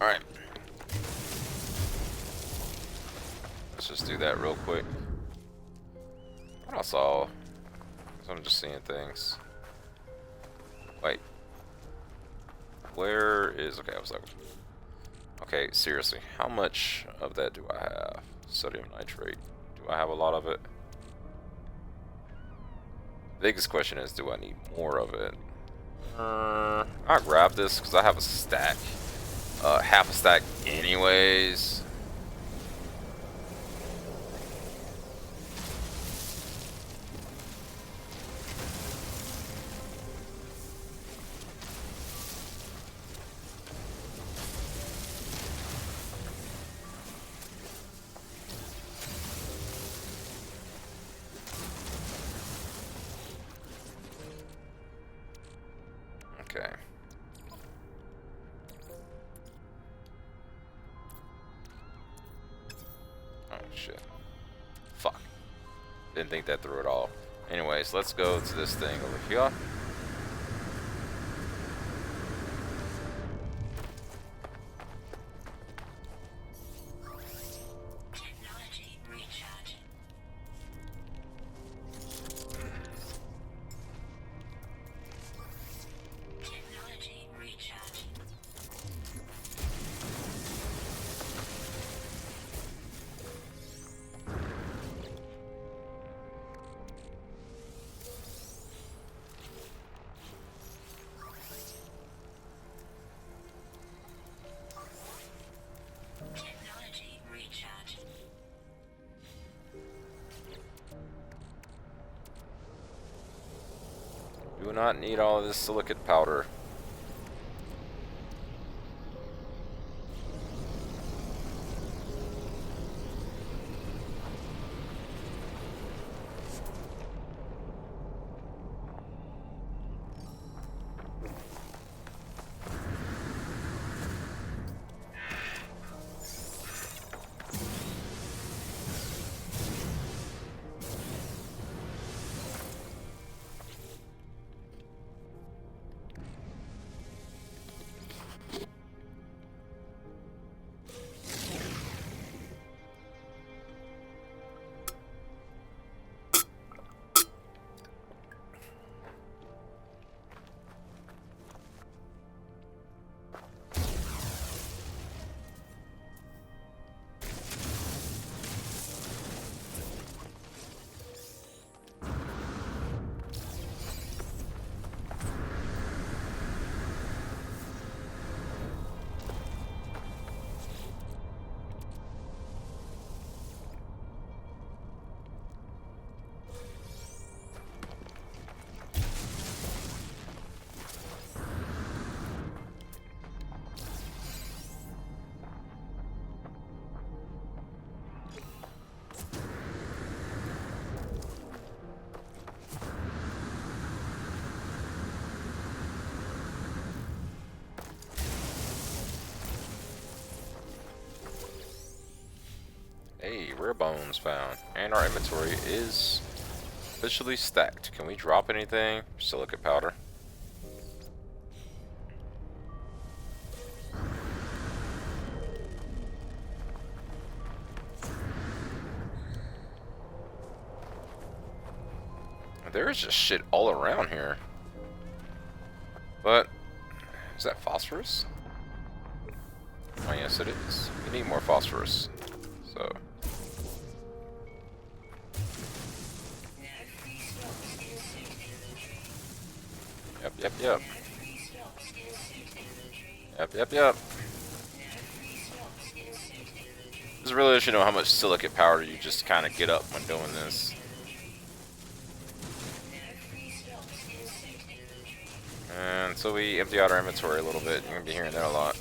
Alright. Let's just do that real quick. What else all? I'm just seeing things. Wait. Where is... Okay, I was like... Okay, seriously. How much of that do I have? Sodium nitrate. Do I have a lot of it? The biggest question is, do I need more of it? I'll grab this because I have a stack. Half a stack anyways. Okay. Oh shit. Fuck. Didn't think that through at all. Anyways, let's go to this thing over here. Technology recharge. Technology recharge. Technology recharge. Do not need all of this silicate powder. Hey, rare bones found. And our inventory is officially stacked. Can we drop anything? Silicate powder. There is just shit all around here. But, is that phosphorus? Oh yes it is. We need more phosphorus. So... Yep. Yep. Just really let you know how much silicate powder you just kind of get up when doing this. And so we empty out our inventory a little bit. You're gonna be hearing that a lot.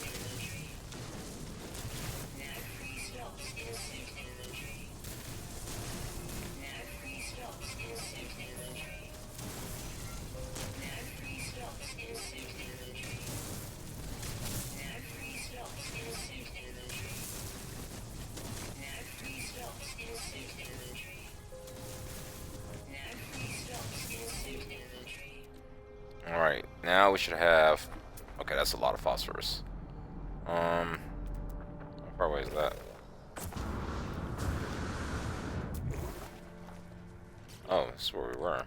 Alright, now we should have... Okay, that's a lot of phosphorus. How far away is that? Oh, this is where we were.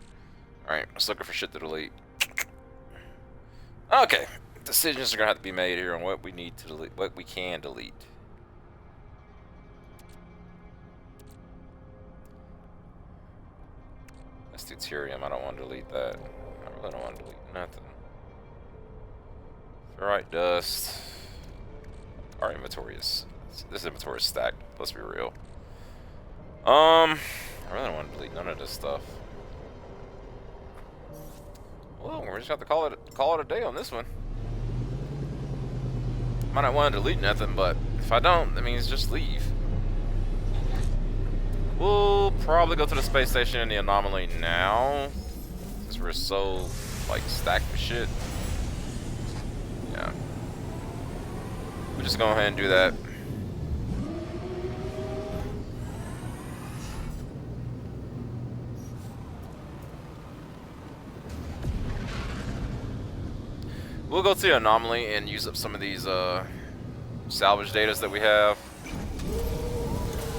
Alright, let's look for shit to delete. Okay, decisions are gonna have to be made here on what we need to delete, what we can delete. That's deuterium, I don't want to delete that. I really don't want to delete nothing. Ferrite dust. Our inventory is... This inventory is stacked, let's be real. I really don't want to delete none of this stuff. Well, we're just gonna have to call it a day on this one. Might not want to delete nothing, but if I don't, that means just leave. We'll probably go to the space station in the anomaly now, since we're so like stacked with shit. Yeah, we'll just go ahead and do that. We'll go to the anomaly and use up some of these salvage datas that we have,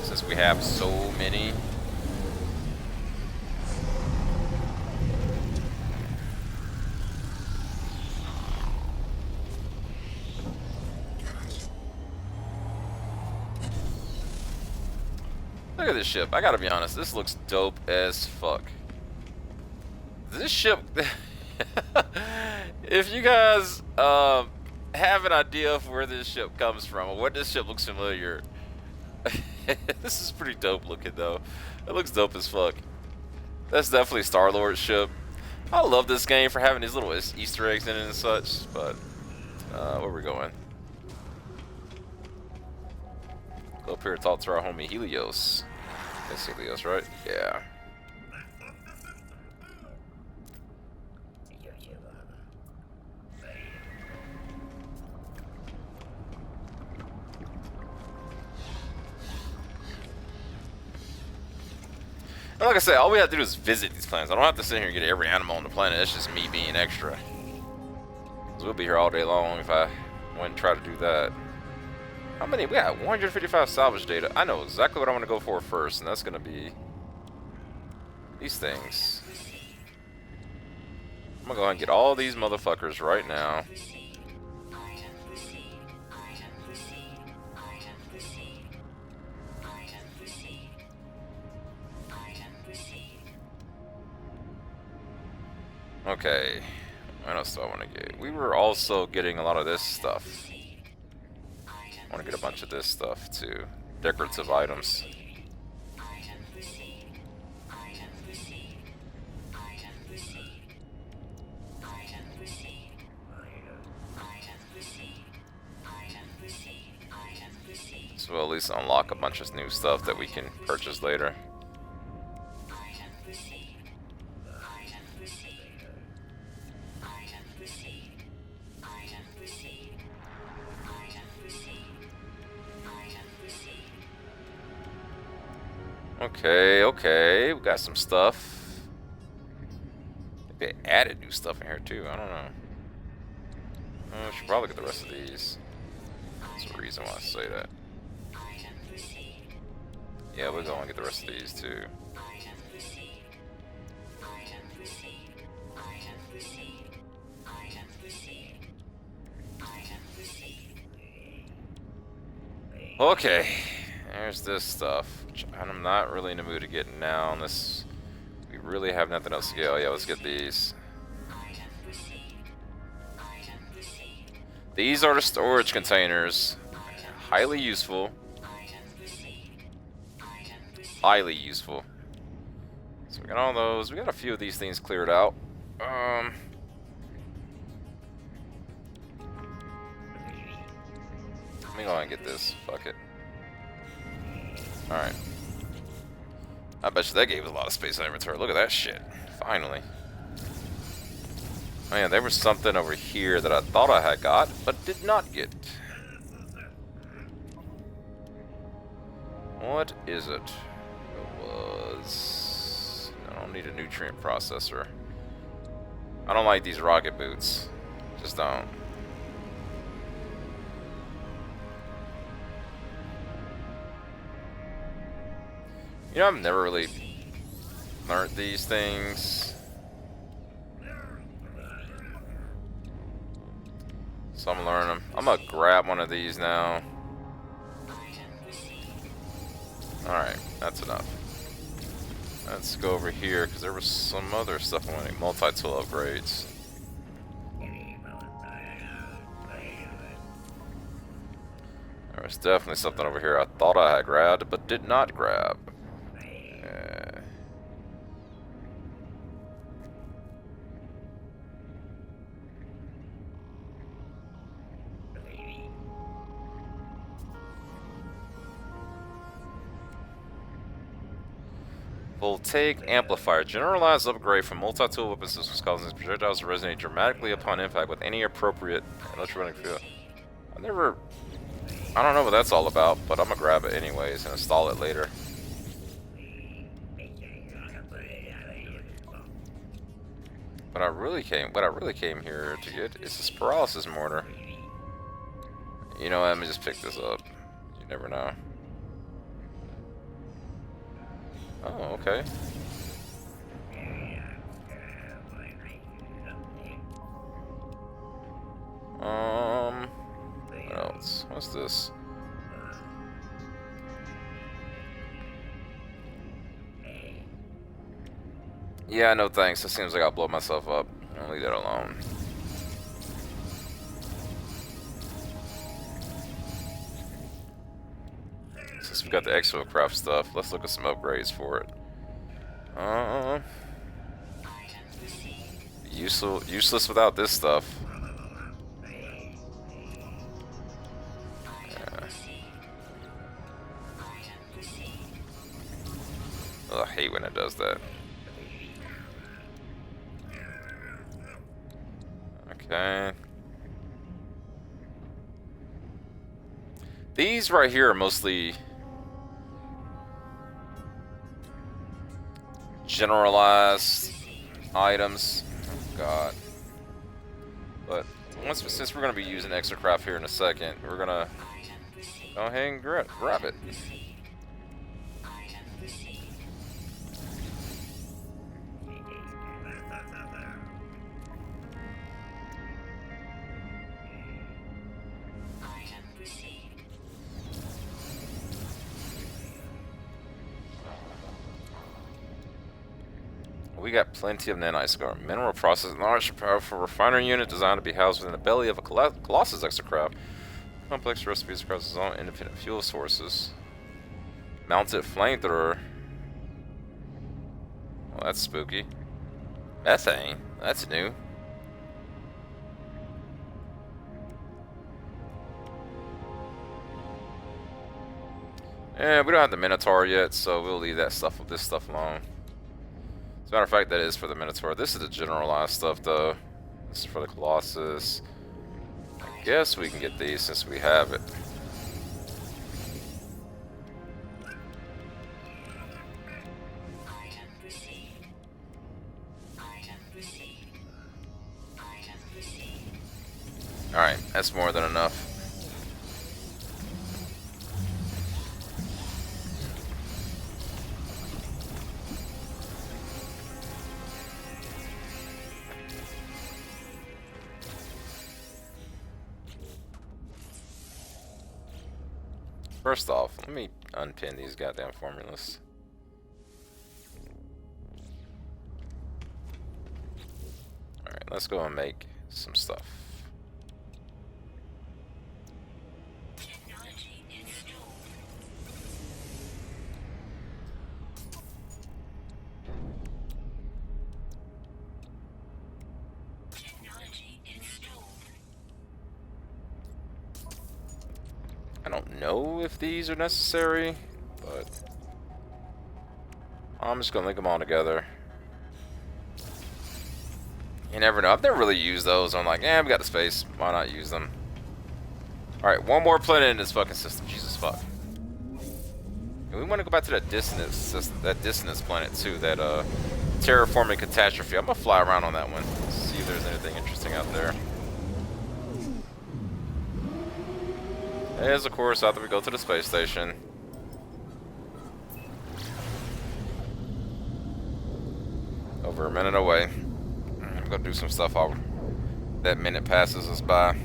since we have so many. Look at this ship. I gotta be honest, this looks dope as fuck. This ship... If you guys have an idea of where this ship comes from, or what this ship looks familiar, this is pretty dope looking though. It looks dope as fuck. That's definitely Star-Lord's ship. I love this game for having these little Easter eggs in it and such, but where we going? Go up here to talk to our homie Helios. That's Helios, right? Yeah. And like I said, all we have to do is visit these planets. I don't have to sit here and get every animal on the planet. It's just me being extra. 'Cause we'll be here all day long if I went and try to do that. How many? We got 155 salvage data. I know exactly what I want to go for first, and that's going to be these things. I'm going to go ahead and get all these motherfuckers right now. Okay, what else do I want to get? We were also getting a lot of this stuff. I want to get a bunch of this stuff too. Decorative items. So we'll at least unlock a bunch of new stuff that we can purchase later. Okay, we got some stuff. I think they added new stuff in here too, I don't know. I should probably get the rest of these. That's the reason why I say that. Yeah, we'll go and get the rest of these too. Okay, there's this stuff, which I'm not really in the mood to get now unless we really have nothing else to get. Oh yeah, let's get these. These are the storage containers. Highly useful. highly useful. So we got all those. We got a few of these things cleared out. Let me go and get this. Fuck it. Alright. I bet you that gave us a lot of space in inventory. Look at that shit. Finally. Man, there was something over here that I thought I had got, but did not get. What is it? It was... I don't need a nutrient processor. I don't like these rocket boots. Just don't. You know, I've never really learned these things. So I'm learning them. I'm gonna grab one of these now. Alright, that's enough. Let's go over here, because there was some other stuff I wanted. Multi-tool upgrades. There was definitely something over here I thought I had grabbed, but did not grab. Voltaic amplifier. Generalized upgrade from multi-tool weapon systems causing projectiles to resonate dramatically upon impact with any appropriate electromagnetic field. I don't know what that's all about, but I'm gonna grab it anyways and install it later. What I really came here to get is this paralysis mortar. You know what, let me just pick this up. You never know. Oh, okay. What else? What's this? Yeah, no thanks. It seems like I'll blow myself up. I'll leave that alone. Since we got the exocraft stuff, let's look at some upgrades for it. Useless without this stuff. Yeah. Ugh, I hate when it does that. Okay. These right here are mostly generalized items. Oh god. But since we're gonna be using exocraft here in a second, we're gonna go ahead and grab it. We got plenty of nanite scar. Mineral processing, large powerful refinery unit designed to be housed within the belly of a Colossus exocraft. Complex recipes across its own independent fuel sources. Mounted flamethrower. Well, that's spooky. Methane. That's new. Yeah, we don't have the Minotaur yet, so we'll leave this stuff alone. As a matter of fact, that is for the Minotaur. This is the generalized stuff, though. This is for the Colossus. I guess we can get these since we have it. Alright, that's more than enough. First off, let me unpin these goddamn formulas. Alright, let's go and make some stuff. Technology installed. don't know if these are necessary, but I'm just gonna link them all together. You never know. I've never really used those. I'm like, we got the space. Why not use them? Alright, one more planet in this fucking system. Jesus fuck. And we want to go back to that dissonance planet too. That terraforming catastrophe. I'm gonna fly around on that one. See if there's anything interesting out there. As of course after we go to the space station. Over a minute away. I'm gonna do some stuff while that minute passes us by.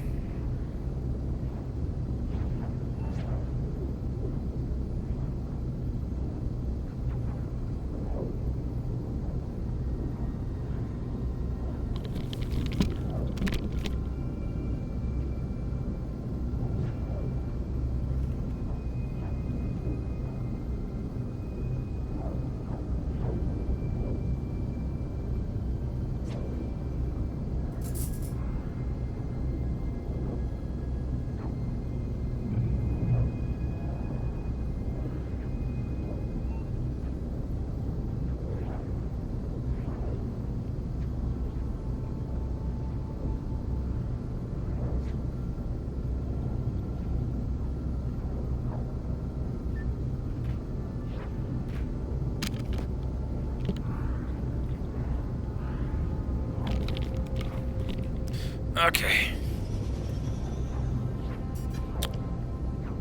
Okay.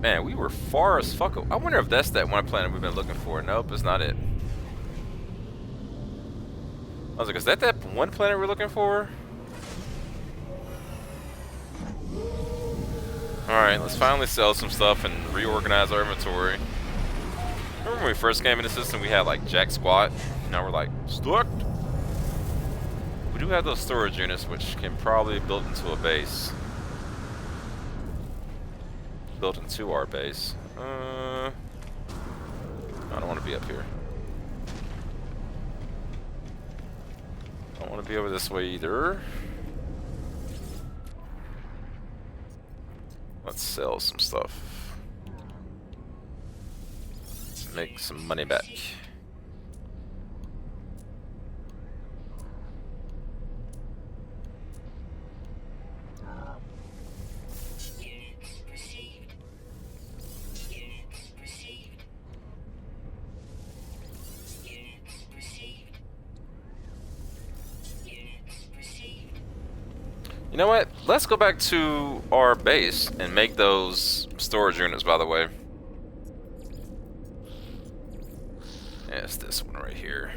Man, we were far as fuck. I wonder if that's that one planet we've been looking for. Nope, it's not it. I was like, is that one planet we're looking for? Alright, let's finally sell some stuff and reorganize our inventory. Remember when we first came in the system, we had like jack squat. Now we're like, stuck. We do have those storage units, which can probably be built into a base. Built into our base. I don't want to be up here. Don't want to be over this way either. Let's sell some stuff. Make some money back. You know what? Let's go back to our base and make those storage units, by the way. Yeah, it's this one right here.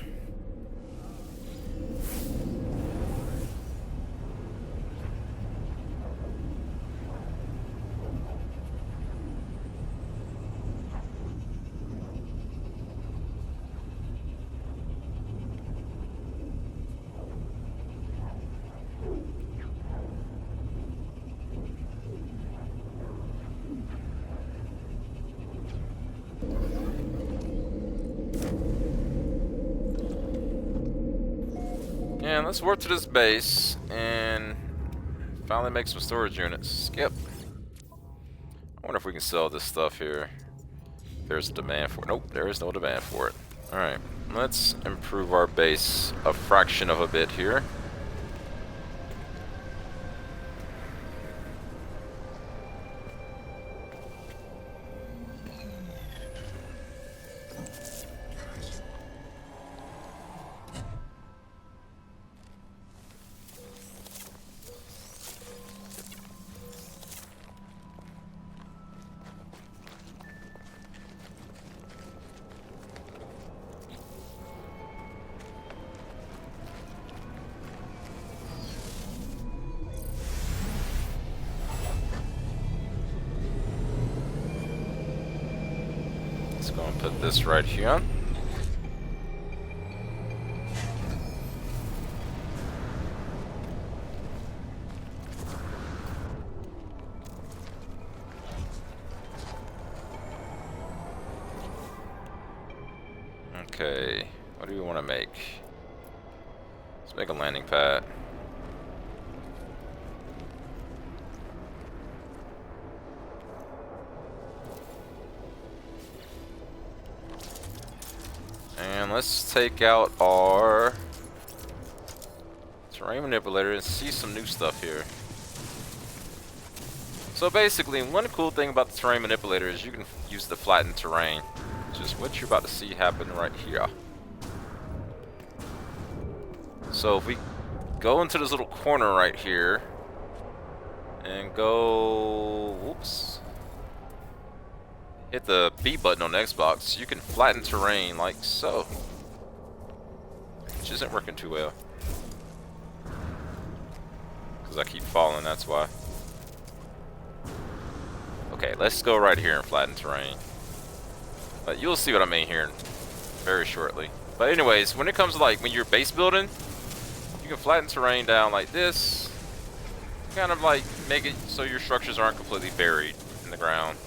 And let's work to this base and finally make some storage units. Skip. I wonder if we can sell this stuff here. There's a demand for it. Nope, there is no demand for it. Alright, let's improve our base a fraction of a bit here. Let's go and put this right here. Okay, what do we want to make? Let's make a landing pad. And let's take out our terrain manipulator and see some new stuff here. So basically, one cool thing about the terrain manipulator is you can use the flattened terrain, which is what you're about to see happen right here. So if we go into this little corner right here and go, whoops, hit the B button on Xbox, you can flatten terrain like so, which isn't working too well because I keep falling, that's why. Okay, let's go right here and flatten terrain. But you'll see what I mean here very shortly. But anyways, when it comes to like when you're base building, you can flatten terrain down like this. Kind of like make it so your structures aren't completely buried in the ground.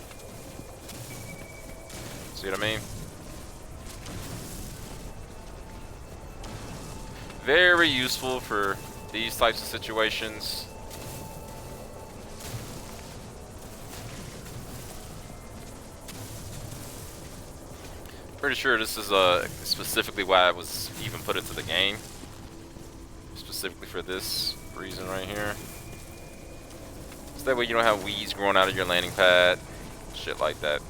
See what I mean? Very useful for these types of situations. Pretty sure this is specifically why I was even put into the game. Specifically for this reason right here. So that way you don't have weeds growing out of your landing pad. Shit like that.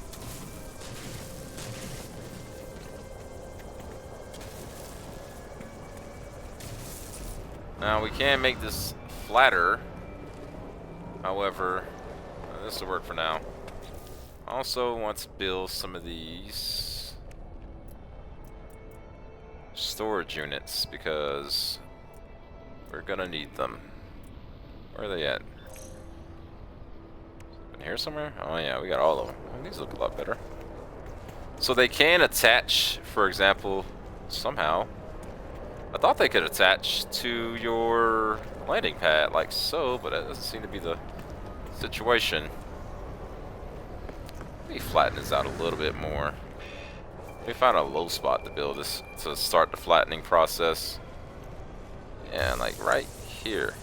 Now we can make this flatter. However, this will work for now. I also want to build some of these storage units because we're gonna need them. Where are they at? In here somewhere? Oh yeah, we got all of them. Oh, these look a lot better. So they can attach, for example, somehow. I thought they could attach to your landing pad like so, but that doesn't seem to be the situation. Let me flatten this out a little bit more. Let me find a low spot to build this, to start the flattening process. Yeah, like right here.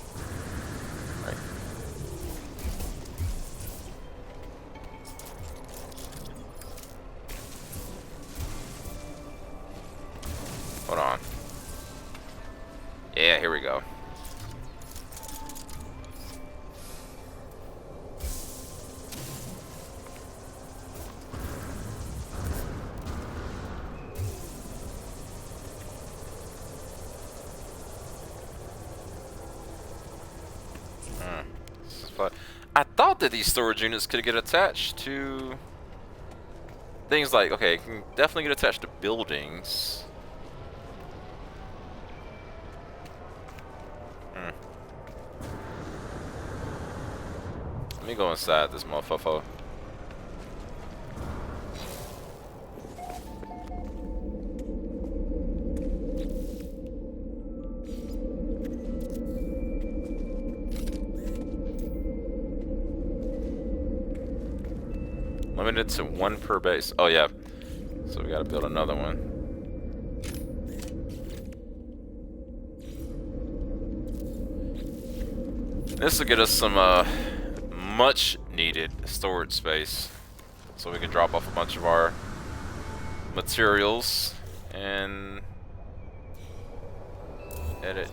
Right. Hold on. Yeah, here we go. I thought that these storage units could get attached to things like, okay, it can definitely get attached to buildings. Let me go inside this motherfucker. Limited to one per base. Oh yeah. So we gotta build another one. This will get us some much needed storage space. So we can drop off a bunch of our materials and edit.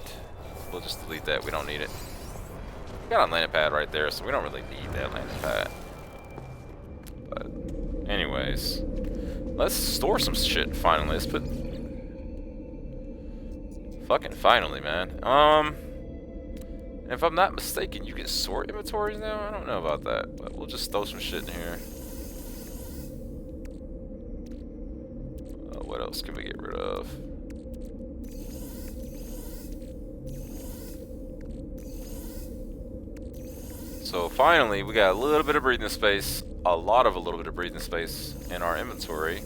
We'll just delete that, we don't need it. We got a landing pad right there, so we don't really need that landing pad. But anyways, let's store some shit finally. Let's put fucking finally, man. If I'm not mistaken, you can sort inventories now? I don't know about that, but we'll just throw some shit in here. What else can we get rid of? So finally, we got a little bit of breathing space, a little bit of breathing space in our inventory.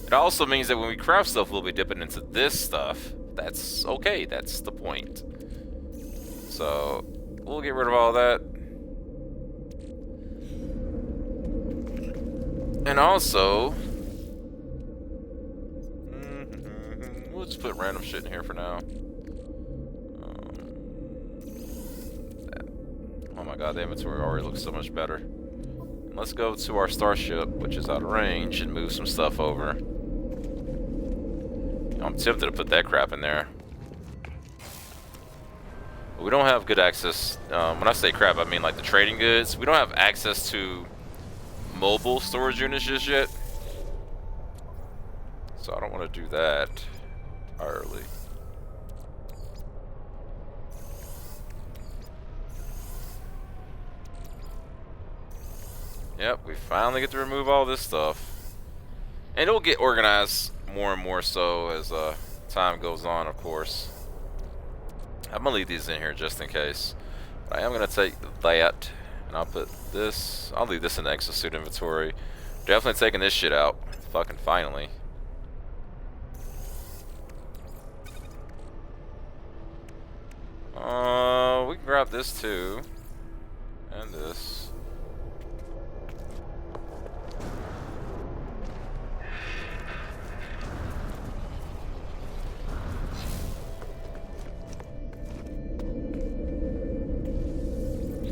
It also means that when we craft stuff, we'll be dipping into this stuff. That's okay, that's the point. So we'll get rid of all that. And also, we'll just put random shit in here for now. Oh my god, the inventory already looks so much better. Let's go to our starship, which is out of range, and move some stuff over. I'm tempted to put that crap in there. We don't have good access. When I say crap, I mean like the trading goods. We don't have access to mobile storage units just yet. So I don't want to do that entirely. Yep, we finally get to remove all this stuff. And it'll get organized more and more so as time goes on, of course. I'm gonna leave these in here just in case. But I am gonna take that, and I'll put this. I'll leave this in the exosuit inventory. Definitely taking this shit out. Fucking finally. We can grab this too, and this.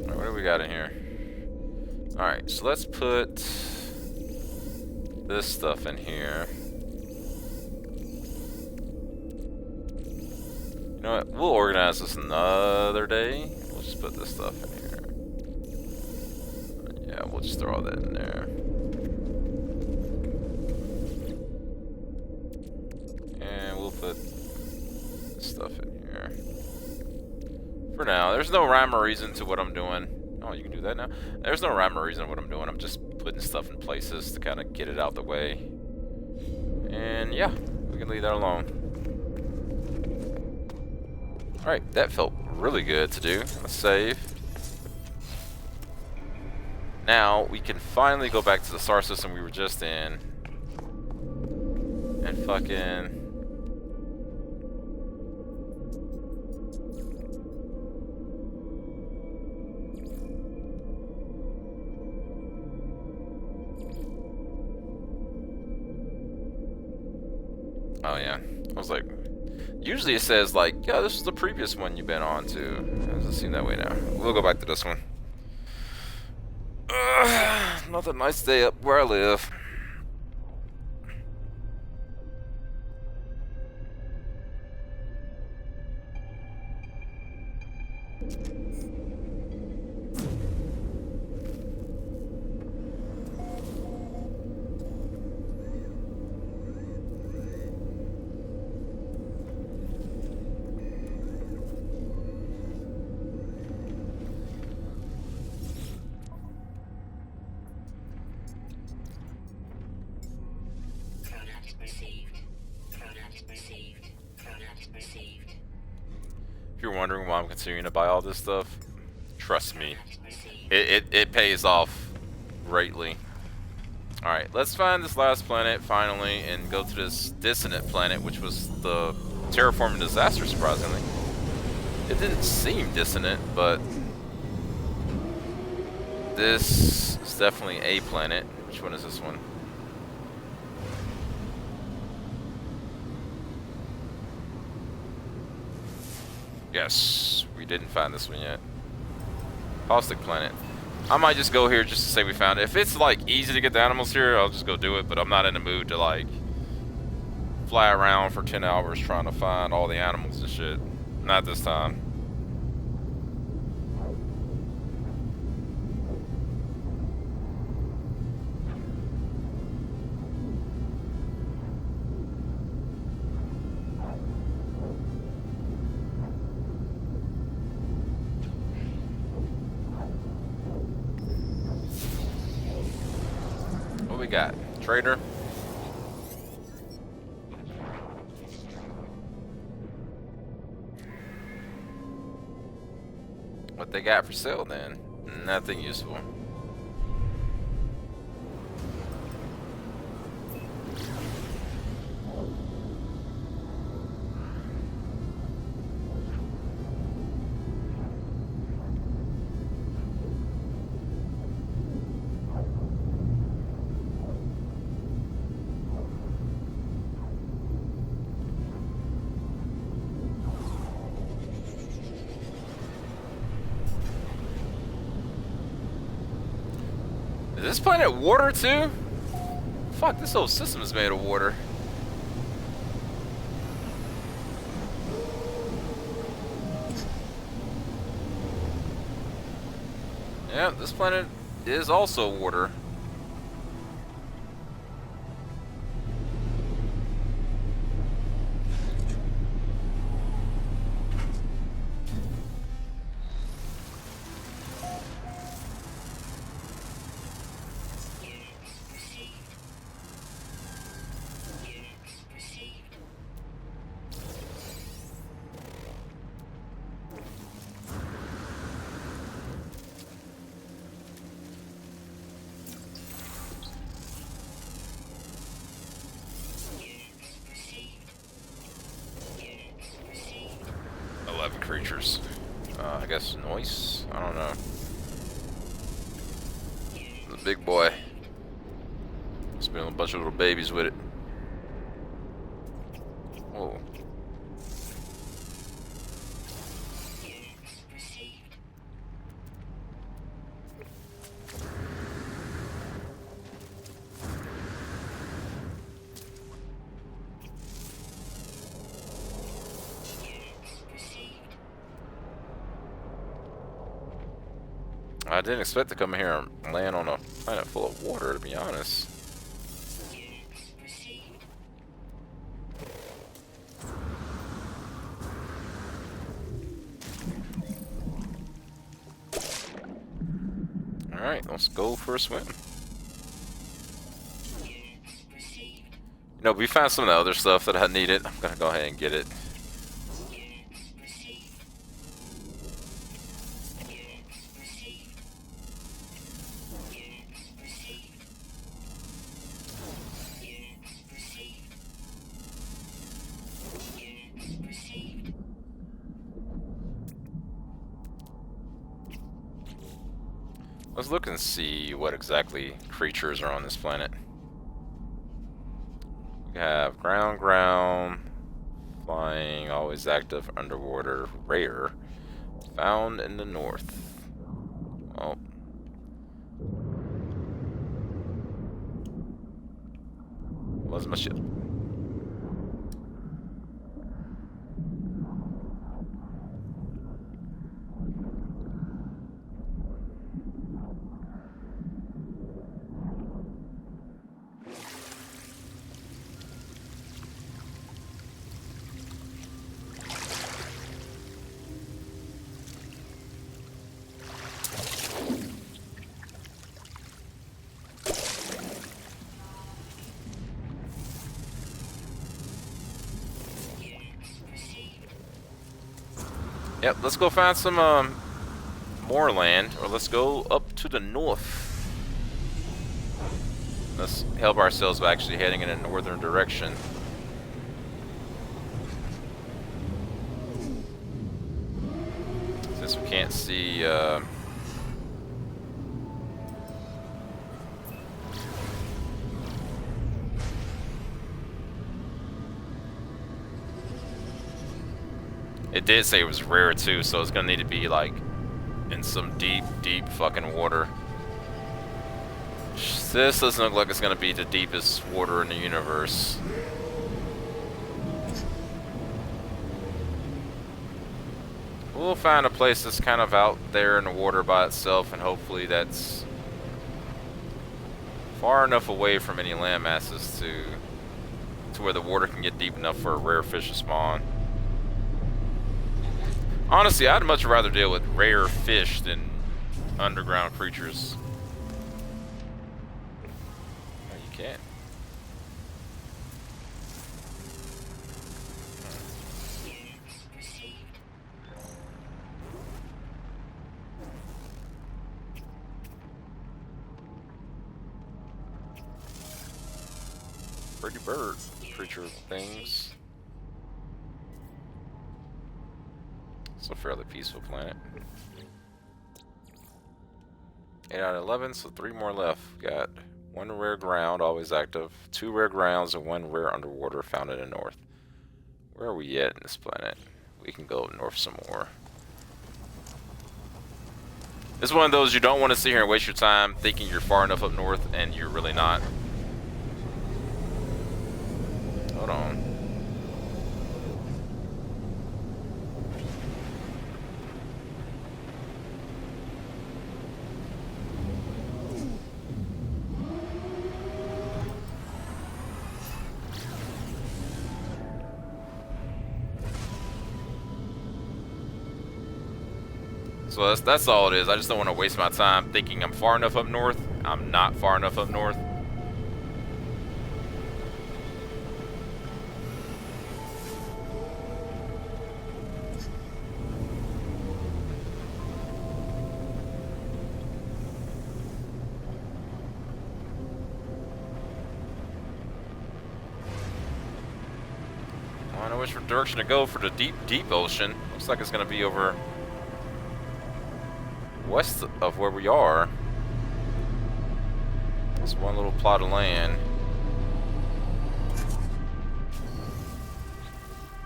What do we got in here? Alright, so let's put this stuff in here. You know what? We'll organize this another day. We'll just put this stuff in here. Yeah, we'll just throw all that in there. And we'll put this stuff in here. For now, there's no rhyme or reason to what I'm doing. Oh, you can do that now? There's no rhyme or reason to what I'm doing. I'm just putting stuff in places to kind of get it out the way. And yeah, we can leave that alone. Alright, that felt really good to do. Let's save. Now, we can finally go back to the star system we were just in. And fucking... Oh yeah, I was like, usually it says like, yeah, this is the previous one you've been on to. It doesn't seem that way now. We'll go back to this one. Another nice day up where I live. Product received. Product received. Product received. If you're wondering why I'm continuing to buy all this stuff, trust me, Product received. it pays off greatly. Alright, let's find this last planet finally and go to this dissonant planet, which was the terraforming disaster, surprisingly. It didn't seem dissonant, but this is definitely a planet. Which one is this one? Yes, we didn't find this one yet. Caustic planet. I might just go here just to say we found it. If it's like easy to get the animals here, I'll just go do it, but I'm not in the mood to like fly around for 10 hours trying to find all the animals and shit. Not this time. What we got? Trader? What they got for sale then? Nothing useful. Is this planet water too? Fuck, this whole system is made of water. Yeah, this planet is also water. Units received. Units received. Units received. Units received. 11 creatures. I guess noise? I don't know. The big boy. It's been a bunch of little babies with it. Whoa. Units received. Units received. I didn't expect to come here and land on a planet full of water, to be honest. Units received. Alright, let's go for a swim. Units received. You know, we found some of the other stuff that I needed. I'm gonna go ahead and get it. Units received. Units received. Units received. Units received. Units received. Let's look and see what exactly creatures are on this planet. We have ground, flying, always active, underwater, rare, found in the north. Oh. Where's my ship? Units received. Yep, let's go find some more land, or let's go up to the north. Let's help ourselves by actually heading in a northern direction. Since we can't see it did say it was rare too, so it's gonna need to be like in some deep, deep fucking water. This doesn't look like it's gonna be the deepest water in the universe. We'll find a place that's kind of out there in the water by itself, and hopefully that's far enough away from any land masses to where the water can get deep enough for a rare fish to spawn. Honestly, I'd much rather deal with rare fish than underground creatures. No, you can't. Units received. Pretty bird creature things. It's a fairly peaceful planet. 8 out of 11, so 3 more left. Got 1 rare ground, always active, 2 rare grounds, and 1 rare underwater found in the north. Where are we at in this planet? We can go up north some more. It's one of those you don't want to sit here and waste your time thinking you're far enough up north and you're really not. Hold on. So that's all it is. I just don't want to waste my time thinking I'm far enough up north. I'm not far enough up north. I don't know which direction to go for the deep ocean. Looks like it's going to be over west of where we are. It's one little plot of land.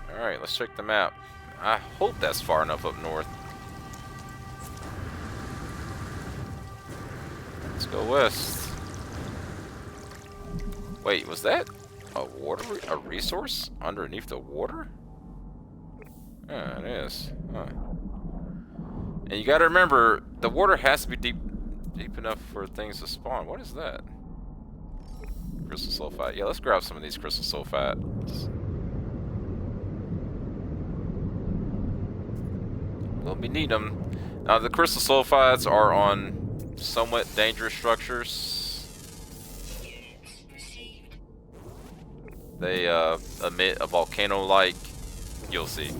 Alright, let's check the map. I hope that's far enough up north. Let's go west. Wait, was that a resource underneath the water? Yeah, it is. Huh. And you gotta remember, the water has to be deep enough for things to spawn. What is that? Crystal sulfite. Yeah, let's grab some of these crystal sulfites. We'll be needing them. Now, the crystal sulfites are on somewhat dangerous structures. They emit a volcano-like. You'll see.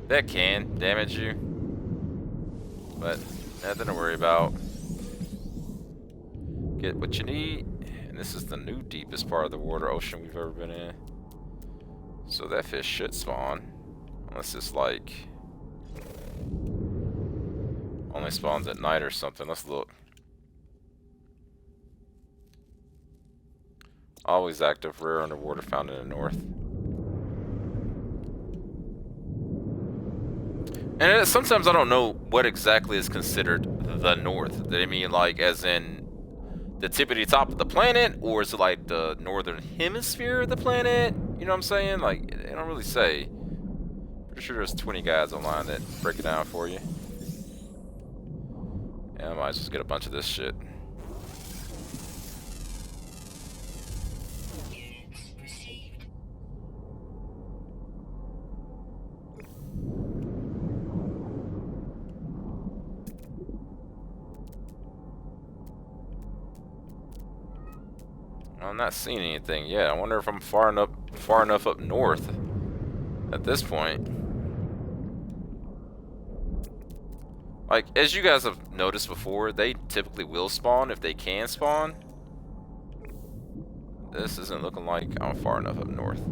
That can damage you, but nothing to worry about. Get what you need, and this is the new deepest part of the water ocean we've ever been in. So that fish should spawn, unless it's like only spawns at night or something. Let's look. Always active, rare underwater, found in the north. And sometimes I don't know what exactly is considered the north. They mean like as in the tippity top of the planet, or is it like the northern hemisphere of the planet? You know what I'm saying? Like, they don't really say. Pretty sure there's 20 guys online that break it down for you. Yeah, I might just get a bunch of this shit. I'm not seeing anything yet. I wonder if I'm far enough up north at this point. Like, as you guys have noticed before, they typically will spawn if they can spawn. This isn't looking like I'm far enough up north.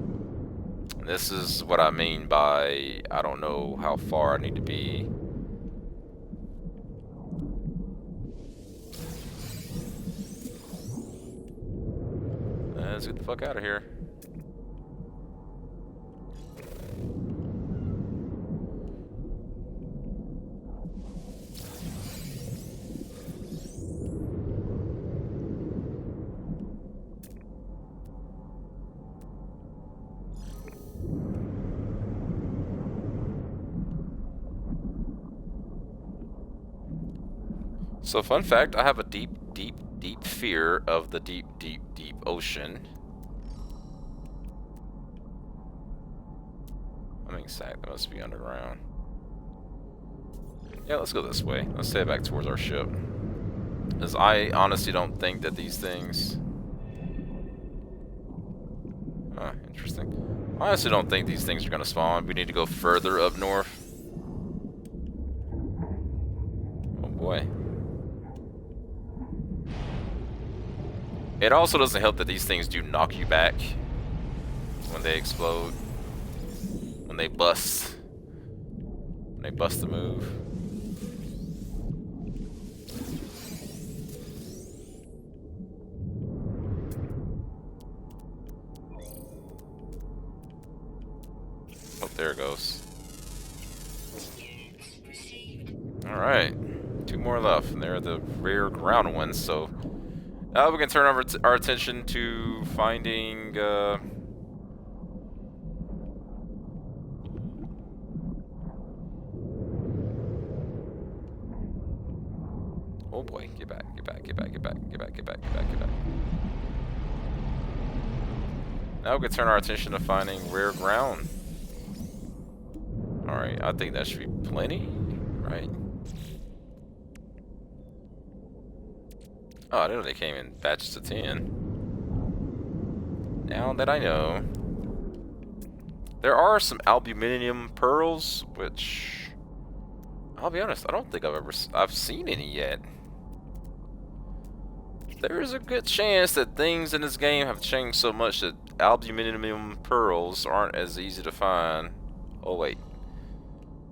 This is what I mean by I don't know how far I need to be. Let's get the fuck out of here. So, fun fact, I have a deep fear of the deep ocean. I mean, that must be underground. Yeah, let's go this way. Let's stay back towards our ship. Because I honestly don't think that these things... interesting. I honestly don't think these things are going to spawn. We need to go further up north. Oh boy. It also doesn't help that these things do knock you back when they explode. When they bust. When they bust the move. Oh, there it goes. Alright. 2 more left, and they're the rare ground ones, so... Now we can turn our attention to finding, oh boy, get back. Now we can turn our attention to finding rare ground. Alright, I think that should be plenty. right? Oh, I didn't know they came in batches of 10. Now that I know. There are some aluminium pearls, which, I'll be honest, I don't think I've seen any yet. There's a good chance that things in this game have changed so much that aluminium pearls aren't as easy to find. Oh wait,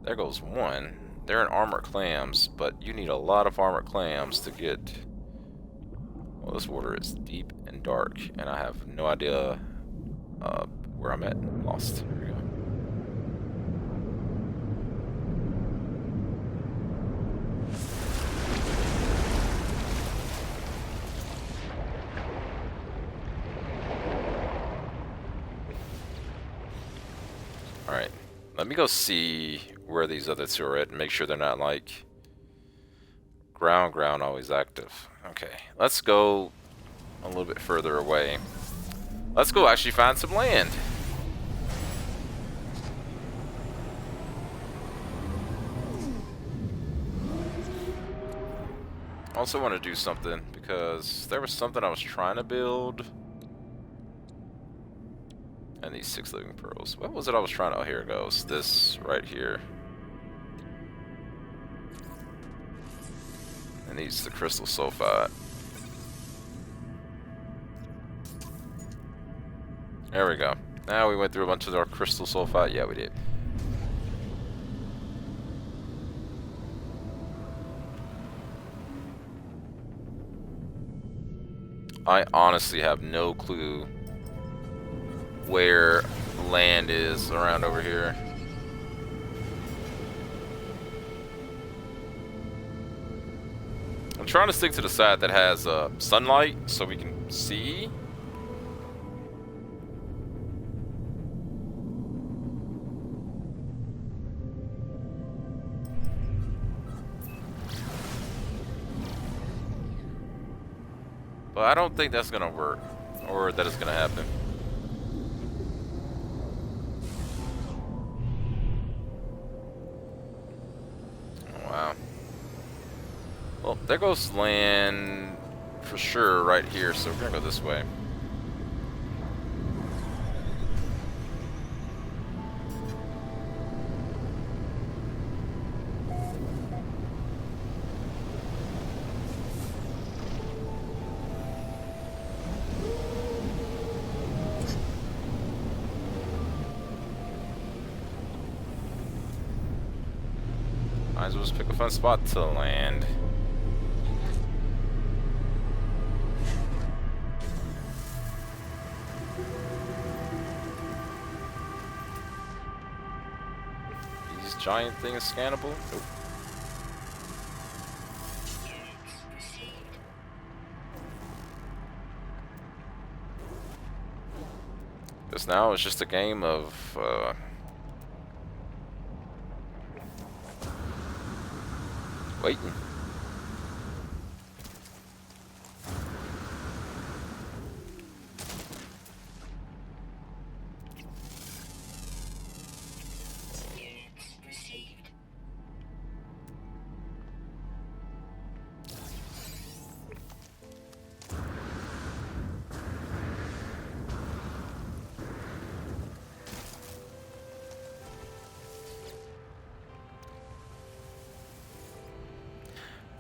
there goes one. They're in armored clams, but you need a lot of armored clams to get... Well, this water is deep and dark, and I have no idea where I'm at. I'm lost. Here we go. Alright, let me go see where these other two are at and make sure they're not like ground always active. Okay, let's go a little bit further away. Let's go actually find some land. I also want to do something because there was something I was trying to build. And these 6 living pearls. What was it I was trying to... Oh, here it goes. This right here. And these the crystal sulfide. There we go. Now we went through a bunch of our crystal sulfide. Yeah, we did. I honestly have no clue where land is around over here. I'm trying to stick to the side that has sunlight so we can see. But I don't think that's gonna work, or that it's gonna happen. Wow. Well, there goes land for sure right here, so we're gonna go this way. Might as well just pick a fun spot to land. These giant things scannable? Nope. Because now it's just a game of waiting.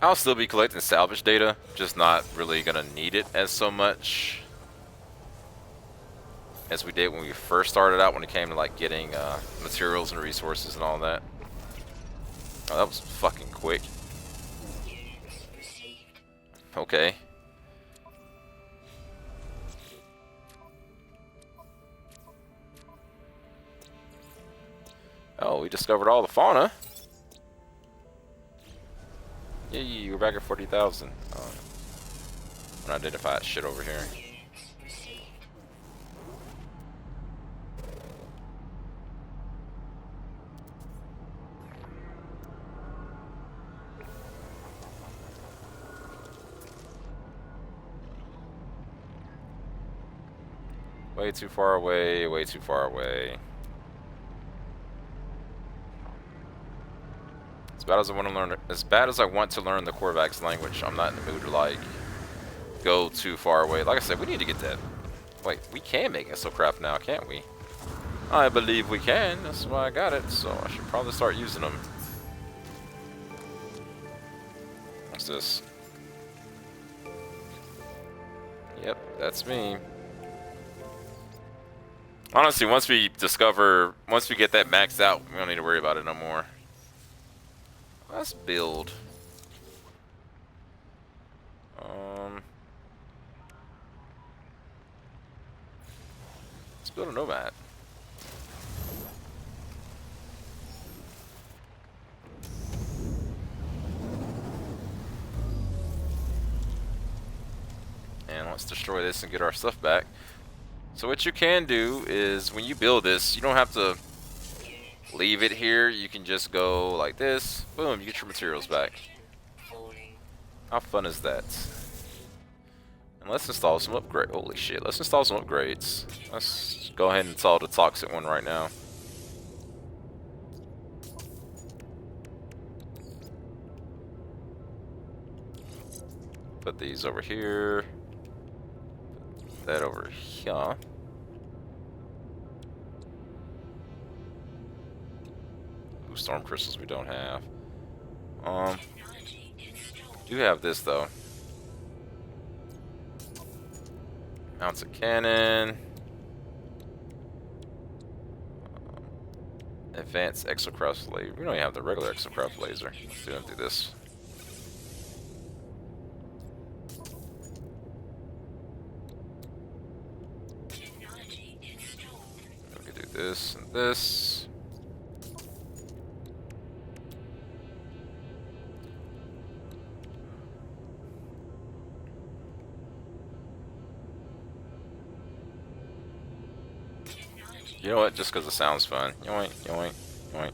I'll still be collecting salvage data, just not really gonna need it as so much as we did when we first started out, when it came to like getting materials and resources and all that. Oh, that was fucking quick. Okay. Oh, we discovered all the fauna. Yay, we're back at 40,000. Unidentified shit over here. Way too far away, way too far away. As bad as I want to learn, as bad as I want to learn the Korvax language, I'm not in the mood to like go too far away. Like I said, we need to get that. Wait, we can make exocraft now, can't we? I believe we can. That's why I got it. So I should probably start using them. What's this? Yep, that's me. Honestly, once we get that maxed out, we don't need to worry about it no more. Let's build. Let's build a nomad. And let's destroy this and get our stuff back. So what you can do is when you build this, you don't have to leave it here. You can just go like this. Boom, you get your materials back. How fun is that? And let's install some upgrades. Holy shit, let's install some upgrades. Let's go ahead and install the toxic one right now. Put these over here. Put that over here. Ooh, storm crystals we don't have. Do have this though. Mounts a cannon. Advanced exocraft laser. We don't even have the regular exocraft laser. Let's do this. We can do this and this. You know what? Just because it sounds fun. Yoink, yoink, yoink.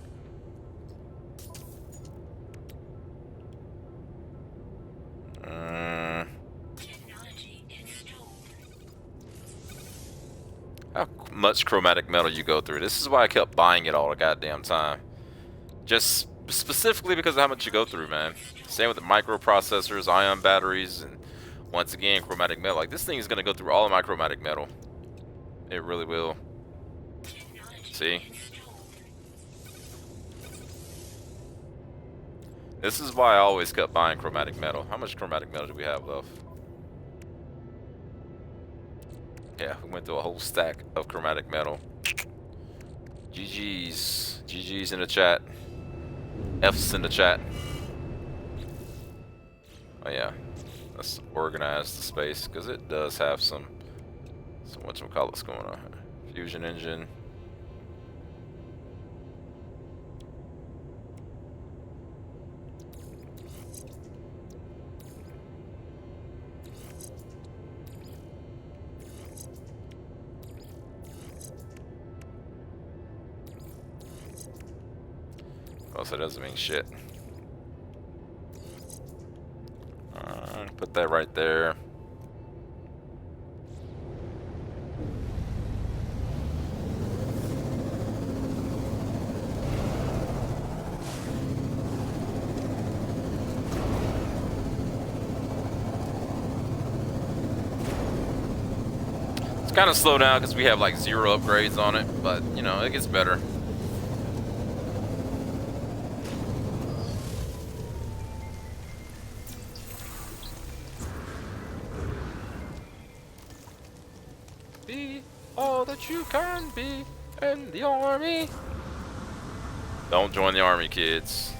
How much chromatic metal you go through? This is why I kept buying it all the goddamn time. Just specifically because of how much you go through, man. Same with the microprocessors, ion batteries, and once again, chromatic metal. Like, this thing is going to go through all of my chromatic metal. It really will. See? This is why I always kept buying chromatic metal. How much chromatic metal do we have left? Yeah, we went through a whole stack of chromatic metal. GG's. GG's in the chat. F's in the chat. Oh yeah. Let's organize the space because it does have some whatchamacallits going on here. Fusion engine. Also doesn't mean shit. Put that right there. It's kind of slow down because we have like 0 upgrades on it, but you know, it gets better. Be all that you can be in the army. Don't join the army, kids.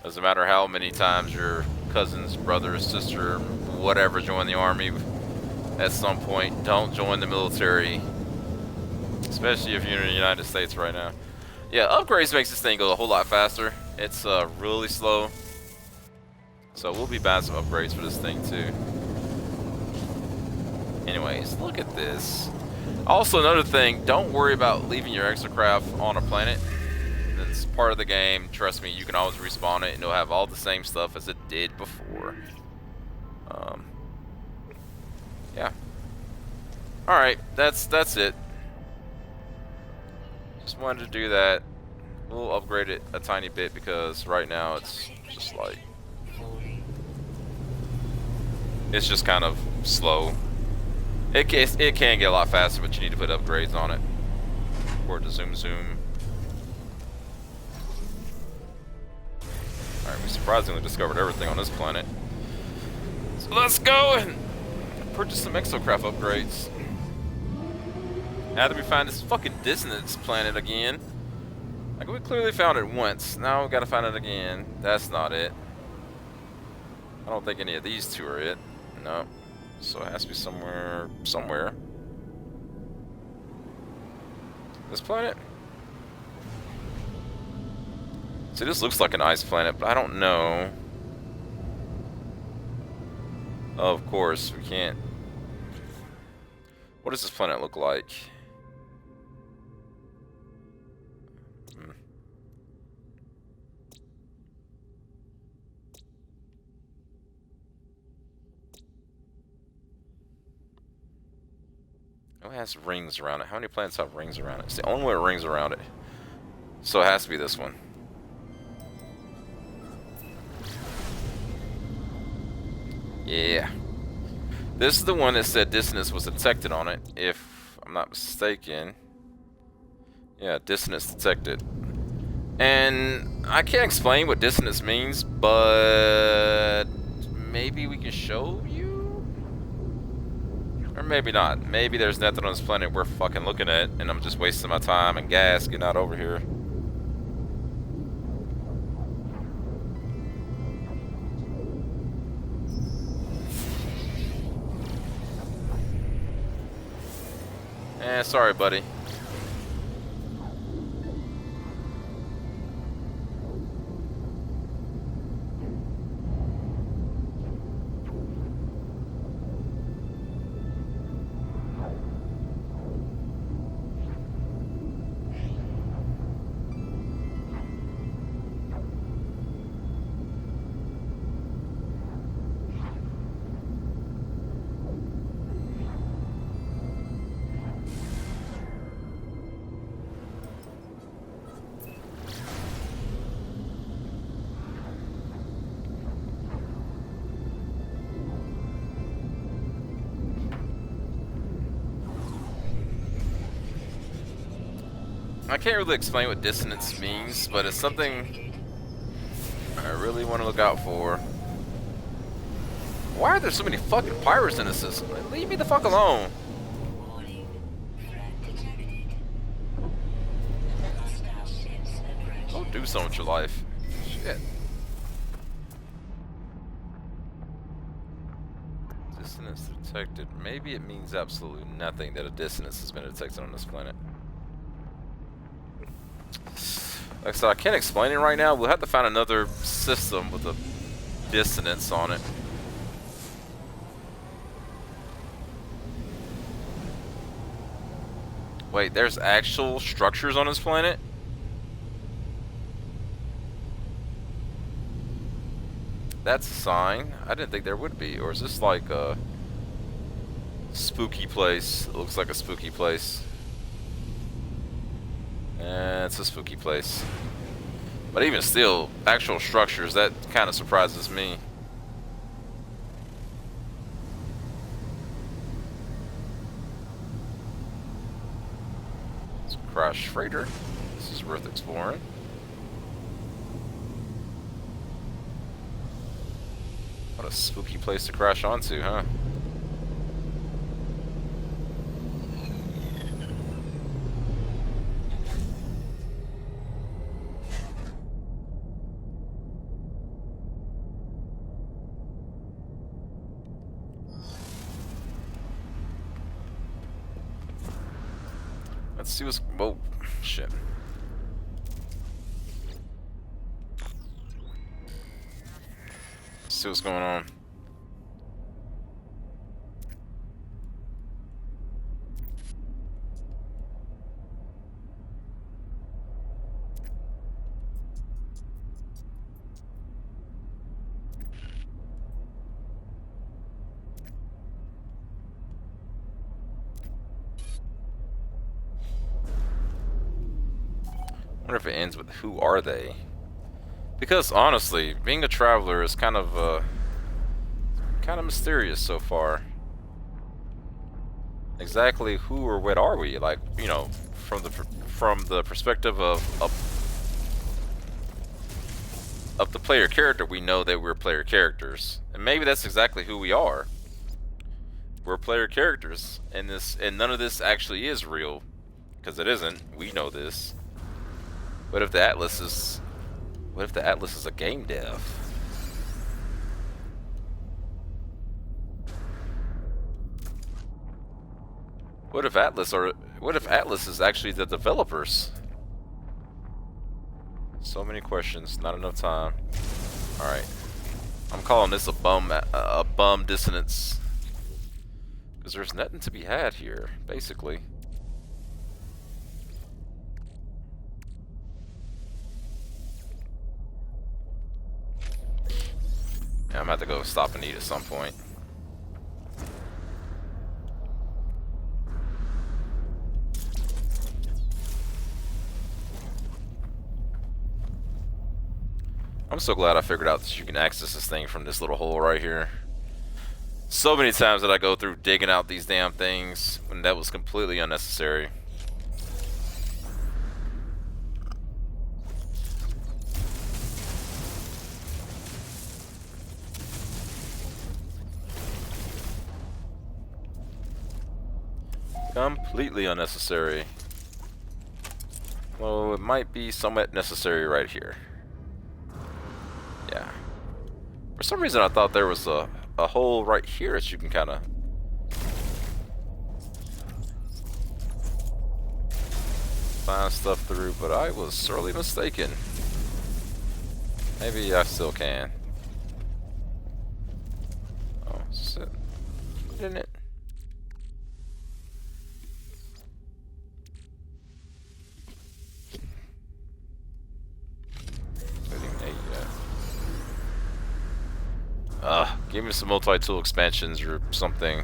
Doesn't matter how many times your cousins, brother, sister, whatever join the army at some point. Don't join the military, especially if you're in the United States right now. Yeah, upgrades makes this thing go a whole lot faster. It's really slow, so we'll be buying some upgrades for this thing too. Anyways, look at this. Also, another thing, don't worry about leaving your exocraft on a planet. It's part of the game. Trust me, you can always respawn it and it'll have all the same stuff as it did before. Yeah. Alright, that's it. Just wanted to do that. We'll upgrade it a tiny bit because right now it's just like it's just kind of slow. It can get a lot faster, but you need to put upgrades on it for it to zoom. Alright, we surprisingly discovered everything on this planet. So let's go and purchase some exocraft upgrades. Now that we find this fucking dissonance planet again. Like, we clearly found it once. Now we gotta find it again. That's not it. I don't think any of these two are it. No. So it has to be somewhere. This planet? See, this looks like an ice planet, but I don't know. Oh, of course, we can't. What does this planet look like? Oh, it has rings around it. How many planets have rings around it? It's the only one with rings around it. So it has to be this one. Yeah. This is the one that said dissonance was detected on it, if I'm not mistaken. Yeah, dissonance detected. And I can't explain what dissonance means, but maybe we can show you? Or maybe not. Maybe there's nothing on this planet worth fucking looking at, and I'm just wasting my time and gas getting out over here. Sorry, buddy. I can't really explain what dissonance means, but it's something I really want to look out for. Why are there so many fucking pirates in the system? Like, leave me the fuck alone. Warning. Threat detected. Hostile ships approaching. Don't do something with your life. Shit. Dissonance detected. Maybe it means absolutely nothing that a dissonance has been detected on this planet. Like I said, I can't explain it right now. We'll have to find another system with a dissonance on it. Wait, there's actual structures on this planet? That's a sign. I didn't think there would be. Or is this like a spooky place? It looks like a spooky place. It's a spooky place. But even still, actual structures, that kind of surprises me. It's a crashed freighter. This is worth exploring. What a spooky place to crash onto, huh? Let's see what's... Whoa, shit. Let's see what's going on. wonder if it ends with who are they? Because honestly, being a traveler is kind of mysterious so far. Exactly who or what are we? Like, you know, from the perspective of the player character, we know that we're player characters, and maybe that's exactly who we are. We're player characters, and none of this actually is real, because it isn't. We know this. What if the Atlas is a game dev? What if Atlas is actually the developers? So many questions, not enough time. All right, I'm calling this a bum dissonance, because there's nothing to be had here, basically. Yeah, I'm gonna have to go stop and eat at some point. I'm so glad I figured out that you can access this thing from this little hole right here. So many times that I go through digging out these damn things when that was completely unnecessary. Completely unnecessary. Well, it might be somewhat necessary right here. Yeah. For some reason I thought there was a hole right here that you can kind of find stuff through, but I was sorely mistaken. Maybe I still can. Oh, shit. Didn't it? Give me some multi-tool expansions or something.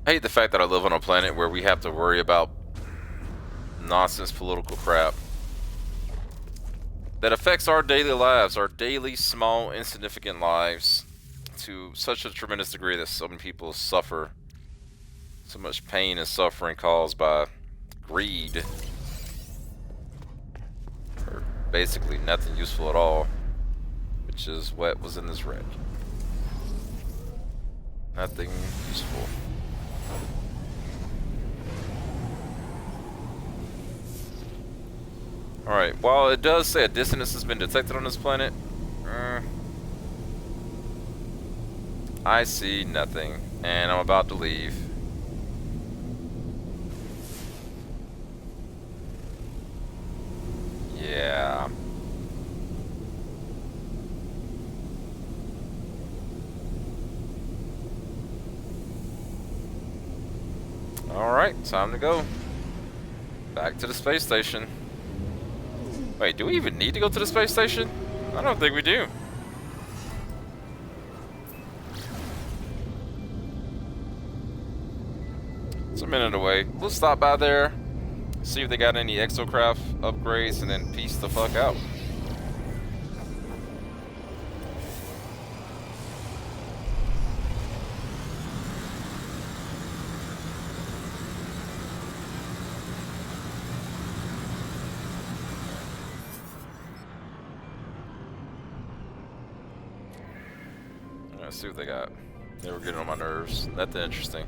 I hate the fact that I live on a planet where we have to worry about nonsense political crap that affects our daily lives, our daily small insignificant lives, to such a tremendous degree that so many people suffer so much pain and suffering caused by greed, or basically nothing useful at all, which is what was in this wreck. Nothing useful. Alright, while it does say a dissonance has been detected on this planet, I see nothing, and I'm about to leave. Yeah. Alright, time to go. Back to the space station. Wait, do we even need to go to the space station? I don't think we do. It's a minute away. We'll stop by there, see if they got any exocraft upgrades, and then peace the fuck out. Let's see what they got. They were getting on my nerves. Nothing interesting.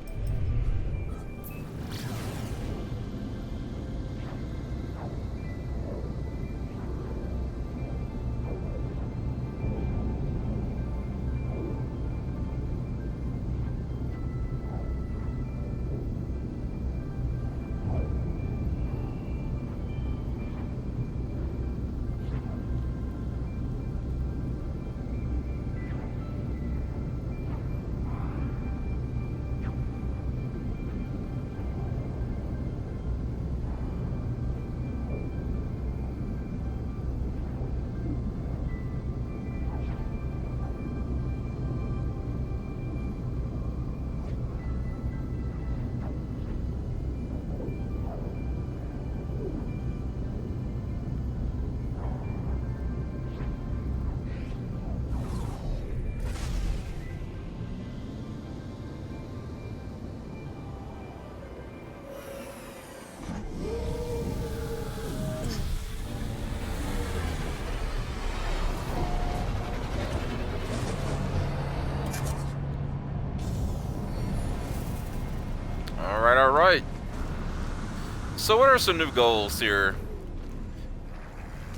So what are some new goals here?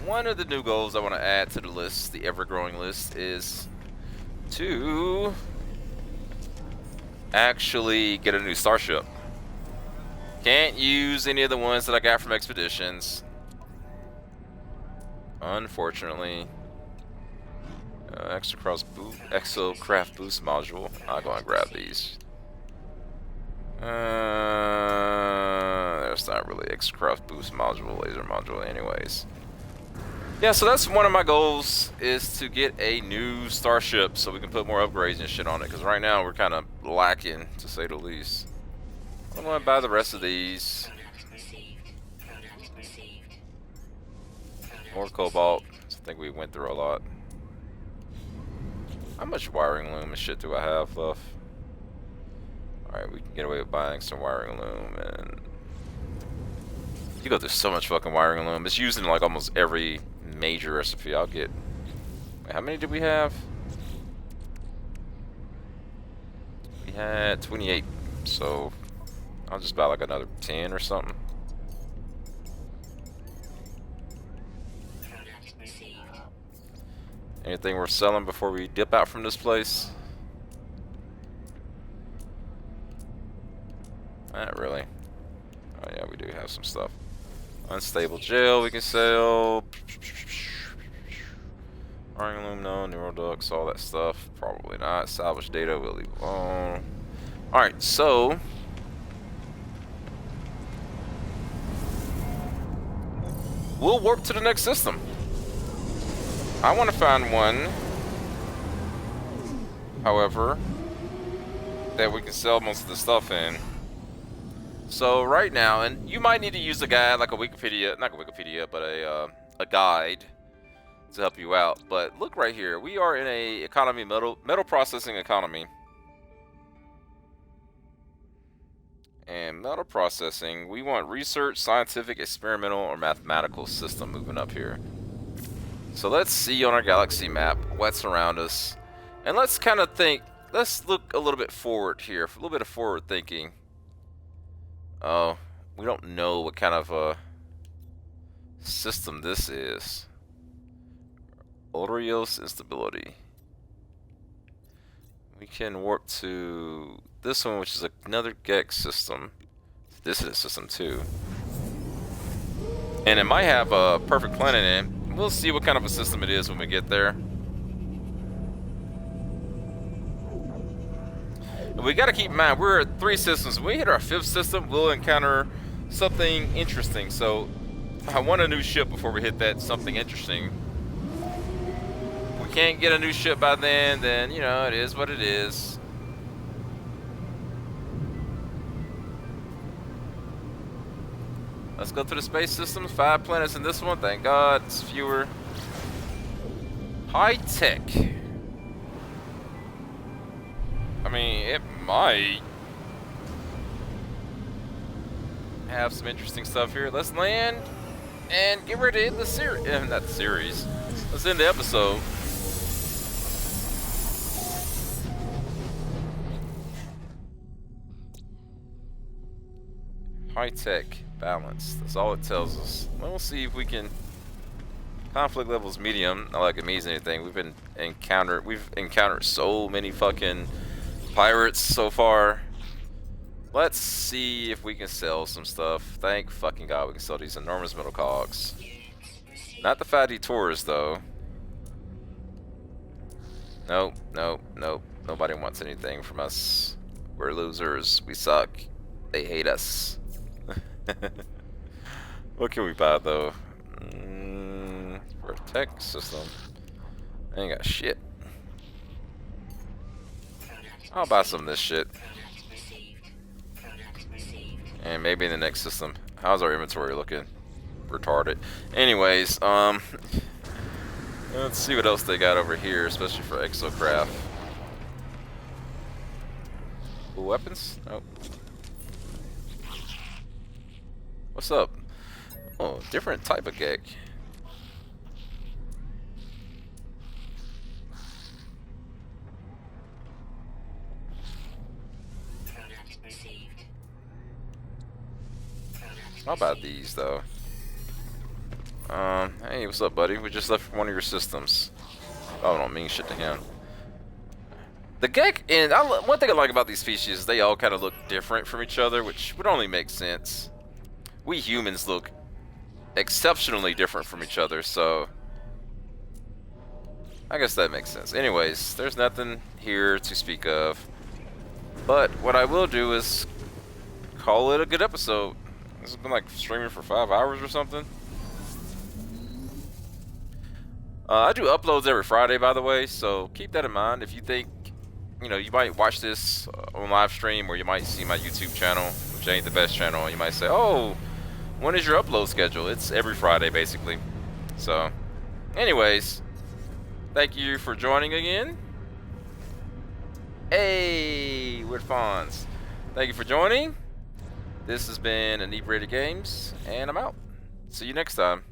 One of the new goals I want to add to the list, the ever-growing list, is to actually get a new starship. Can't use any of the ones that I got from expeditions, unfortunately. Exocraft boost module. I'll go and grab these. There's not really Exocraft boost module, laser module, anyways. Yeah, so that's one of my goals, is to get a new starship so we can put more upgrades and shit on it. Because right now we're kind of lacking, to say the least. I'm going to buy the rest of these. More cobalt. I think we went through a lot. How much wiring loom and shit do I have left? Alright, we can get away with buying some wiring loom, and you go through so much fucking wiring loom. It's used in like almost every major recipe I'll get. Wait, how many did we have? We had 28, so I'll just buy like another 10 or something. Anything worth selling before we dip out from this place? Not really. Oh yeah, we do have some stuff. Unstable gel we can sell. Iron loom, no. Neural ducts, all that stuff. Probably not. Salvage data, we'll leave alone. Alright, so we'll warp to the next system. I want to find one, however, that we can sell most of the stuff in. So right now, and you might need to use a guide like a Wikipedia, not a Wikipedia, but a guide to help you out. But look right here, we are in a economy, metal processing economy. And metal processing, we want research, scientific, experimental, or mathematical system moving up here. So let's see on our galaxy map what's around us. And let's kind of think, let's look a little bit forward here, a little bit of forward thinking. Oh, we don't know what kind of a system this is. Ulterios instability. We can warp to this one, which is another Gex system. This is a system too. And it might have a perfect planet in it. We'll see what kind of a system it is when we get there. And we got to keep in mind, we're at 3 systems. When we hit our 5th system, we'll encounter something interesting. So I want a new ship before we hit that something interesting. If we can't get a new ship by then, you know, it is what it is. Let's go to the space systems. 5 planets in this one. Thank God it's fewer. High tech. I mean, it might have some interesting stuff here. Let's land and get ready to end the series. Not the series. Let's end the episode. High tech. Balance. That's all it tells us. We'll see if we can. Conflict levels medium. Not like it means anything. We've encountered so many fucking pirates so far. Let's see if we can sell some stuff. Thank fucking God we can sell these enormous metal cogs. Not the fatty tours though. Nope, nope, nope. Nobody wants anything from us. We're losers. We suck. They hate us. What can we buy though? For a tech system, I ain't got shit. I'll buy some of this shit. And maybe in the next system. How's our inventory looking? Retarded. Anyways, let's see what else they got over here, especially for Exocraft. Ooh, weapons? Nope. What's up? Oh, different type of gag. How about these though? Hey, what's up, buddy? We just left one of your systems. Oh, I don't mean shit to him. The Gek, and one thing I like about these species is they all kind of look different from each other, which would only make sense. We humans look exceptionally different from each other, so I guess that makes sense. Anyways, there's nothing here to speak of. But what I will do is call it a good episode. This has been like streaming for 5 hours or something. I do uploads every Friday, by the way, so keep that in mind. If you think, you know, you might watch this on live stream, or you might see my YouTube channel, which ain't the best channel, and you might say, oh, when is your upload schedule? It's every Friday, basically. So, anyways, thank you for joining again. Hey, we're Fonz. Thank you for joining. This has been Inebriated Games, and I'm out. See you next time.